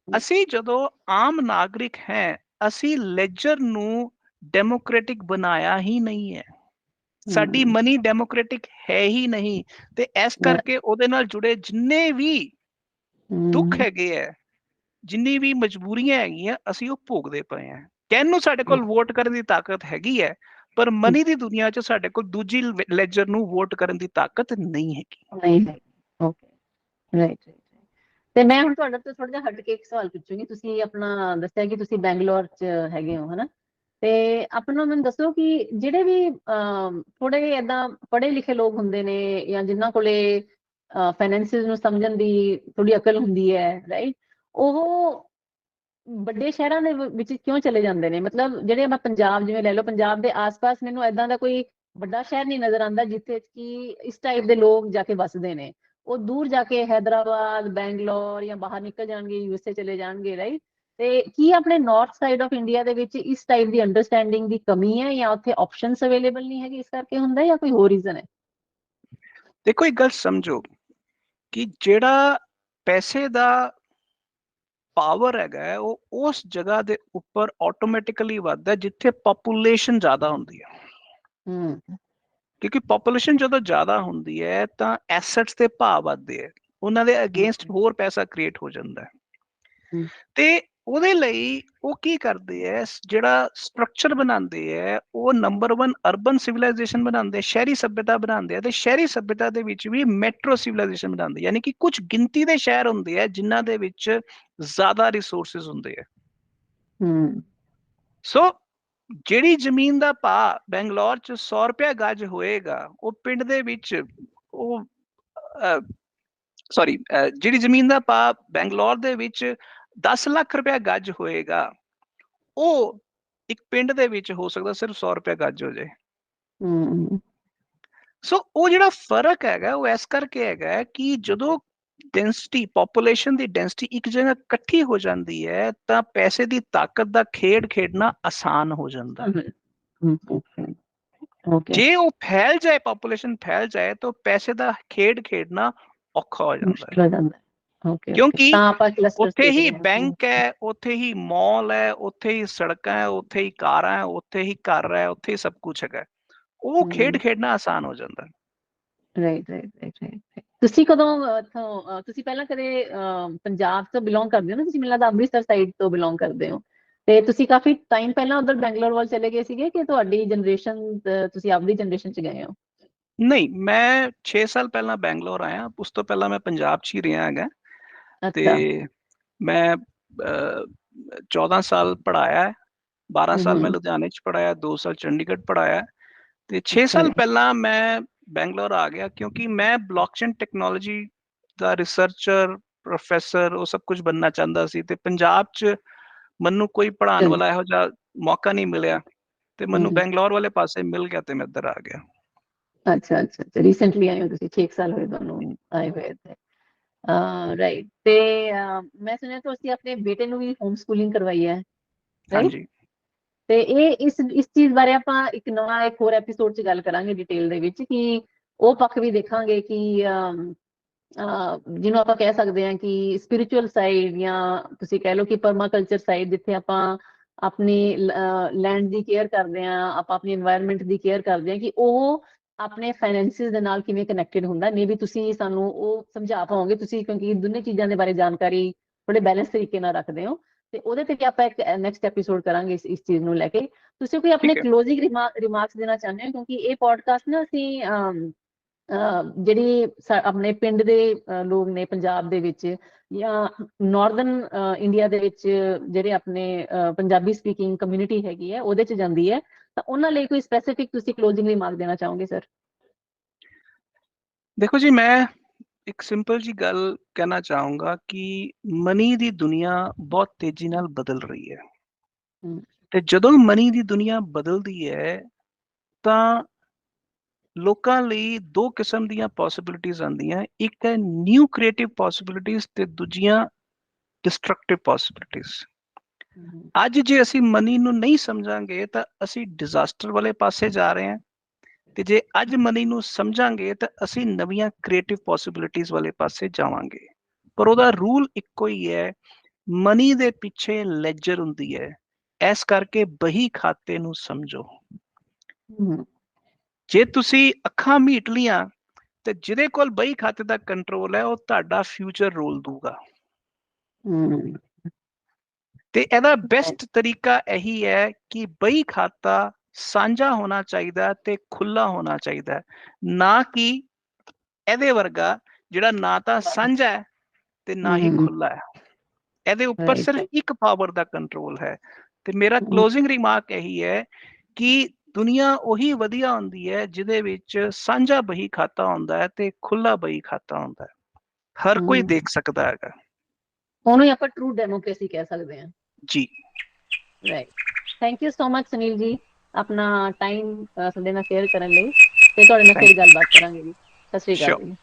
ਅਸੀਂ ਜਦੋਂ ਆਮ ਨਾਗਰਿਕ ਹੈ, ਅਸੀਂ ਲੈਜਰ ਨੂੰ ਡੈਮੋਕ੍ਰੈਟਿਕ ਬਣਾਇਆ ਹੀ ਨਹੀਂ ਹੈ। ਸਾਡੀ ਮਨੀ ਡੈਮੋਕ੍ਰੈਟਿਕ ਹੈ ਹੀ ਨਹੀਂ, ਤੇ ਇਸ ਕਰਕੇ ਉਹਦੇ ਨਾਲ ਜੁੜੇ ਜਿੰਨੇ ਵੀ ਦੁੱਖ ਹੈਗੇ ਹੈ, ਜਿੰਨੀ ਵੀ ਮਜਬੂਰੀਆਂ ਹੈਗੀਆਂ, ਅਸੀਂ ਉਹ ਭੋਗਦੇ ਪਏ ਹਾਂ। ਕਹਿਣ ਨੂੰ ਸਾਡੇ ਕੋਲ ਵੋਟ ਕਰਨ ਦੀ ਤਾਕਤ ਹੈਗੀ ਹੈ, ਪਰ ਮਨੀ ਦੀ ਦੁਨੀਆ 'ਚ ਸਾਡੇ ਕੋਲ ਦੂਜੀ ਲੈਜਰ ਨੂੰ ਵੋਟ ਕਰਨ ਦੀ ਤਾਕਤ ਨਹੀਂ ਹੈਗੀ। Okay, right. ਤੇ ਮੈਂ ਹੁਣ ਤੁਹਾਡੇ ਤੋਂ ਥੋੜਾ ਜਿਹਾ ਹਟ ਕੇ ਇੱਕ ਸਵਾਲ ਪੁੱਛੂੰਗੀ। ਤੁਸੀਂ ਆਪਣਾ ਦੱਸਿਆ ਕਿ ਤੁਸੀਂ ਬੈਂਗਲੌਰ 'ਚ ਹੈਗੇ ਹੋ, ਹਨਾ? ਤੇ ਆਪਣਾ ਮੈਨੂੰ ਦੱਸੋ ਕਿ ਜਿਹੜੇ ਵੀ ਥੋੜੇ ਏਦਾਂ ਪੜ੍ਹੇ ਲਿਖੇ ਲੋਕ ਹੁੰਦੇ ਨੇ, ਜਾਂ ਜਿਨ੍ਹਾਂ ਕੋਲੇ ਫਾਈਨੈਂਸਿਸ ਨੂੰ ਸਮਝਣ ਦੀ ਥੋੜੀ ਅਕਲ ਹੁੰਦੀ ਹੈ, ਰਾਈਟ, ਉਹ ਵੱਡੇ ਸ਼ਹਿਰਾਂ ਦੇ ਵਿੱਚ ਕਿਉਂ ਚਲੇ ਜਾਂਦੇ ਨੇ? ਮਤਲਬ ਜਿਹੜੇ ਆਪਾਂ ਪੰਜਾਬ ਜਿਵੇਂ ਲੈ ਲਓ, ਪੰਜਾਬ ਦੇ ਆਸ-ਪਾਸ ਮੈਨੂੰ ਏਦਾਂ ਦਾ ਕੋਈ ਵੱਡਾ ਸ਼ਹਿਰ ਨਹੀਂ ਨਜ਼ਰ ਆਉਂਦਾ ਜਿੱਥੇ ਕਿ ਇਸ ਟਾਈਪ ਦੇ ਲੋਕ ਜਾ ਕੇ ਵੱਸਦੇ ਨੇ। ਉਹ ਦੂਰ ਜਾ ਕੇ ਹੈਦਰਾਬਾਦ, ਬੈਂਗਲੌਰ ਜਾਂ ਬਾਹਰ ਨਿਕਲ ਜਾਣਗੇ, USA ਚਲੇ ਜਾਣਗੇ, ਰਾਈਟ? ਤੇ ਕੀ ਆਪਣੇ ਨਾਰਥ ਸਾਈਡ ਆਫ ਇੰਡੀਆ ਦੇ ਵਿੱਚ ਇਸ ਟਾਈਪ ਦੀ ਅੰਡਰਸਟੈਂਡਿੰਗ ਦੀ ਕਮੀ ਹੈ, ਜਾਂ ਉੱਥੇ ਆਪਸ਼ਨਸ ਅਵੇਲੇਬਲ ਨਹੀਂ ਹੈਗੇ ਇਸ ਕਰਕੇ ਹੁੰਦਾ, ਜਾਂ ਕੋਈ ਹੋਰ ਰੀਜ਼ਨ ਹੈ? ਦੇਖੋ, ਇੱਕ ਗੱਲ ਸਮਝੋ ਕਿ ਜਿਹੜਾ ਪੈਸੇ ਦਾ ਪਾਵਰ ਹੈਗਾ, ਉਹ ਉਸ ਜਗ੍ਹਾ ਦੇ ਉੱਪਰ ਆਟੋਮੈਟਿਕਲੀ ਵੱਧਦਾ ਜਿੱਥੇ ਪੋਪੂਲੇਸ਼ਨ ਜ਼ਿਆਦਾ ਹੁੰਦੀ ਹੈ। ਕਿਉਂਕਿ ਪੋਪੂਲੇਸ਼ਨ ਜਦੋਂ ਜ਼ਿਆਦਾ ਹੁੰਦੀ ਹੈ ਤਾਂ ਐਸੈਟਸ ਦੇ ਭਾਅ ਵੱਧਦੇ ਹੈ, ਉਹਨਾਂ ਦੇ ਅਗੇਂਸਟ ਹੋਰ ਪੈਸਾ ਕ੍ਰੀਏਟ ਹੋ ਜਾਂਦਾ ਹੈ। ਤੇ ਉਹਦੇ ਲਈ ਉਹ ਕੀ ਕਰਦੇ ਹੈ, ਜਿਹੜਾ ਸਟਰਕਚਰ ਬਣਾਉਂਦੇ ਹੈ, ਉਹ ਨੰਬਰ 1 ਅਰਬਨ ਸਿਵਲਾਈਜੇਸ਼ਨ ਬਣਾਉਂਦੇ, ਸ਼ਹਿਰੀ ਸੱਭਿਅਤਾ ਬਣਾਉਂਦੇ ਆ, ਤੇ ਸ਼ਹਿਰੀ ਸੱਭਿਅਤਾ ਦੇ ਵਿੱਚ ਵੀ ਮੈਟਰੋ ਸਿਵਲਾਈਜੇਸ਼ਨ ਬਣਾਉਂਦੇ, ਯਾਨੀ ਕਿ ਕੁਝ ਗਿਣਤੀ ਦੇ ਸ਼ਹਿਰ ਹੁੰਦੇ ਆ ਜਿਨ੍ਹਾਂ ਦੇ ਵਿੱਚ ਜ਼ਿਆਦਾ ਰਿਸੋਰਸਿਸ ਹੁੰਦੇ ਆ। ਸੋ ਜਿਹੜੀ ਜ਼ਮੀਨ ਦਾ ਭਾਅ ਬੈਂਗਲੌਰ 'ਚ 100 ਰੁਪਇਆ ਗੱਜ ਹੋਏਗਾ, ਉਹ ਪਿੰਡ ਦੇ ਵਿੱਚ ਉਹ ਜਿਹੜੀ ਜ਼ਮੀਨ ਦਾ ਭਾਅ ਬੈਂਗਲੌਰ ਦੇ ਵਿੱਚ 10 ਲੱਖ ਰੁਪਇਆ ਗੱਜ ਹੋਏਗਾ, ਉਹ ਇੱਕ ਪਿੰਡ ਦੇ ਵਿੱਚ ਹੋ ਸਕਦਾ ਸਿਰਫ 100 ਰੁਪਇਆ ਗੱਜ ਹੋ ਜਾਏ। ਸੋ ਉਹ ਜਿਹੜਾ ਫਰਕ ਹੈਗਾ, ਉਹ ਇਸ ਕਰਕੇ ਹੈਗਾ ਕਿ ਜਦੋਂ ਡੈਂਸਿਟੀ, ਪੋਪੂਲੇਸ਼ਨ ਦੀ ਡੈਂਸਿਟੀ ਇੱਕ ਜਗ੍ਹਾ ਇਕੱਠੀ ਹੋ ਜਾਂਦੀ ਹੈ ਤਾਂ ਪੈਸੇ ਦੀ ਤਾਕਤ ਦਾ ਖੇਡ ਖੇਡਣਾ ਆਸਾਨ ਹੋ ਜਾਂਦਾ। ਜੇ ਉਹ ਫੈਲ ਜਾਏ, ਪੋਪੂਲੇਸ਼ਨ ਫੈਲ ਜਾਏ, ਤਾਂ ਪੈਸੇ ਦਾ ਖੇਡ ਖੇਡਣਾ ਔਖਾ ਹੋ ਜਾਂਦਾ। ਕਿਉਂਕਿ ਉੱਥੇ ਹੀ ਬੈਂਕ ਹੈ, ਉੱਥੇ ਹੀ ਮਾਲ ਹੈ, ਉੱਥੇ ਹੀ ਸੜਕਾਂ ਹੈ, ਉੱਥੇ ਹੀ ਕਾਰਾਂ ਹੈ, ਉੱਥੇ ਹੀ ਘਰ ਹੈ, ਉੱਥੇ ਹੀ ਸਭ ਕੁਝ ਹੈਗਾ, ਉਹ ਖੇਡ ਖੇਡਣਾ ਆਸਾਨ ਹੋ ਜਾਂਦਾ। ਰਾਈਟ। ਤੁਸੀਂ ਕਦੋਂ ਤੁਸੀਂ ਪਹਿਲਾਂ ਕਦੇ ਪੰਜਾਬ ਤੋਂ ਬਿਲੋਂਗ ਕਰਦੇ ਹੋ ਨਾ? ਤੁਸੀਂ ਮੈਨੂੰ ਲੱਗਦਾ ਅੰਮ੍ਰਿਤਸਰ ਸਾਈਡ ਤੋਂ ਬਿਲੋਂਗ ਕਰਦੇ ਹੋ, ਤੇ ਤੁਸੀਂ ਕਾਫੀ ਟਾਈਮ ਪਹਿਲਾਂ ਉਧਰ ਬੈਂਗਲੌਰ ਵੱਲ ਚਲੇ ਗਏ ਸੀਗੇ ਕਿ ਤੁਹਾਡੀ ਜਨਰੇਸ਼ਨ, ਤੁਸੀਂ ਆਪਣੀ ਜਨਰੇਸ਼ਨ 'ਚ ਗਏ ਹੋ? ਨਹੀਂ, ਮੈਂ 6 ਸਾਲ ਪਹਿਲਾਂ ਬੈਂਗਲੌਰ ਆਇਆ। ਉਸ ਤੋਂ ਪਹਿਲਾਂ ਮੈਂ ਪੰਜਾਬ 'ਚ ਹੀ ਰਿਹਾ ਹੈਗਾ, ਤੇ ਮੈਂ 14 ਸਾਲ ਪੜ੍ਹਾਇਆ, 12 ਸਾਲ ਮੈਂ ਲੁਧਿਆਣੇ 'ਚ ਪੜ੍ਹਾਇਆ, 2 ਸਾਲ ਚੰਡੀਗੜ੍ਹ ਪੜ੍ਹਾਇਆ, ਤੇ 6 ਸਾਲ ਪਹਿਲਾਂ ਮੈਂ ਬੈਂਗਲੌਰ ਆ ਗਿਆ ਕਿਉਂਕਿ ਮੈਂ ਬਲੌਕਚੇਨ ਟੈਕਨੋਲੋਜੀ ਦਾ ਰਿਸਰਚਰ, ਪ੍ਰੋਫੈਸਰ, ਉਹ ਸਭ ਕੁਝ ਬਣਨਾ ਚਾਹੁੰਦਾ ਸੀ, ਤੇ ਪੰਜਾਬ 'ਚ ਮੈਨੂੰ ਕੋਈ ਪੜ੍ਹਾਉਣ ਵਾਲਾ ਇਹੋ ਜਿਹਾ ਮੌਕਾ ਨਹੀਂ ਮਿਲਿਆ, ਤੇ ਮੈਨੂੰ ਬੈਂਗਲੌਰ ਵਾਲੇ ਪਾਸੇ ਮਿਲ ਗਿਆ ਤੇ ਮੈਂ ਇੱਧਰ ਆ ਗਿਆ। ਅੱਛਾ, ਰੀਸੈਂਟਲੀ ਆਏ ਹੋ ਤੁਸੀਂ? 6 ਸਾਲ ਹੋਏ ਤੁਹਾਨੂੰ ਆਏ ਹੋਏ ਇੱਥੇ, ਰਾਈਟ। ਤੇ ਮੈਂ ਸੁਣਿਆ ਤੁਸੀਂ ਆਪਣੇ ਬੇਟੇ ਨੂੰ ਵੀ ਹੋਮ ਸਕੂਲਿੰਗ ਕਰਵਾਈ ਹੈ, ਰਾਈਟ? ਤੇ ਇਹ ਇਸ ਚੀਜ਼ ਬਾਰੇ ਆਪਾਂ ਇੱਕ ਹੋਰ ਐਪੀਸੋਡ 'ਚ ਗੱਲ ਕਰਾਂਗੇ ਡਿਟੇਲ ਦੇ ਵਿੱਚ, ਕਿ ਉਹ ਪੱਖ ਵੀ ਦੇਖਾਂਗੇ ਕਿ ਜਿਹਨੂੰ ਆਪਾਂ ਕਹਿ ਸਕਦੇ ਹਾਂ ਕਿ ਸਪਿਰਿਚੁਅਲ ਸਾਈਡ, ਜਾਂ ਤੁਸੀਂ ਕਹਿ ਲਓ ਕਿ ਪਰਮਾਕਲਚਰ ਸਾਈਡ, ਜਿੱਥੇ ਆਪਾਂ ਆਪਣੀ ਲੈਂਡ ਦੀ ਕੇਅਰ ਕਰਦੇ ਹਾਂ, ਆਪਾਂ ਆਪਣੀ এনवायरमेंट ਦੀ ਕੇਅਰ ਕਰਦੇ ਹਾਂ, ਕਿ ਉਹ ਆਪਣੇ ਫਾਈਨੈਂਸਿਸ ਦੇ ਨਾਲ ਕਿਵੇਂ ਕਨੈਕਟਡ ਹੁੰਦਾ। ਮੇਬੀ ਤੁਸੀਂ ਸਾਨੂੰ ਉਹ ਸਮਝਾ ਪਾਓਗੇ, ਤੁਸੀਂ ਕਿਉਂਕਿ ਦੋਨੇ ਚੀਜ਼ਾਂ ਦੇ ਬਾਰੇ ਜਾਣਕਾਰੀ ਬੜੇ ਬੈਲੈਂਸ ਤਰੀਕੇ ਨਾਲ ਰੱਖਦੇ ਹੋ, ਤੇ ਉਹਦੇ ਤੇ ਵੀ ਆਪਾਂ ਇੱਕ ਨੈਕਸਟ ਐਪੀਸੋਡ ਕਰਾਂਗੇ ਇਸ ਚੀਜ਼ ਨੂੰ ਲੈ ਕੇ। ਤੁਸੀਂ ਕੋਈ ਆਪਣੇ ਕਲੋਜ਼ਿੰਗ ਰਿਮਾਰਕਸ ਦੇਣਾ ਚਾਹੁੰਦੇ ਹੋ? ਕਿਉਂਕਿ ਇਹ ਪੋਡਕਾਸਟ ਨਾ ਅਸੀਂ ਜਿਹੜੀ ਆਪਣੇ ਪਿੰਡ ਦੇ ਲੋਕ ਨੇ ਪੰਜਾਬ ਦੇ ਵਿੱਚ, ਜਾਂ ਨਾਰਦਰਨ ਇੰਡੀਆ ਦੇ ਵਿੱਚ ਜਿਹੜੇ ਆਪਣੇ ਪੰਜਾਬੀ ਸਪੀਕਿੰਗ ਕਮਿਊਨਿਟੀ ਹੈਗੀ ਹੈ, ਉਹਦੇ 'ਚ ਜਾਂਦੀ ਹੈ, ਤਾਂ ਉਹਨਾਂ ਲਈ ਕੋਈ ਸਪੈਸੀਫਿਕ ਤੁਸੀਂ ਕਲੋਜ਼ਿੰਗ ਰਿਮਾਰਕ ਦੇਣਾ ਚਾਹੋਗੇ ਸਰ? ਦੇਖੋ ਜੀ, ਮੈਂ ਇੱਕ ਸਿੰਪਲ ਜੀ ਗੱਲ ਕਹਿਣਾ ਚਾਹੂੰਗਾ ਕਿ ਮਨੀ ਦੀ ਦੁਨੀਆ ਬਹੁਤ ਤੇਜ਼ੀ ਨਾਲ ਬਦਲ ਰਹੀ ਹੈ, ਤੇ ਜਦੋਂ ਮਨੀ ਦੀ ਦੁਨੀਆ ਬਦਲਦੀ ਹੈ ਤਾਂ ਲੋਕਾਂ ਲਈ ਦੋ ਕਿਸਮ ਦੀਆਂ ਪੋਸਿਬਿਲਿਟੀਜ਼ ਆਉਂਦੀਆਂ। ਇੱਕ ਹੈ ਨਿਊ ਕ੍ਰੀਏਟਿਵ ਪੋਸਿਬਿਲਿਟੀਜ਼, ਤੇ ਦੂਜੀਆਂ ਡਿਸਟਰਕਟਿਵ ਪੋਸਿਬਿਲਿਟੀਜ਼। ਅੱਜ ਜੇ ਅਸੀਂ ਮਨੀ ਨੂੰ ਨਹੀਂ ਸਮਝਾਂਗੇ ਤਾਂ ਅਸੀਂ ਡਿਜ਼ਾਸਟਰ ਵਾਲੇ ਪਾਸੇ ਜਾ ਰਹੇ ਹਾਂ, ਤੇ ਜੇ ਅੱਜ ਮਨੀ ਨੂੰ ਸਮਝਾਂਗੇ ਤਾਂ ਅਸੀਂ ਨਵੀਆਂ ਕ੍ਰੀਏਟਿਵ ਪੋਸਿਬਿਲਿਟੀਜ਼ ਵਾਲੇ ਪਾਸੇ ਜਾਵਾਂਗੇ। ਪਰ ਉਹਦਾ ਰੂਲ ਇੱਕੋ ਹੀ ਹੈ, ਮਨੀ ਦੇ ਪਿੱਛੇ ਲੈਜਰ ਹੁੰਦੀ ਹੈ, ਇਸ ਕਰਕੇ ਬਹੀ ਖਾਤੇ ਨੂੰ ਸਮਝੋ। ਜੇ ਤੁਸੀਂ ਅੱਖਾਂ ਮੀਟ ਲੀਆਂ ਤੇ ਜਿਹਦੇ ਕੋਲ ਬਹੀ ਖਾਤੇ ਦਾ ਕੰਟਰੋਲ ਹੈ, ਉਹ ਤੁਹਾਡਾ ਫਿਊਚਰ ਰੋਲ ਦੂਗਾ। ਤੇ ਇਹਦਾ ਬੈਸਟ ਤਰੀਕਾ ਇਹੀ ਹੈ ਕਿ ਬਹੀ ਖਾਤਾ ਸਾਂਝਾ ਹੋਣਾ ਚਾਹੀਦਾ ਤੇ ਖੁੱਲਾ ਹੋਣਾ ਚਾਹੀਦਾ, ਨਾ ਕਿ ਇਹਦੇ ਵਰਗਾ ਜਿਹੜਾ ਨਾ ਤਾਂ ਸਾਂਝਾ ਹੈ ਤੇ ਨਾ ਹੀ ਖੁੱਲਾ ਹੈ। ਇਹਦੇ ਉੱਪਰ ਸਿਰਫ ਇੱਕ ਪਾਵਰ ਦਾ ਕੰਟਰੋਲ ਹੈ। ਤੇ ਮੇਰਾ ਕਲੋਜ਼ਿੰਗ ਰਿਮਾਰਕ ਇਹੀ ਹੈ ਕਿ ਦੁਨੀਆ ਉਹੀ ਵਧੀਆ ਹੁੰਦੀ ਹੈ ਜਿਹਦੇ ਵਿੱਚ ਸਾਂਝਾ ਬਹੀ ਖਾਤਾ ਹੁੰਦਾ ਹੈ ਤੇ ਖੁੱਲਾ ਬਹੀ ਖਾਤਾ ਹੁੰਦਾ ਹੈ, ਹਰ ਕੋਈ ਦੇਖ ਸਕਦਾ ਹੈਗਾ। ਉਹਨੂੰ ਹੀ ਆਪਾਂ ਟਰੂ ਡੈਮੋਕ੍ਰੇਸੀ ਕਹਿ ਸਕਦੇ ਹਾਂ ਜੀ। Right, thank you so much Sunil ਜੀ, ਆਪਣਾ ਟਾਈਮ ਸਾਡੇ ਨਾਲ ਸ਼ੇਅਰ ਕਰਨ ਲਈ, ਤੇ ਤੁਹਾਡੇ ਨਾਲ ਫਿਰ ਗੱਲਬਾਤ ਕਰਾਂਗੇ ਜੀ। ਸਤਿ ਸ਼੍ਰੀ ਅਕਾਲ ਜੀ।